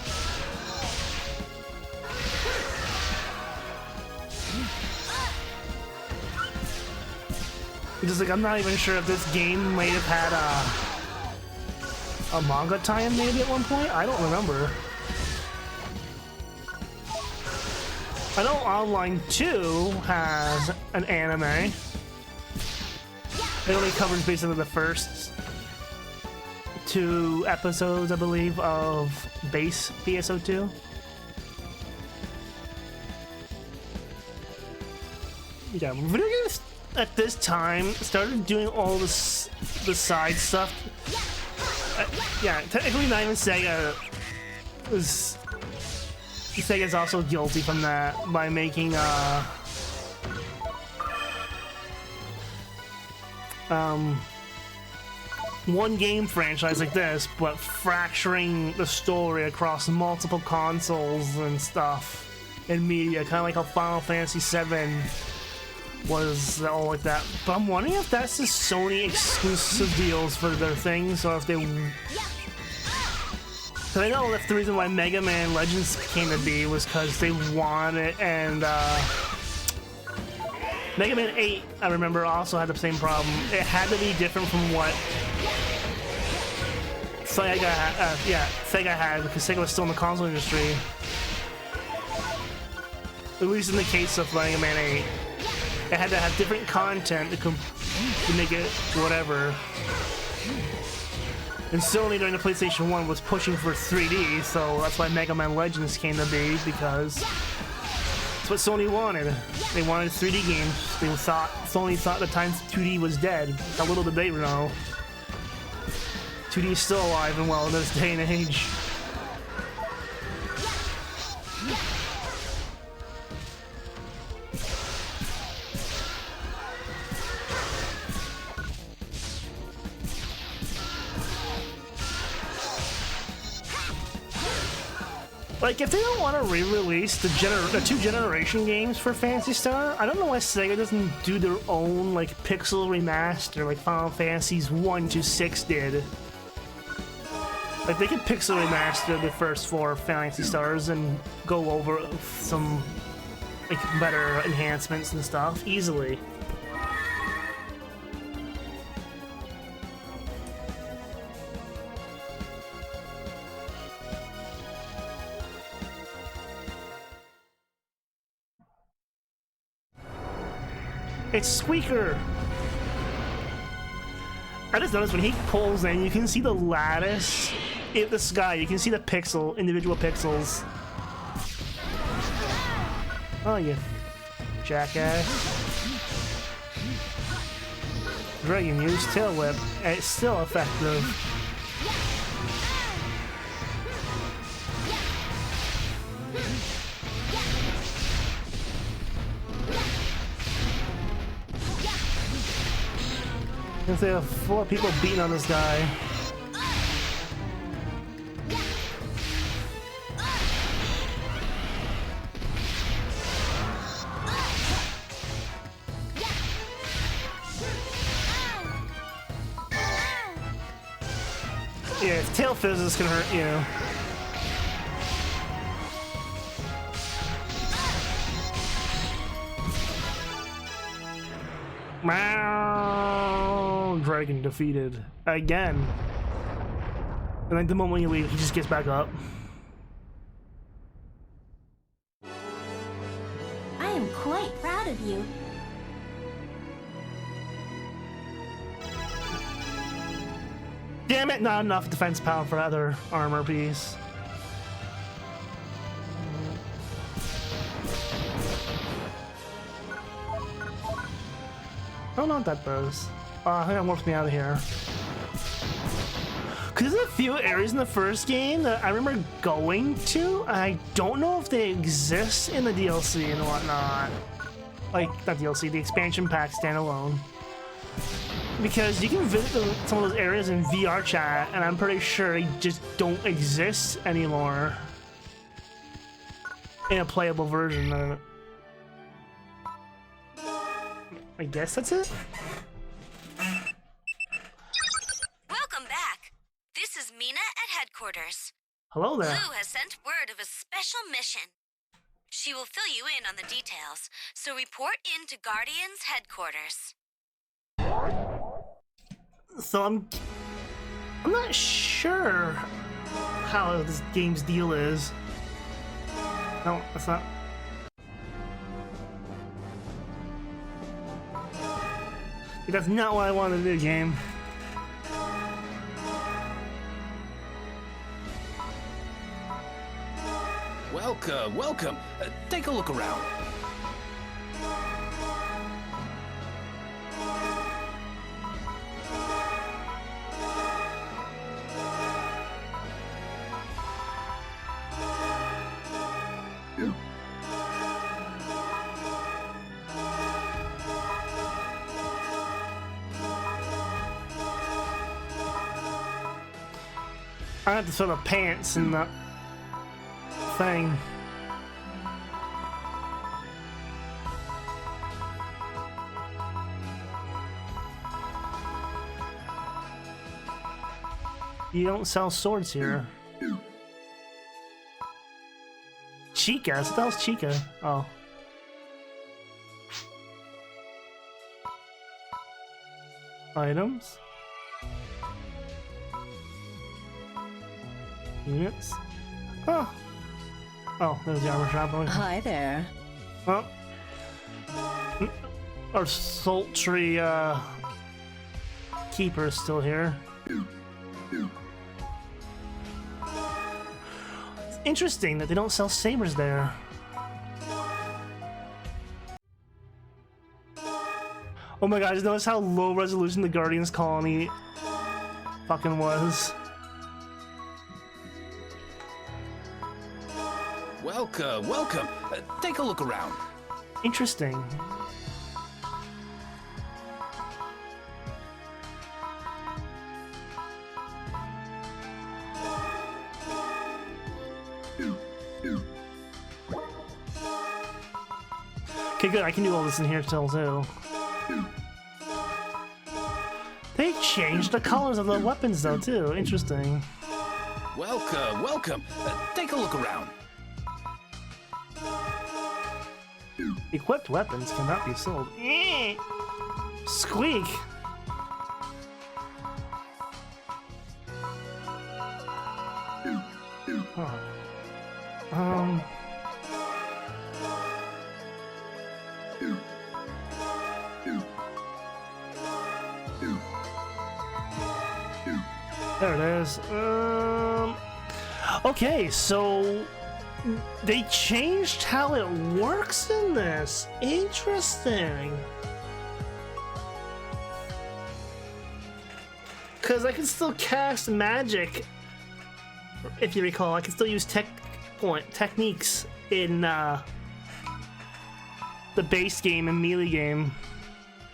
Just like, I'm not even sure if this game might have had a manga tie-in maybe at one point? I don't remember. I know Online 2 has an anime. It only covers basically the first 2 episodes, I believe, of base PSO2. Yeah, video games at this time started doing all the side stuff. Yeah, technically not even Sega was... Sega's also guilty from that by making one game franchise like this, but fracturing the story across multiple consoles and stuff and media, kind of like how Final Fantasy VII was all like that. But I'm wondering if that's just Sony exclusive deals for their things, or if they... Because I know that's the reason why Mega Man Legends came to be, was because they wanted, and Mega Man 8, I remember, also had the same problem. It had to be different from what Sega had, because Sega was still in the console industry. At least in the case of Mega Man 8. It had to have different content to make it whatever. And Sony during the PlayStation 1 was pushing for 3D, so that's why Mega Man Legends came to be, because that's what Sony wanted. They wanted 3D games. Sony thought at the time 2D was dead. How little did they know. 2D is still alive and well in this day and age. Like, if they don't want to re-release the two generation games for Phantasy Star, I don't know why Sega doesn't do their own, like, pixel remaster like Final Fantasies 1 to 6 did. Like, they could pixel remaster the first 4 Phantasy Stars and go over some, like, better enhancements and stuff easily. It's Squeaker! I just noticed when he pulls in, you can see the lattice in the sky. You can see the individual pixels. Oh, you jackass. Dragon use Tail Whip, and it's still effective. There are 4 people beating on this guy. Yeah, if tail fizzes can hurt you. Dragon defeated again. And like the moment you leave, he just gets back up. I am quite proud of you. Damn it, not enough defense power for other armor piece. I don't know what that does. I think that warps me out of here. Cause there's a few areas in the first game that I remember going to, and I don't know if they exist in the DLC and whatnot. Like, not DLC, the expansion pack standalone. Because you can visit some of those areas in VR chat, and I'm pretty sure they just don't exist anymore in a playable version of it. I guess that's it? Welcome back. This is Mina at headquarters. Hello there. Lou has sent word of a special mission. She will fill you in on the details, so report in to Guardian's headquarters. So I'm not sure how this game's deal is. No, that's not. That's not what I wanted to do, game. Welcome, welcome. Take a look around. I have to throw the pants in the thing. You don't sell swords here. Chica? What the hell's Chica? Oh. Items? Units? Oh. Oh, there's the armor shop. Okay. Hi there. Oh. Our sultry, keeper is still here. interesting that they don't sell sabers there. Oh my god, just notice how low resolution the Guardians colony fucking was. Welcome, welcome. Take a look around. Interesting. Okay, good. I can do all this in here still, too. They changed the colors of the weapons, though, too. Interesting. Welcome, welcome. Take a look around. Equipped weapons cannot be sold. Squeak! Huh. There it is. Okay, so they changed how it works in this. Interesting. Because I can still cast magic. If you recall, I can still use techniques in the base game and melee game.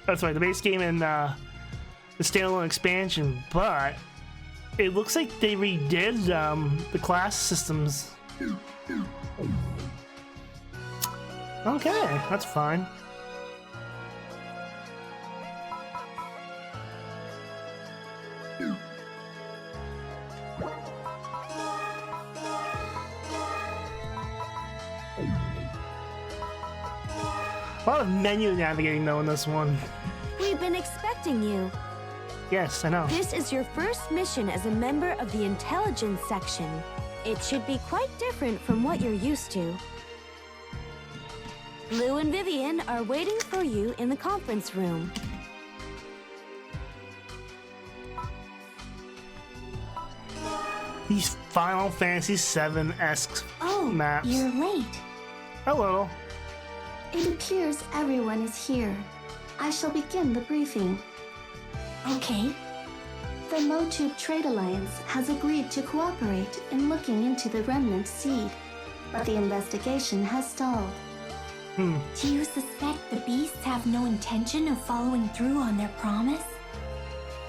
Oh, sorry, the base game and the standalone expansion, but it looks like they redid the class systems. Okay, that's fine. A lot of menu navigating though in this one. We've been expecting you. Yes, I know. This is your first mission as a member of the intelligence section. It should be quite different from what you're used to. Lou and Vivian are waiting for you in the conference room. These Final Fantasy VII-esque maps. You're late. Hello. It appears everyone is here. I shall begin the briefing. Okay. The Motube Trade Alliance has agreed to cooperate in looking into the remnant seed, but the investigation has stalled. Do you suspect the beasts have no intention of following through on their promise?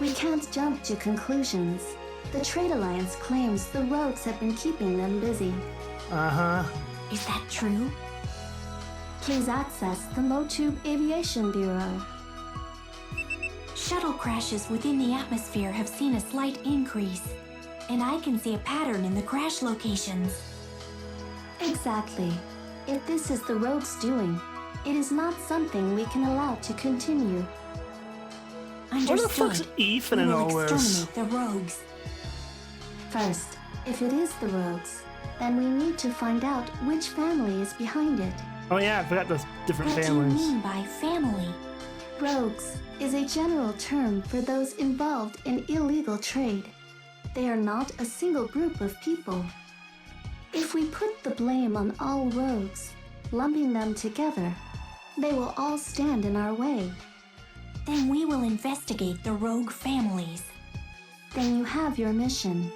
We can't jump to conclusions. The Trade Alliance claims the rogues have been keeping them busy. Uh-huh. Is that true? Please access the Motube Aviation Bureau. Shuttle crashes within the atmosphere have seen a slight increase, and I can see a pattern in the crash locations. Exactly. If this is the rogues' doing, it is not something we can allow to continue. Understood. Where the fuck's Ethan in all this? Exterminate the rogues. First, if it is the rogues, then we need to find out which family is behind it. Oh yeah, I forgot the different What families. do you mean by family? Rogues is a general term for those involved in illegal trade. They are not a single group of people. If we put the blame on all rogues, lumping them together, they will all stand in our way. Then we will investigate the rogue families. Then you have your mission.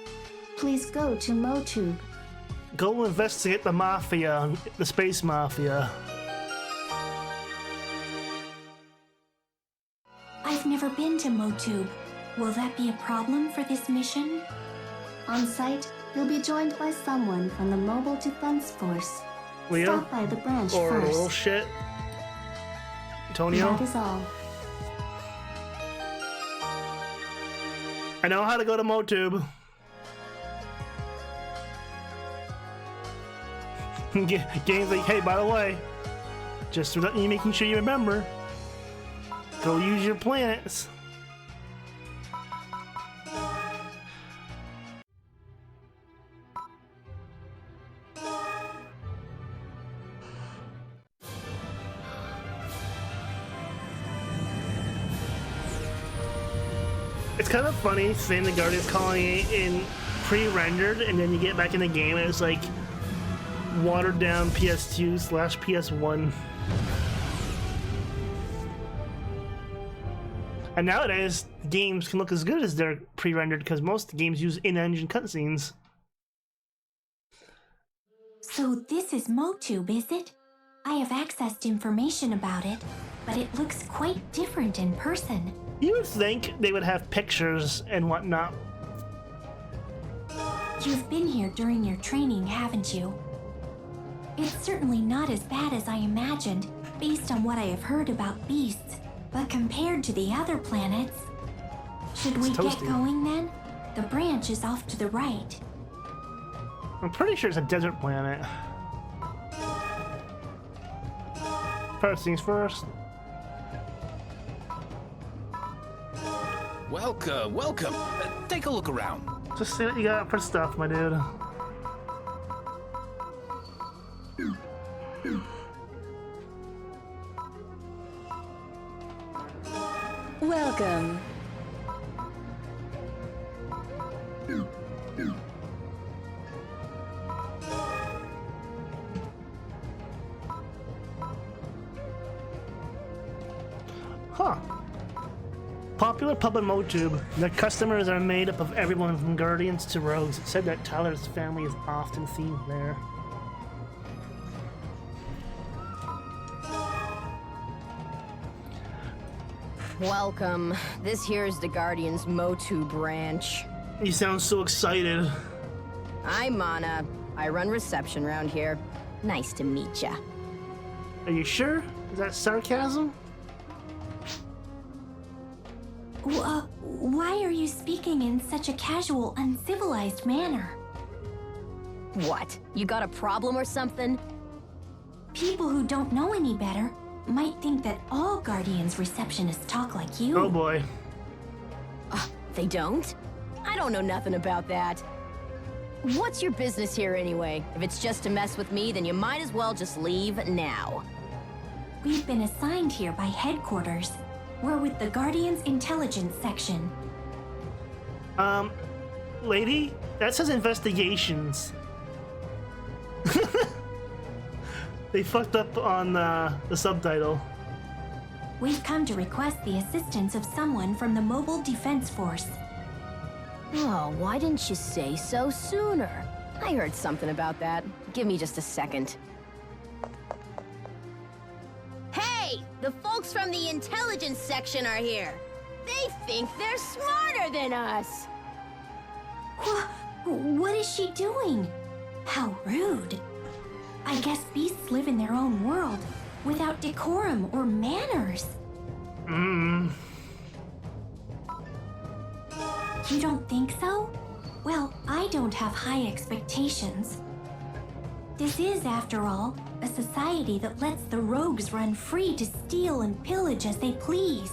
Please go to Motube. Go investigate the Mafia, the Space Mafia. I've never been to Motube. Will that be a problem for this mission? On site, you'll be joined by someone from the Mobile Defense Force. Leo? Stop by the branch Or first. little shit? Antonio? That is all. I know how to go to Motube. Game's like, hey, by the way, just you making sure you remember, go use your planets. It's kind of funny seeing the Guardians colony in pre-rendered, and then you get back in the game and it's like watered down PS2/PS1. And nowadays, games can look as good as they're pre-rendered because most games use in-engine cutscenes. So this is MoTube, is it? I have accessed information about it, but it looks quite different in person. You would think they would have pictures and whatnot. You've been here during your training, haven't you? It's certainly not as bad as I imagined, based on what I have heard about beasts. But compared to the other planets... Should we get going then? The branch is off to the right. I'm pretty sure it's a desert planet. First things first. Welcome. Take a look around. Just see what you got for stuff, my dude. Welcome. Huh. Popular pub in MoTube. The customers are made up of everyone from Guardians to Rogues. It's said that Tyler's family is often seen there. Welcome. This here is the Guardian's MoTube branch. You sound so excited. I'm Mana. I run reception around here. Nice to meet ya. Are you sure? Is that sarcasm? Why are you speaking in such a casual, uncivilized manner? What? You got a problem or something? People who don't know any better might think that all Guardians receptionists talk like you. Oh boy. They don't? I don't know nothing about that. What's your business here anyway? If it's just to mess with me, then you might as well just leave now. We've been assigned here by headquarters. We're with the Guardian's Intelligence Section. Lady? That says investigations. They fucked up on the subtitle. We've come to request the assistance of someone from the Mobile Defense Force. Oh, why didn't you say so sooner? I heard something about that. Give me just a second. Hey! The folks from the intelligence section are here. They think they're smarter than us. What is she doing? How rude. I guess beasts live in their own world, without decorum or manners. You don't think so? Well, I don't have high expectations. This is, after all, a society that lets the rogues run free to steal and pillage as they please.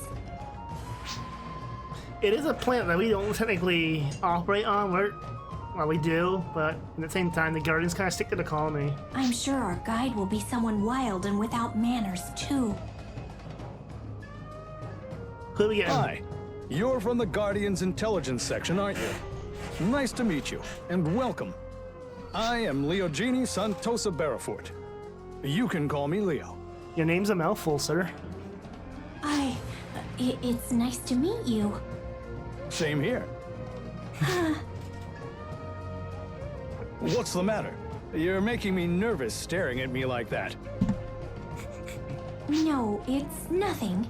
It is a planet that we don't technically operate on. Well, we do, but at the same time, the Guardians kind of stick to the colony. I'm sure our guide will be someone wild and without manners, too. Who we getting? Hi. You're from the Guardian's Intelligence Section, aren't you? Nice to meet you, and welcome. I am Leogini Santosa Barrafort. You can call me Leo. Your name's a mouthful, sir. It's nice to meet you. Same here. What's the matter? You're making me nervous staring at me like that. No, it's nothing.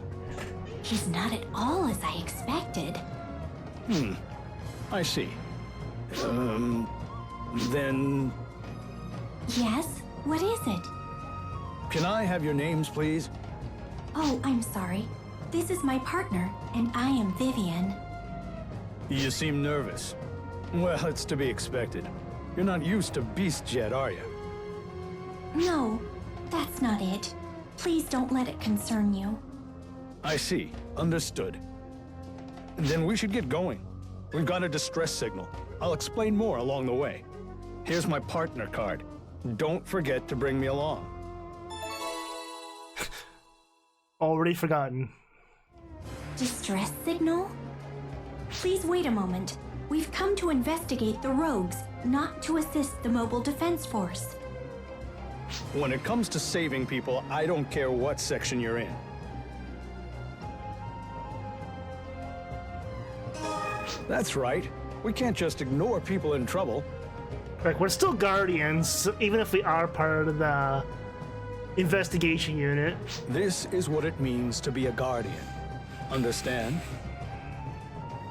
He's not at all as I expected. I see. Then... Yes? What is it? Can I have your names, please? Oh, I'm sorry. This is my partner, and I am Vivian. You seem nervous. Well, it's to be expected. You're not used to beasts yet, are you? No, that's not it. Please don't let it concern you. I see. Understood. Then we should get going. We've got a distress signal. I'll explain more along the way. Here's my partner card. Don't forget to bring me along. Already forgotten. Distress signal? Please wait a moment. We've come to investigate the rogues, not to assist the Mobile Defense Force. When it comes to saving people, I don't care what section you're in. That's right. We can't just ignore people in trouble. Like, we're still Guardians, even if we are part of the investigation unit. This is what it means to be a Guardian. Understand?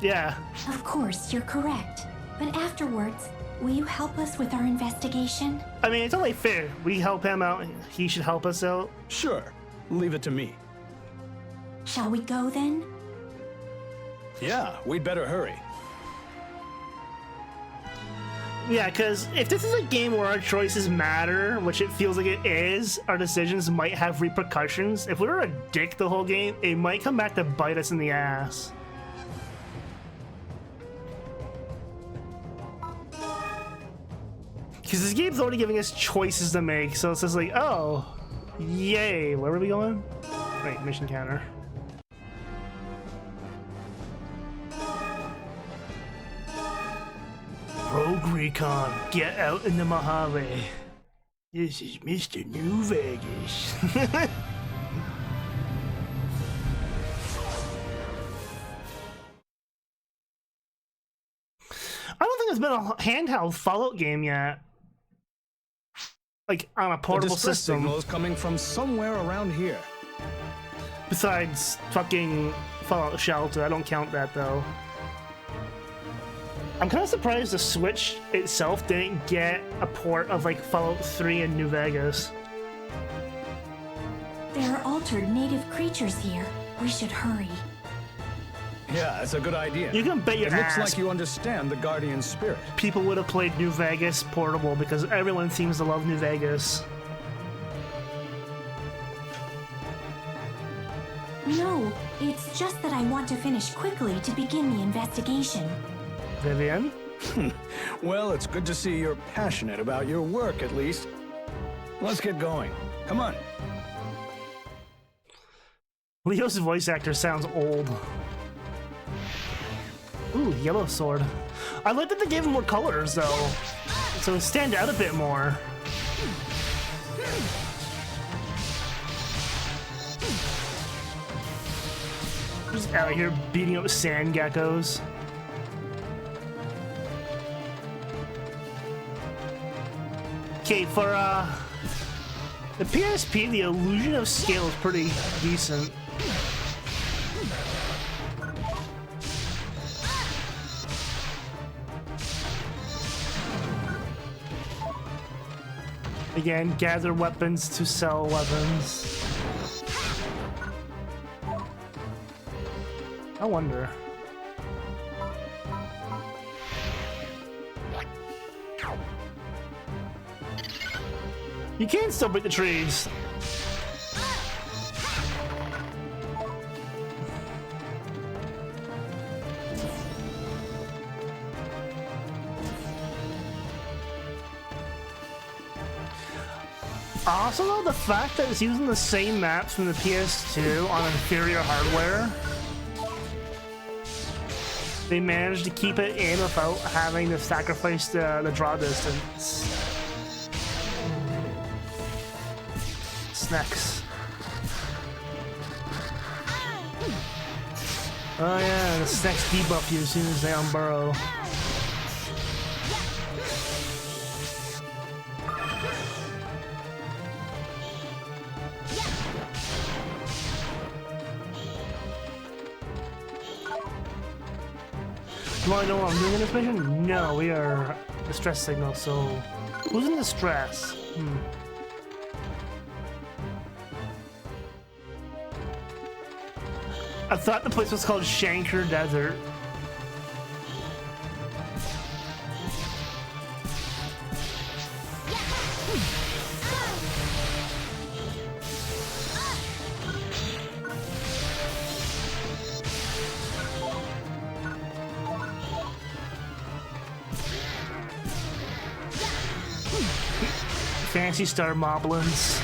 Yeah. Of course, you're correct. But afterwards, will you help us with our investigation? I mean, it's only fair. We help him out, he should help us out. Sure. Leave it to me. Shall we go then? Yeah, we'd better hurry. Yeah, because if this is a game where our choices matter, which it feels like it is, our decisions might have repercussions. If we were a dick the whole game, it might come back to bite us in the ass. Because this game's already giving us choices to make, so it's just like, oh, yay. Where are we going? Wait, mission counter. Rogue Recon, get out in the Mojave. This is Mr. New Vegas. I don't think there's been a handheld Fallout game yet. Like, on a portable the distress system. signal is coming from somewhere around here. Besides fucking Fallout Shelter, I don't count that though. I'm kind of surprised the Switch itself didn't get a port of like Fallout 3 in New Vegas. There are altered native creatures here. We should hurry. Yeah, that's a good idea. You can bet your It ass looks like you understand the Guardian spirit. people would have played New Vegas portable because everyone seems to love New Vegas. No, it's just that I want to finish quickly to begin the investigation. Vivian? Well, it's good to see you're passionate about your work, at least. Let's get going. Come on. Leo's voice actor sounds old. Ooh, yellow sword. I like that they gave him more colors, though, so it stand out a bit more. Just out here beating up sand geckos. Okay, for the PSP, the illusion of scale is pretty decent. Again, gather weapons to sell weapons. I wonder. You can still break the trees. Also, though, the fact that it's using the same maps from the PS2 on inferior hardware, they managed to keep it in without having to sacrifice the draw distance. Snacks. Oh yeah, the snacks debuff you as soon as they unburrow. Do I know what I'm doing in this mission? No, we are distress signal, so who's in distress? I thought the place was called Shanker Desert. Fancy Star Moblins.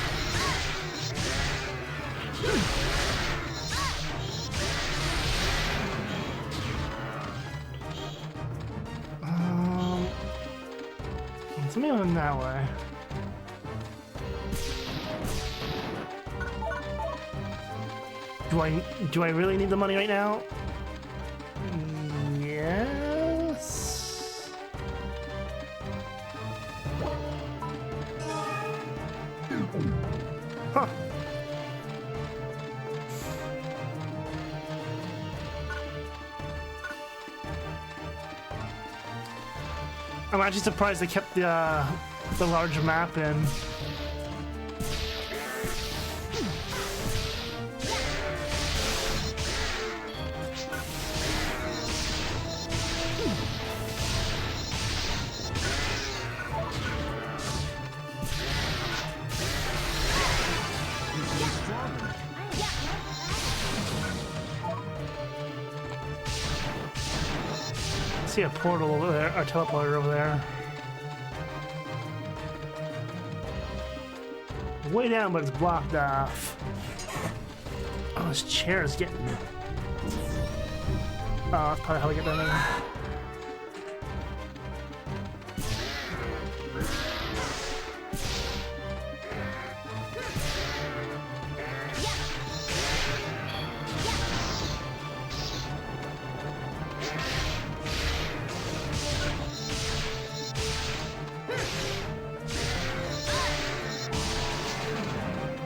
Let me go in that way. Do I really need the money right now? Yes. Huh. I'm actually surprised they kept the larger map in. See a portal over there, a teleporter over there. Way down, but it's blocked off. Oh, this chair is getting me. Oh, that's probably how we get down there.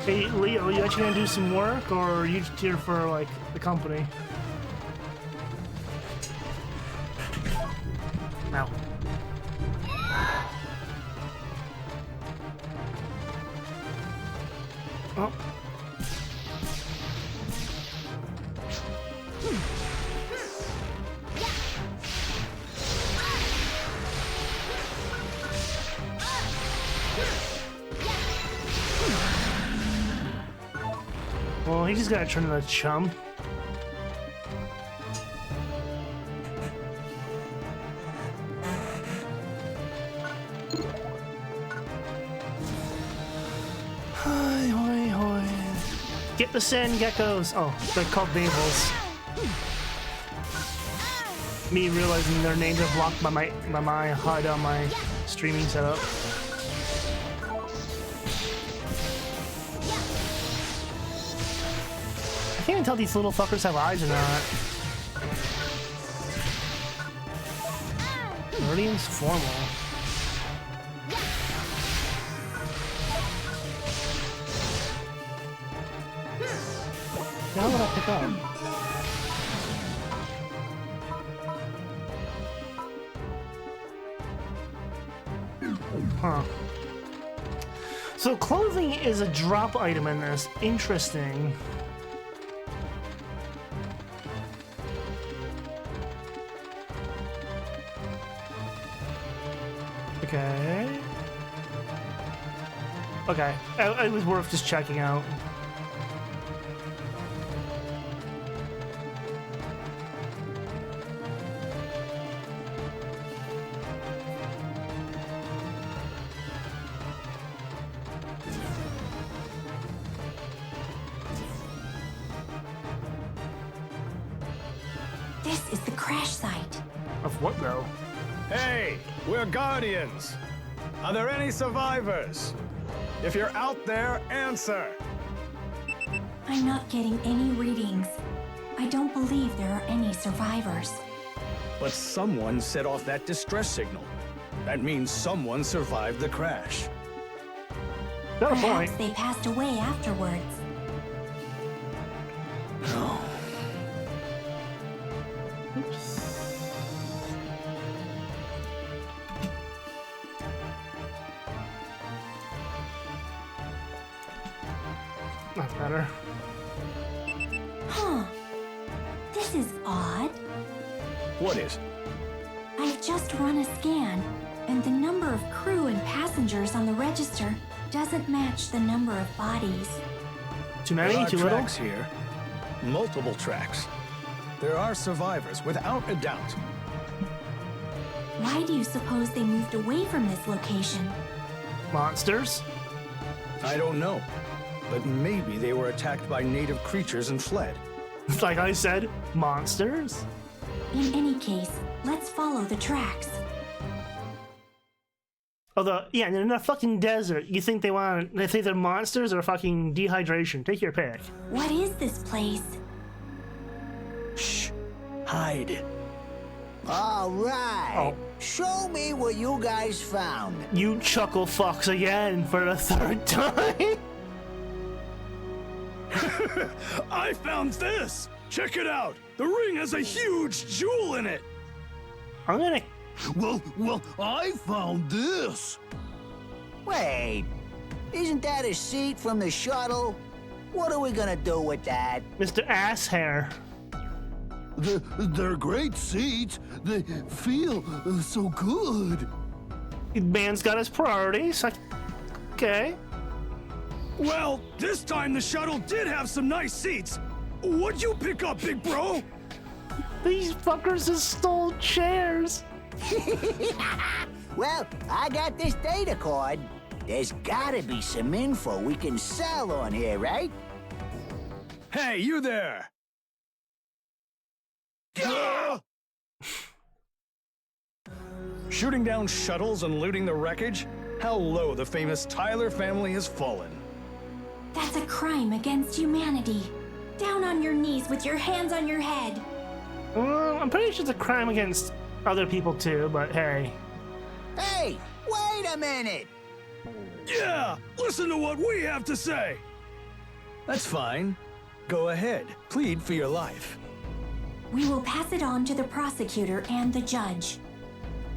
Hey, Leo, you actually gonna do some work, or are you just here for, like, the company? Ow. Oh. Well, he just gotta turn into a chum. Hi, hoi, hoi. Get the sand geckos. Oh, they're called Navels. Me realizing their names are blocked by my HUD on my streaming setup. I can't even tell if these little fuckers have eyes or not. Meridian's formal. Now what I pick up? Huh. So clothing is a drop item in this. Interesting. Okay. Okay. It was worth just checking out. This is the crash site. Of what, though? Hey, we're Guardians. Are there any survivors? If you're out there, answer. I'm not getting any readings. I don't believe there are any survivors. But someone set off that distress signal. That means someone survived the crash. Got a Perhaps point. they passed away afterwards. No. Oops. That's better. Huh. This is odd. What is? I've just run a scan, and the number of crew and passengers on the register doesn't match the number of bodies. Too many? There are Too little? tracks here. Multiple tracks. There are survivors, without a doubt. Why do you suppose they moved away from this location? Monsters? I don't know. But maybe they were attacked by native creatures and fled. Like I said, monsters? In any case, let's follow the tracks. Although, yeah, they're in a fucking desert. You think they think they're monsters or fucking dehydration? Take your pick. What is this place? Shh. Hide. All right. Oh. Show me what you guys found. You chuckle fucks again for the third time. I found this! Check it out! The ring has a huge jewel in it! I'm gonna... Well, I found this! Wait. Isn't that a seat from the shuttle? What are we gonna do with that? Mr. Asshair. They're great seats. They feel so good. Man's got his priorities. Okay. Well, this time the shuttle did have some nice seats. What'd you pick up, big bro? These fuckers just stole chairs. Well, I got this data cord. There's gotta be some info we can sell on here, right? Hey, you there! Shooting down shuttles and looting the wreckage? How low the famous Tyler family has fallen. That's a crime against humanity. Down on your knees with your hands on your head. I'm pretty sure it's a crime against other people too, but hey. Hey, wait a minute! Yeah, listen to what we have to say! That's fine. Go ahead, plead for your life. We will pass it on to the prosecutor and the judge.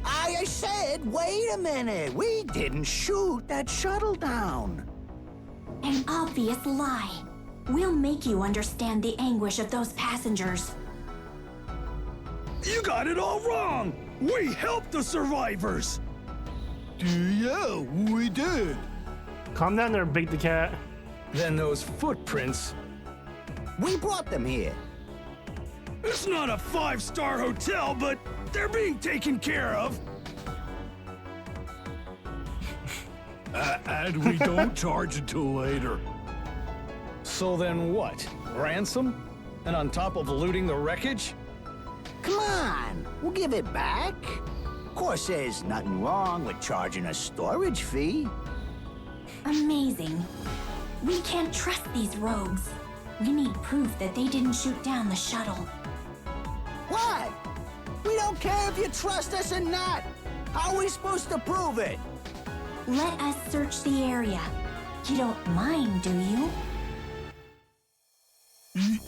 I said, wait a minute! We didn't shoot that shuttle down! An obvious lie. We'll make you understand the anguish of those passengers. You got it all wrong! We helped the survivors! Yeah, we did. Calm down there, Big the Cat. Then those footprints... We brought them here. It's not a 5-star hotel, but they're being taken care of. And we don't charge until later. So then what? Ransom? And on top of looting the wreckage? Come on, we'll give it back. Of course, there's nothing wrong with charging a storage fee. Amazing. We can't trust these rogues. We need proof that they didn't shoot down the shuttle. What? We don't care if you trust us or not. How are we supposed to prove it? Let us search the area. You don't mind, do you?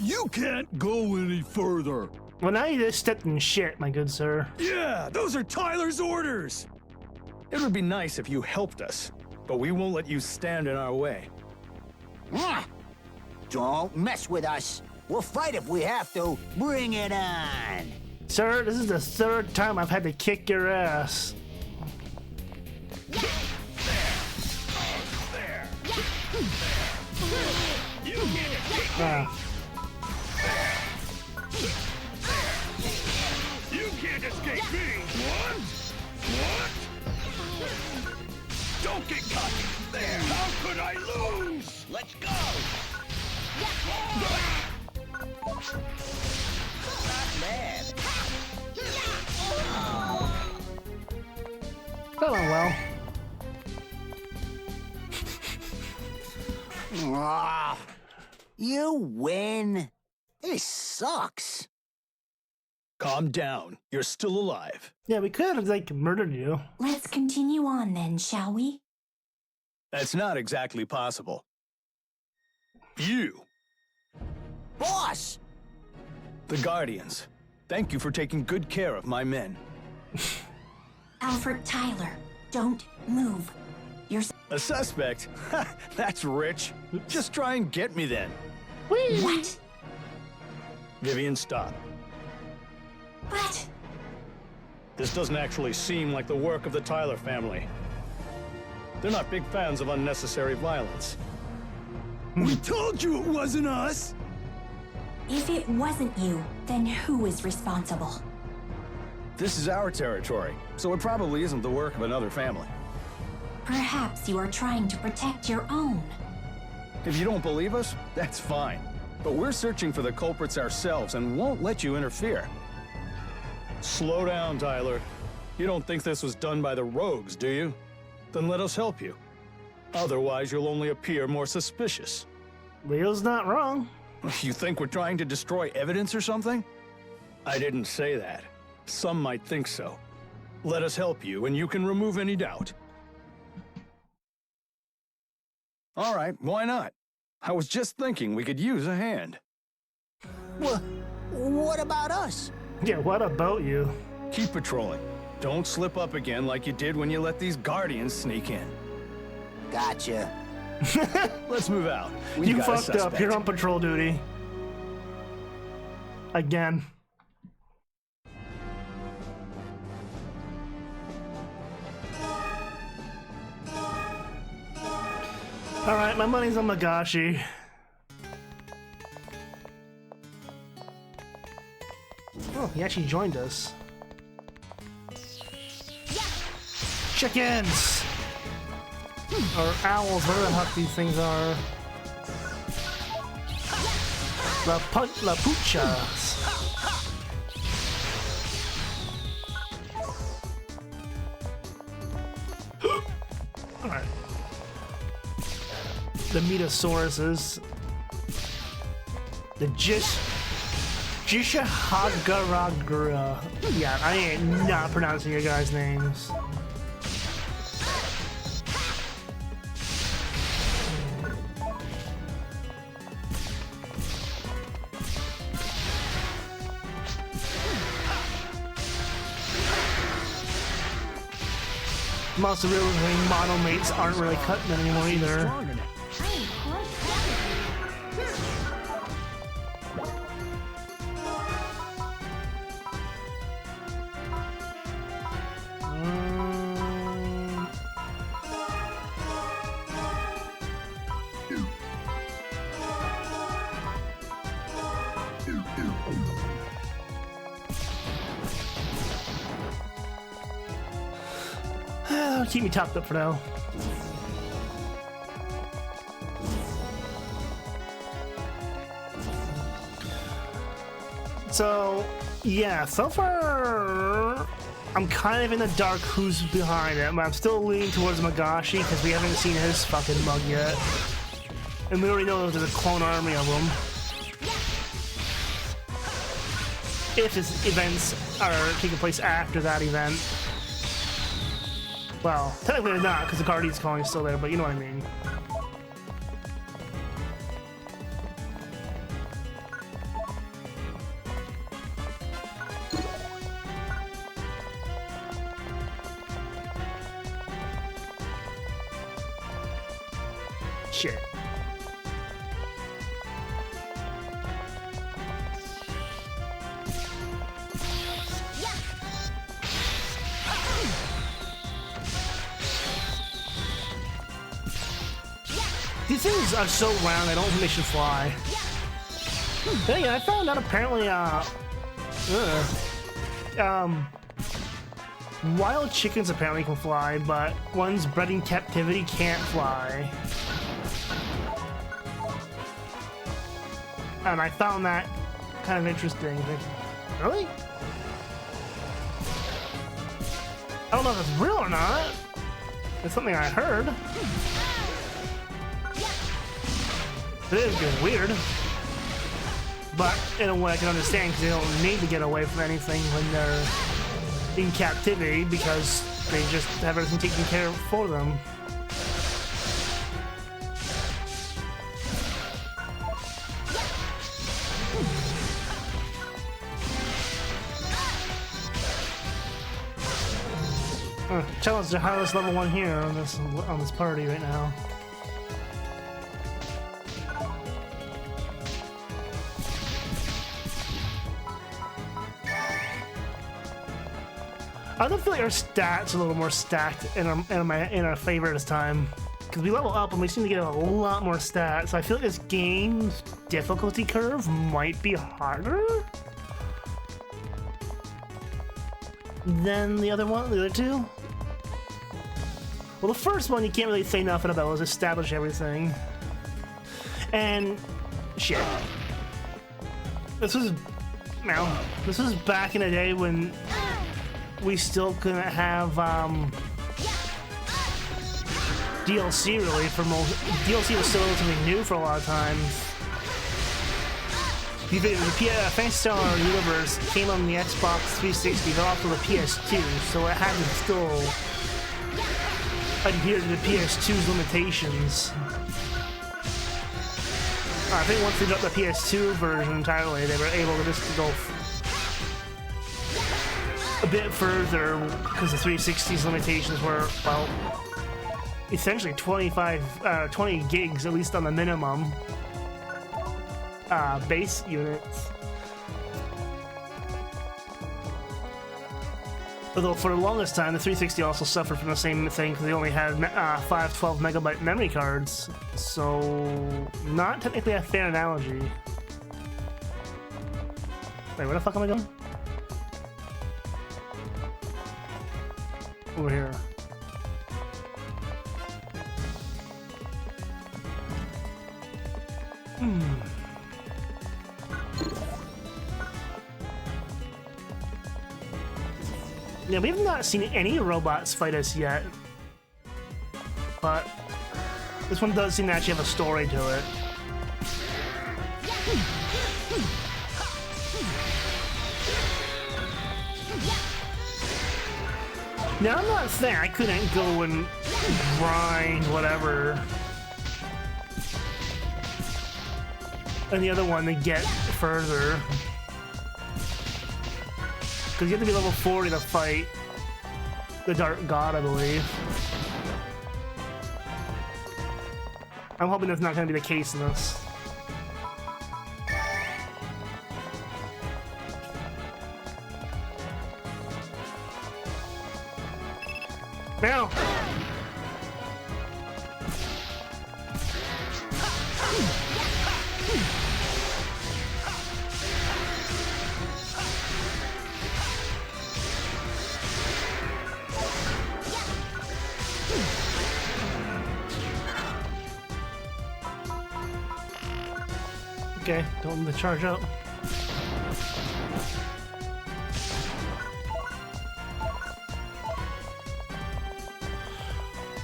You can't go any further. Well, now you just stepped in shit, my good sir. Yeah, those are Tyler's orders! It would be nice if you helped us, but we won't let you stand in our way. Don't mess with us. We'll fight if we have to. Bring it on. Sir, this is the third time I've had to kick your ass. You can't escape me! What? What? Don't get caught! There! How could I lose? Let's go! Not bad. That went well. Ah, you win. This sucks. Calm down. You're still alive. Yeah, we could have, like, murdered you. Let's continue on then, shall we? That's not exactly possible. You, Boss! the Guardians, thank you for taking good care of my men. Alfred Tyler, don't move. You're... A suspect? Ha, that's rich. Just try and get me then. Whee! What? Vivian, stop. But... This doesn't actually seem like the work of the Tyler family. They're not big fans of unnecessary violence. We told you it wasn't us! if it wasn't you, then who is responsible? This is our territory, so it probably isn't the work of another family. Perhaps you are trying to protect your own. If you don't believe us, that's fine. But we're searching for the culprits ourselves and won't let you interfere. Slow down, Tyler. You don't think this was done by the rogues, do you? then let us help you. Otherwise, you'll only appear more suspicious. Leo's not wrong. You think we're trying to destroy evidence or something? I didn't say that. Some might think so. Let us help you, and you can remove any doubt. All right, why not? I was just thinking we could use a hand. What about us? Yeah, what about you? Keep patrolling. Don't slip up again like you did when you let these guardians sneak in. Gotcha. Let's move out. You fucked up. You're on patrol duty. Again. Alright, my money's on Magashi. Oh, he actually joined us. Chickens! Or owls, whatever the fuck these things are. La puchas. Alright. The Metosauruses. The Jishahagaragura. Yeah, I ain't not pronouncing your guys' names. I'm also realizing monomates aren't really cutting it anymore either. Keep me topped up for now. So, yeah, so far I'm kind of in the dark who's behind it, but I'm still leaning towards Magashi because we haven't seen his fucking mug yet. And we already know there's a clone army of them. If his events are taking place after that event. Well, technically they're not, because the Guardian's calling is still there, but you know what I mean. Shit. These things are so round, I don't think they should fly. But yeah, I found out apparently, wild chickens apparently can fly, but ones bred in captivity can't fly. And I found that kind of interesting. Really? I don't know if it's real or not. It's something I heard. It is good, weird. But in a way I can understand because they don't need to get away from anything when they're in captivity because they just have everything taken care of for them. Challenge the highest level one here on this party right now. I don't feel like our stats are a little more stacked in our favor this time. Because we level up and we seem to get a lot more stats. So I feel like this game's difficulty curve might be harder than the other two. Well, the first one you can't really say nothing about. It was establish everything. And shit. This was back in the day when we still couldn't have DLC really for most. DLC was still relatively new for a lot of times. The Phantasy Star Universe came on the Xbox 360, but also the PS2, so it had to still adhere to the PS2's limitations. I think once they got the PS2 version entirely, they were able to just go a bit further because the 360's limitations were, well, essentially 20 gigs, at least on the minimum base units. Although for the longest time, the 360 also suffered from the same thing because they only had 5 12 megabyte memory cards, so not technically a fair analogy. Wait, where the fuck am I going? Over here. Yeah, we have not seen any robots fight us yet, but this one does seem to actually have a story to it. Now, I'm not saying I couldn't go and grind whatever and the other one to get further. Because you have to be level 40 to fight the Dark God, I believe. I'm hoping that's not going to be the case in this. Now! Okay, don't let the charge up.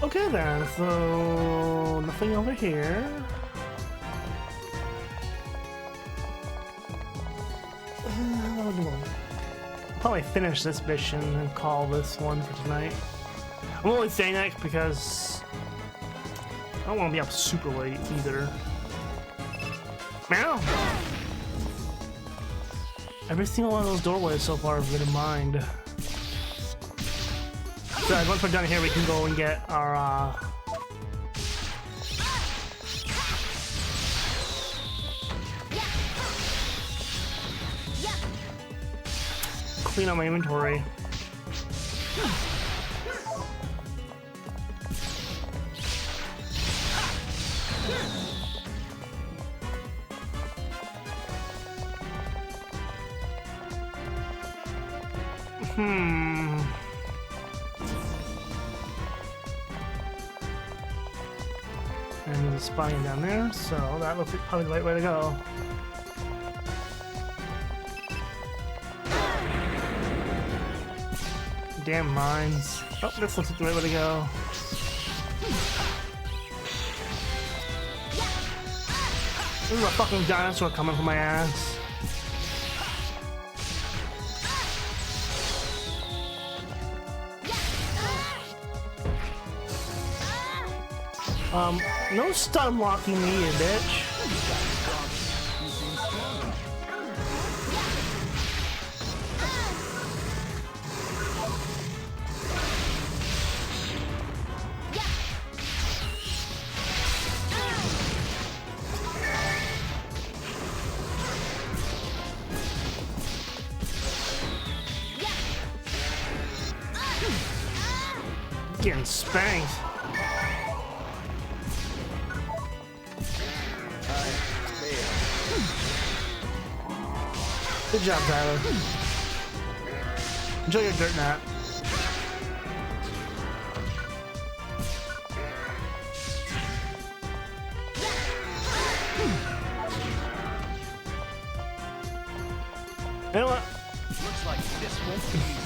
Okay then, so nothing over here. I'll probably finish this mission and call this one for tonight. I'm only saying that because I don't want to be up super late either. Meow! Every single one of those doorways so far have been in mind. So once we're done here, we can go and get our clean up my inventory. And there's a spine down there, so that looks like probably the right way to go. Damn mines. Oh, this looks like the right way to go. There's a fucking dinosaur coming for my ass. No stun locking me, you bitch. Getting spanked. Good job, Tyler. Enjoy your dirt nap. You know what? Looks like this won't be easy.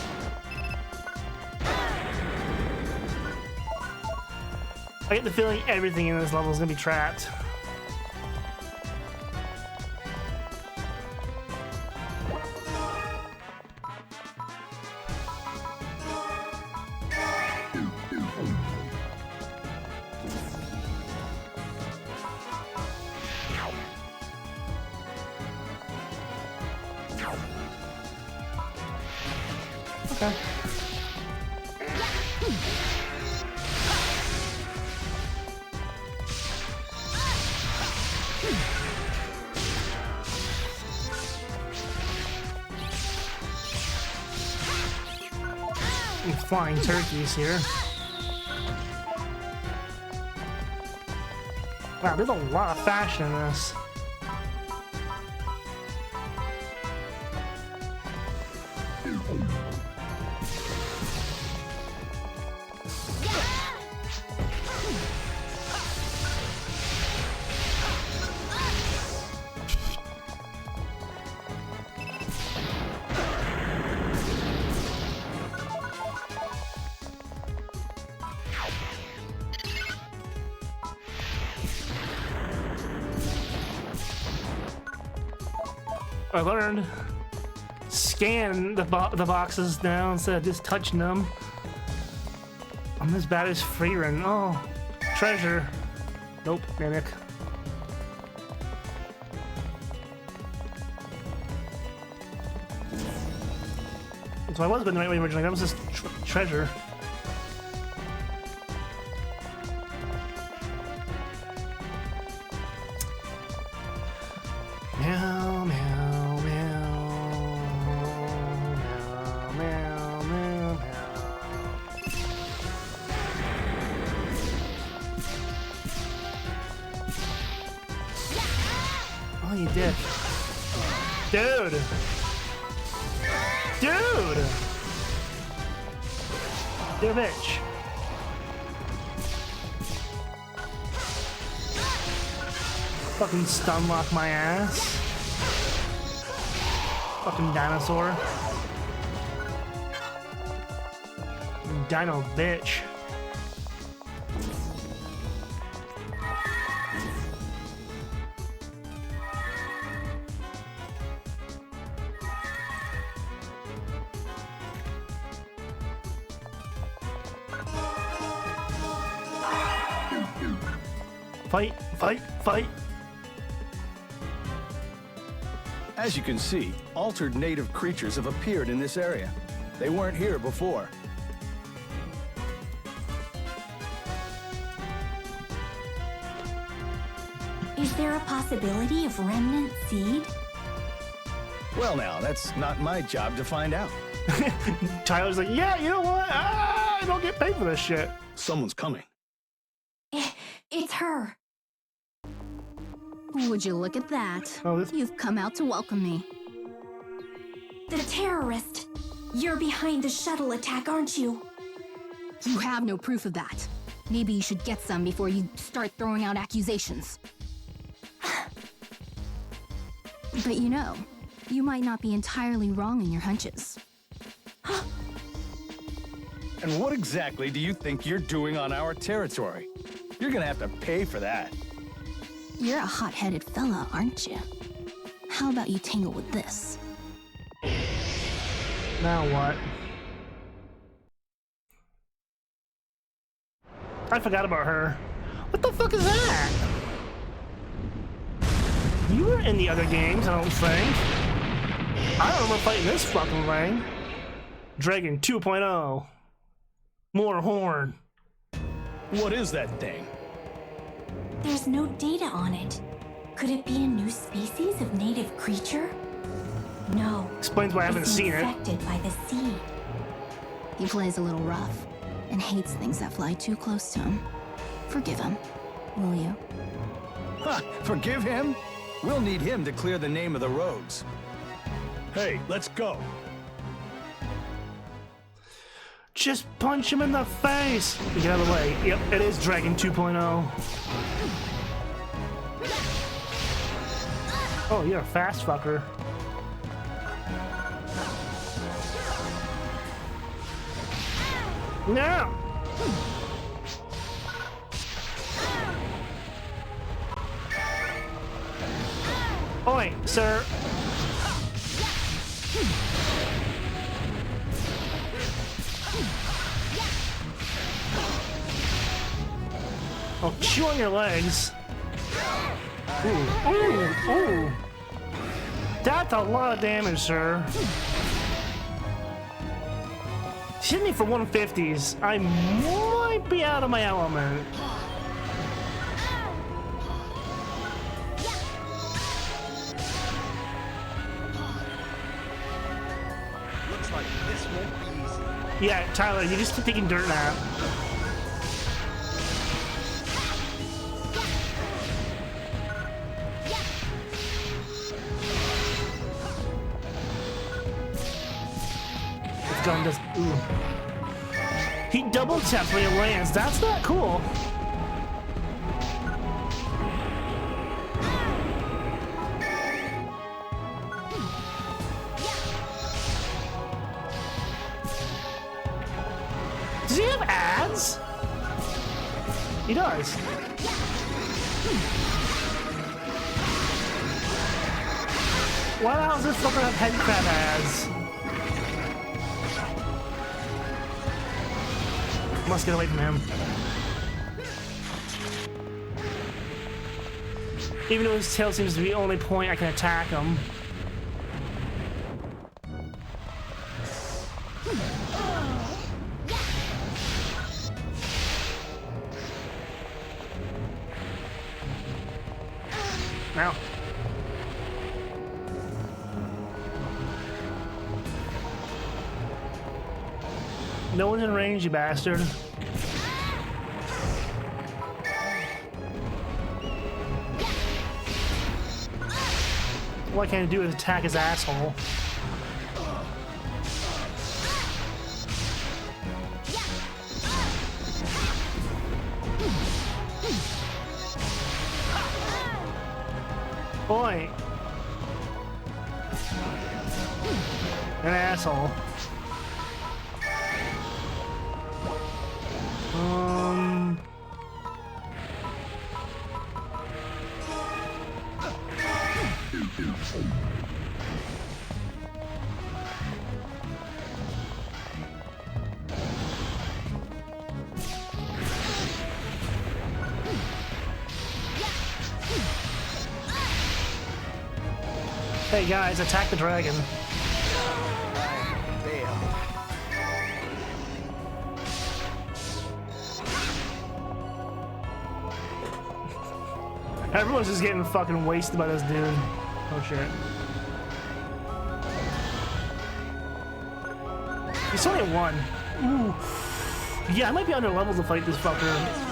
I get the feeling everything in this level is gonna be trapped. Okay. Flying turkeys here. Wow, there's a lot of fashion in this. I learned scan the boxes now instead of just touching them. I'm as bad as free run. Oh, treasure. Nope, mimic. So I was going the right way originally. That was just treasure. Meow, meow, meow, meow, meow, meow, meow. Oh, you did. Dude! Dude! You're a bitch. Fucking stun lock my ass. Fucking dinosaur. Dino bitch. Fight, fight, fight. As you can see, altered native creatures have appeared in this area. They weren't here before. Is there a possibility of remnant seed? Well now, that's not my job to find out. Tyler's like, yeah, you know what? I don't get paid for this shit. Someone's coming. It's her. Would you look at that? Oh, You've come out to welcome me. The terrorist. You're behind the shuttle attack, aren't you? You have no proof of that. Maybe you should get some before you start throwing out accusations. But you know, you might not be entirely wrong in your hunches. And what exactly do you think you're doing on our territory? You're gonna have to pay for that. You're a hot-headed fella, aren't you? How about you tangle with this? Now what? I forgot about her. What the fuck is that? You were in the other games, I don't think. I don't remember fighting this fucking thing. Dragon 2.0. More horn. What is that thing? There's no data on it. Could it be a new species of native creature? No. Explains why I haven't seen it. Infected by the seed. He plays a little rough and hates things that fly too close to him. Forgive him, will you? Ha! Forgive him? We'll need him to clear the name of the roads. Hey, let's go. Just punch him in the face! Get out of the way. Yep, it is Dragon 2.0. Oh, you're a fast fucker. No! Oi, sir. Oh, chew on your legs. Ooh, ooh, ooh. That's a lot of damage, sir. She hit me for 150s. I might be out of my element. Looks like this won't be easy. Yeah, Tyler, you just keep taking dirt nap. Gun does. Ooh. He double taps when he lands. That's not cool. Does he have ads? He does. Why the hell does this fucker have head crab ads? Must get away from him. Even though his tail seems to be the only point I can attack him. Now. No one's in range, you bastard. All I can do is attack his asshole. Boy. An asshole. Hey guys, attack the dragon. Everyone's just getting fucking wasted by this dude. Oh shit. He's only at 1. Ooh. Yeah, I might be under level to fight this fucker.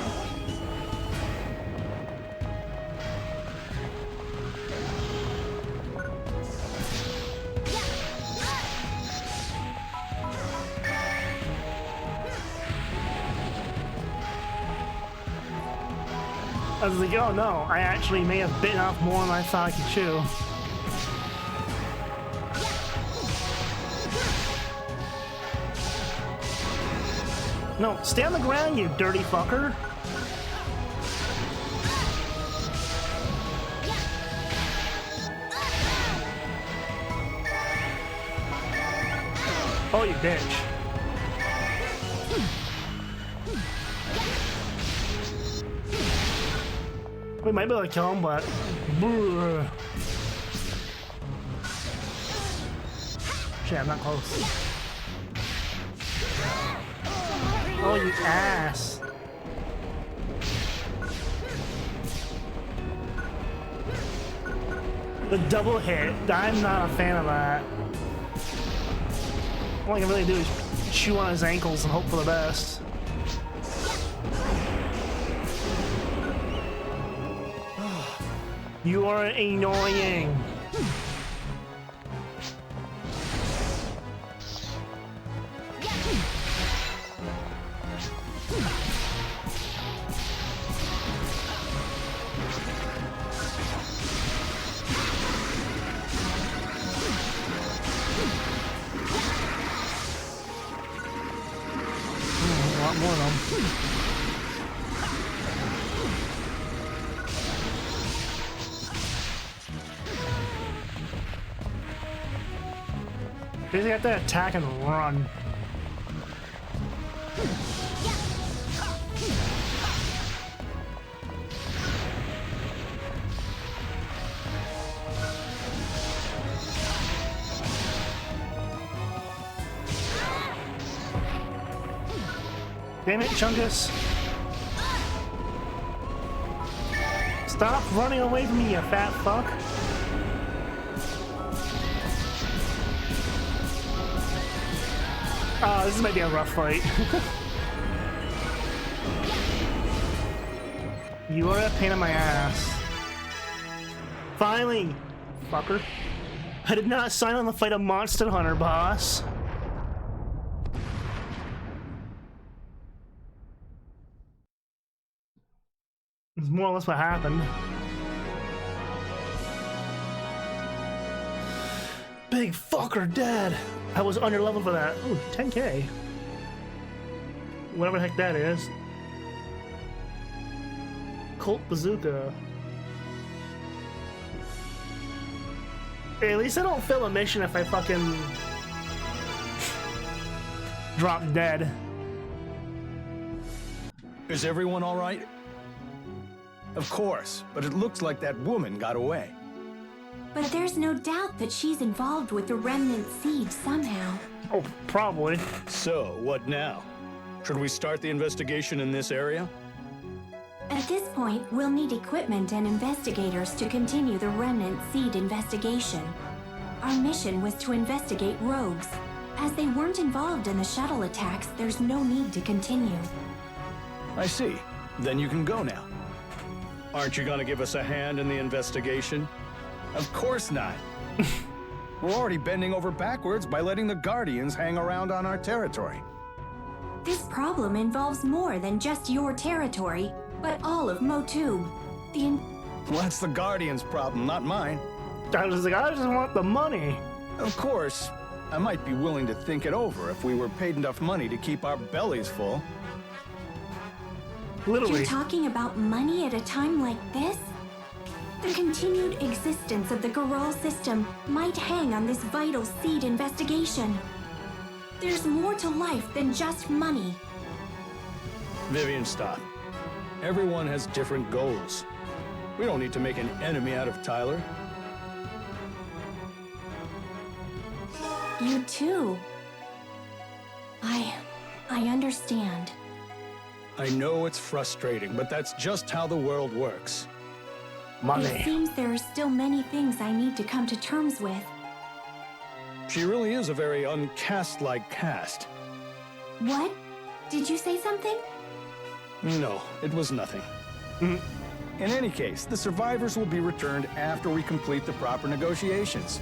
I was like, oh no, I actually may have bitten off more than I thought I could chew. No, stay on the ground, you dirty fucker. Oh, you bitch. We might be able to kill him, but... Shit, I'm not close. Oh, you ass. The double hit, I'm not a fan of that. All I can really do is chew on his ankles and hope for the best. You are annoying. A lot more of them. Basically, have to attack and run. Damn it, Chungus. Stop running away from me, you fat fuck. Oh, this might be a rough fight. You are a pain in my ass. Finally, fucker. I did not sign on to fight a monster hunter, boss. It's more or less what happened. Big fucker dead. I was under level for that. Ooh, 10k. Whatever the heck that is. Colt bazooka. Hey, at least I don't fail a mission if I fucking drop dead. Is everyone all right? Of course, but it looks like that woman got away. But there's no doubt that she's involved with the remnant seed somehow. Oh, probably. So, what now? Should we start the investigation in this area? At this point, we'll need equipment and investigators to continue the remnant seed investigation. Our mission was to investigate rogues. As they weren't involved in the shuttle attacks, there's no need to continue. I see. Then you can go now. Aren't you gonna give us a hand in the investigation? Of course not. We're already bending over backwards by letting the Guardians hang around on our territory. This problem involves more than just your territory, but all of Motub. Well, that's the Guardians' problem, not mine. I was like, I just want the money. Of course, I might be willing to think it over if we were paid enough money to keep our bellies full. Literally. You're talking about money at a time like this? The continued existence of the Goral system might hang on this vital seed investigation. There's more to life than just money. Vivian, stop. Everyone has different goals. We don't need to make an enemy out of Tyler. You too. I understand. I know it's frustrating, but that's just how the world works. Money. It seems there are still many things I need to come to terms with. She really is a very uncast-like cast. What? Did you say something? No, it was nothing. In any case, the survivors will be returned after we complete the proper negotiations.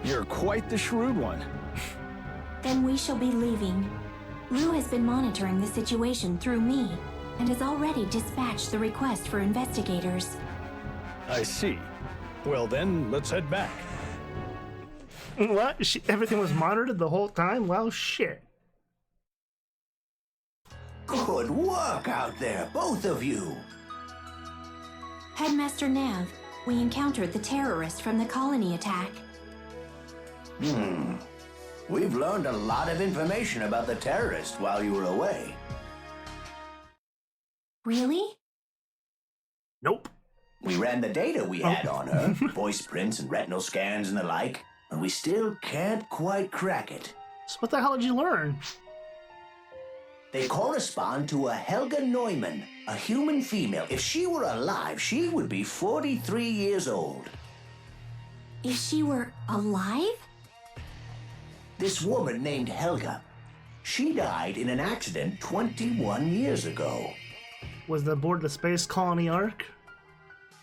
You're quite the shrewd one. Then we shall be leaving. Lou has been monitoring the situation through me, and has already dispatched the request for investigators. I see. Well then, let's head back. What? Everything was monitored the whole time? Well, shit. Good work out there, both of you. Headmaster Nav, we encountered the terrorist from the colony attack. We've learned a lot of information about the terrorist while you were away. Really? Nope. We ran the data we had on her, voice prints and retinal scans and the like, and we still can't quite crack it. So what the hell did you learn? They correspond to a Helga Neumann, a human female. If she were alive, she would be 43 years old. If she were alive? This woman named Helga. She died in an accident 21 years ago. Was that aboard the space colony Ark?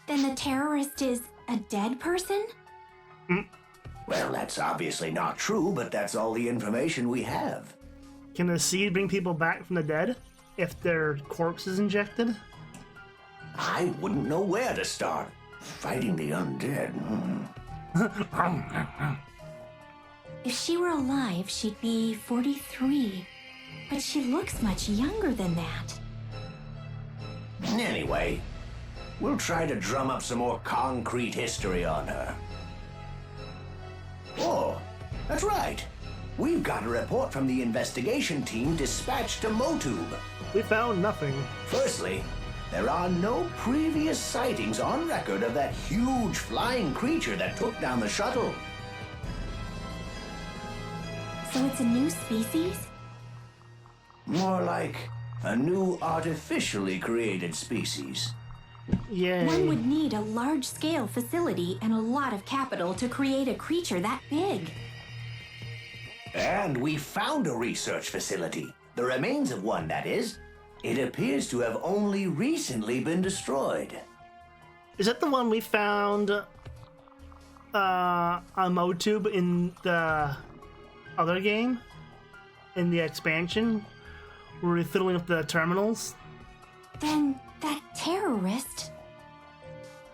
Then the terrorist is a dead person? Well, that's obviously not true, but that's all the information we have. Can the seed bring people back from the dead if their corpse is injected? I wouldn't know where to start. Fighting the undead. If she were alive, she'd be 43. But she looks much younger than that. Anyway, we'll try to drum up some more concrete history on her. Oh, That's right. We've got a report from the investigation team dispatched to Motub. We found nothing. Firstly, there are no previous sightings on record of that huge flying creature that took down the shuttle. So it's a new species? More like a new artificially created species. Yay. One would need a large-scale facility and a lot of capital to create a creature that big. And we found a research facility. The remains of one, that is. It appears to have only recently been destroyed. Is that the one we found on Motub in the other game? In the expansion? Where we're fiddling with the terminals? Then that terrorist...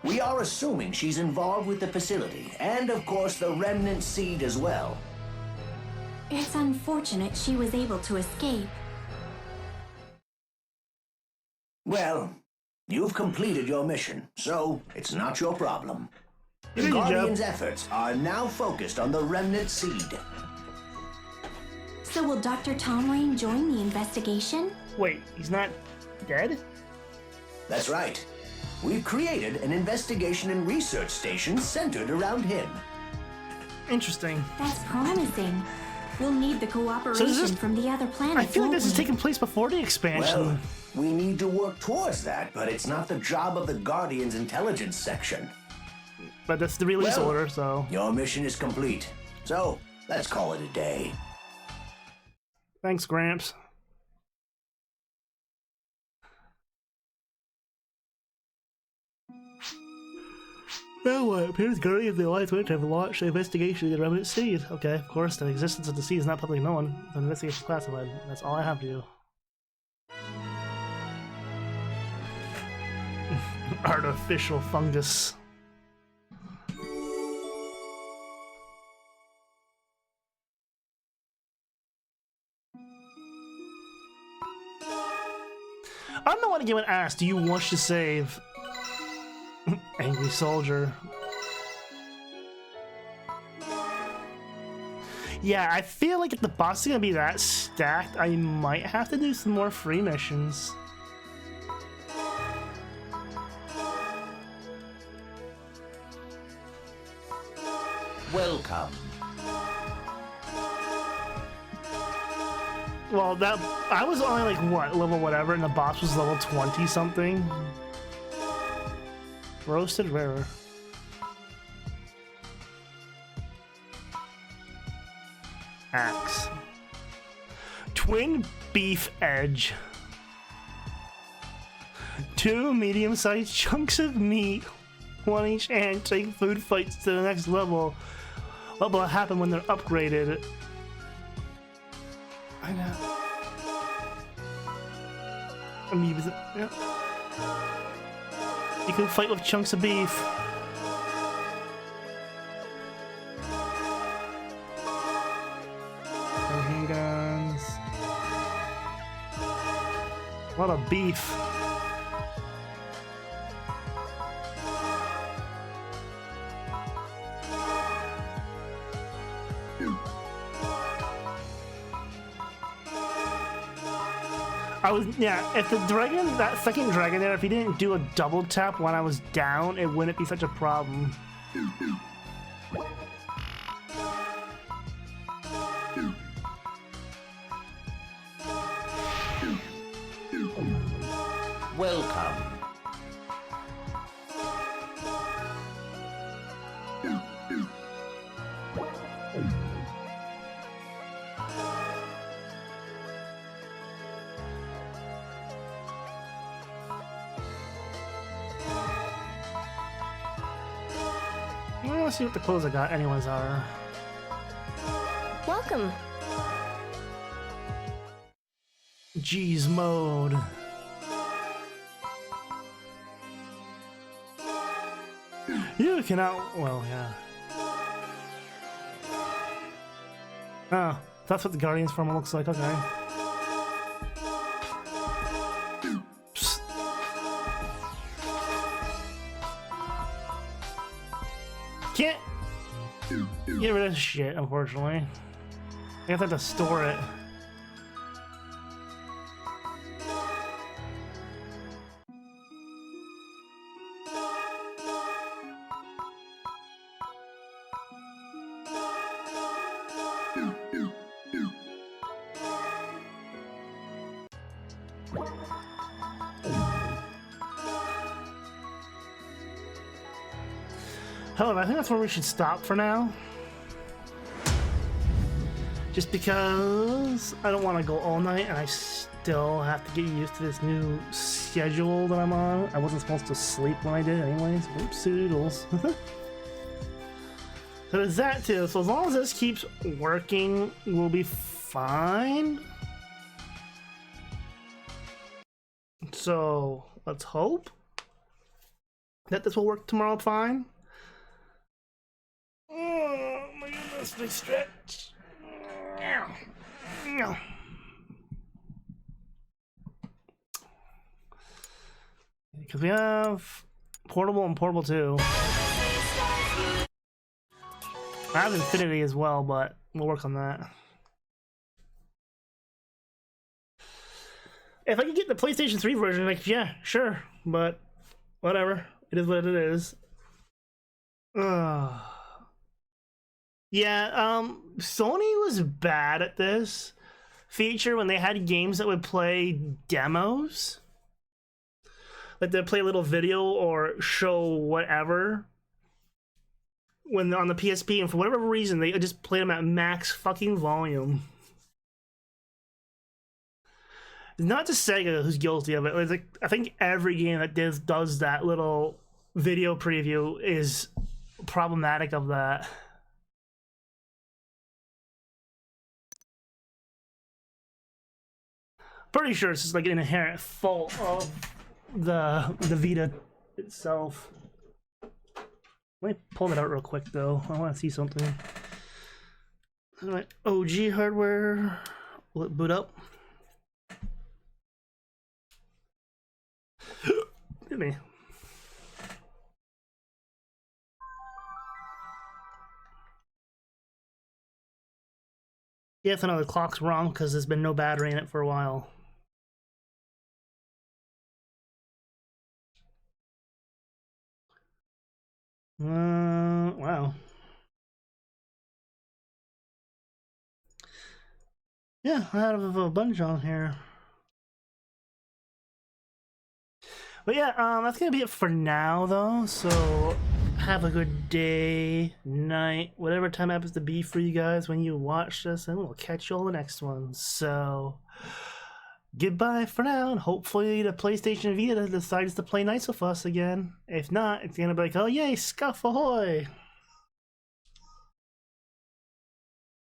We are assuming she's involved with the facility, and of course the remnant seed as well. It's unfortunate she was able to escape. Well, you've completed your mission, so it's not your problem. The Good job. Guardians' efforts are now focused on the remnant seed. So will Dr. Tom Rain join the investigation? Wait, he's not dead? That's right. We've created an investigation and research station centered around him. Interesting. That's promising. We'll need the cooperation from the other planets. I feel like this is won't we? taking place before the expansion. Well, we need to work towards that, but it's not the job of the Guardians' intelligence section. But that's the release Well, order, so... Your mission is complete. So, let's call it a day. Thanks, Gramps. Now what? It appears Guardians of the Alliance Winter have launched an investigation of the remnant seed. Okay, of course, the existence of the seed is not publicly known. The investigation is classified. That's all I have to do. Artificial fungus. I don't know what anyone asked. Do you wish to save Angry Soldier? Yeah, I feel like if the boss is gonna be that stacked, I might have to do some more free missions. Welcome. Well, that I was only like what, level whatever, and the boss was level 20 something. Roasted rarer. Axe. Twin beef edge. 2 medium-sized chunks of meat. 1 each hand. Take food fights to the next level. What will happen when they're upgraded? I know. Amoebas. Yeah. You can fight with chunks of beef. Handguns. A lot of beef. If the dragon, that second dragon there, if he didn't do a double tap when I was down, it wouldn't be such a problem. Welcome. Let's see what the clothes I got anyways are. Welcome. G's mode. You cannot. Well, yeah. Oh, that's what the Guardians form looks like. Okay. Psst. Can't. get rid of this shit, unfortunately. I have to store it. However, I think that's where we should stop for now. Just because I don't want to go all night and I still have to get used to this new schedule that I'm on. I wasn't supposed to sleep when I did anyways. Oops, doodles. So there's that too. So as long as this keeps working, we'll be fine. So let's hope that this will work tomorrow fine. Oh my goodness, big stretch. Because we have portable and portable too. I have Infinity as well, but we'll work on that. If I could get the PlayStation 3 version, like, yeah, sure, but whatever. It is what it is. Yeah, Sony was bad at this feature when they had games that would play demos. Like they'd play a little video or show whatever when on the PSP, and for whatever reason, they just played them at max fucking volume. It's not just Sega who's guilty of it. It's like, I think every game that does that little video preview is problematic of that. Pretty sure it's just like an inherent fault of the Vita itself. Let me pull that out real quick though. I want to see something. My OG hardware. Will it boot up? Hit me. Yes, I know the clock's wrong because there's been no battery in it for a while. Wow. Yeah, I have a bunch on here. But yeah, that's gonna be it for now though, so have a good day, night, whatever time happens to be for you guys when you watch this, and we'll catch you all the next one. So goodbye for now, and hopefully the PlayStation Vita decides to play nice with us again. If not, it's gonna be like, oh yay, scuff ahoy!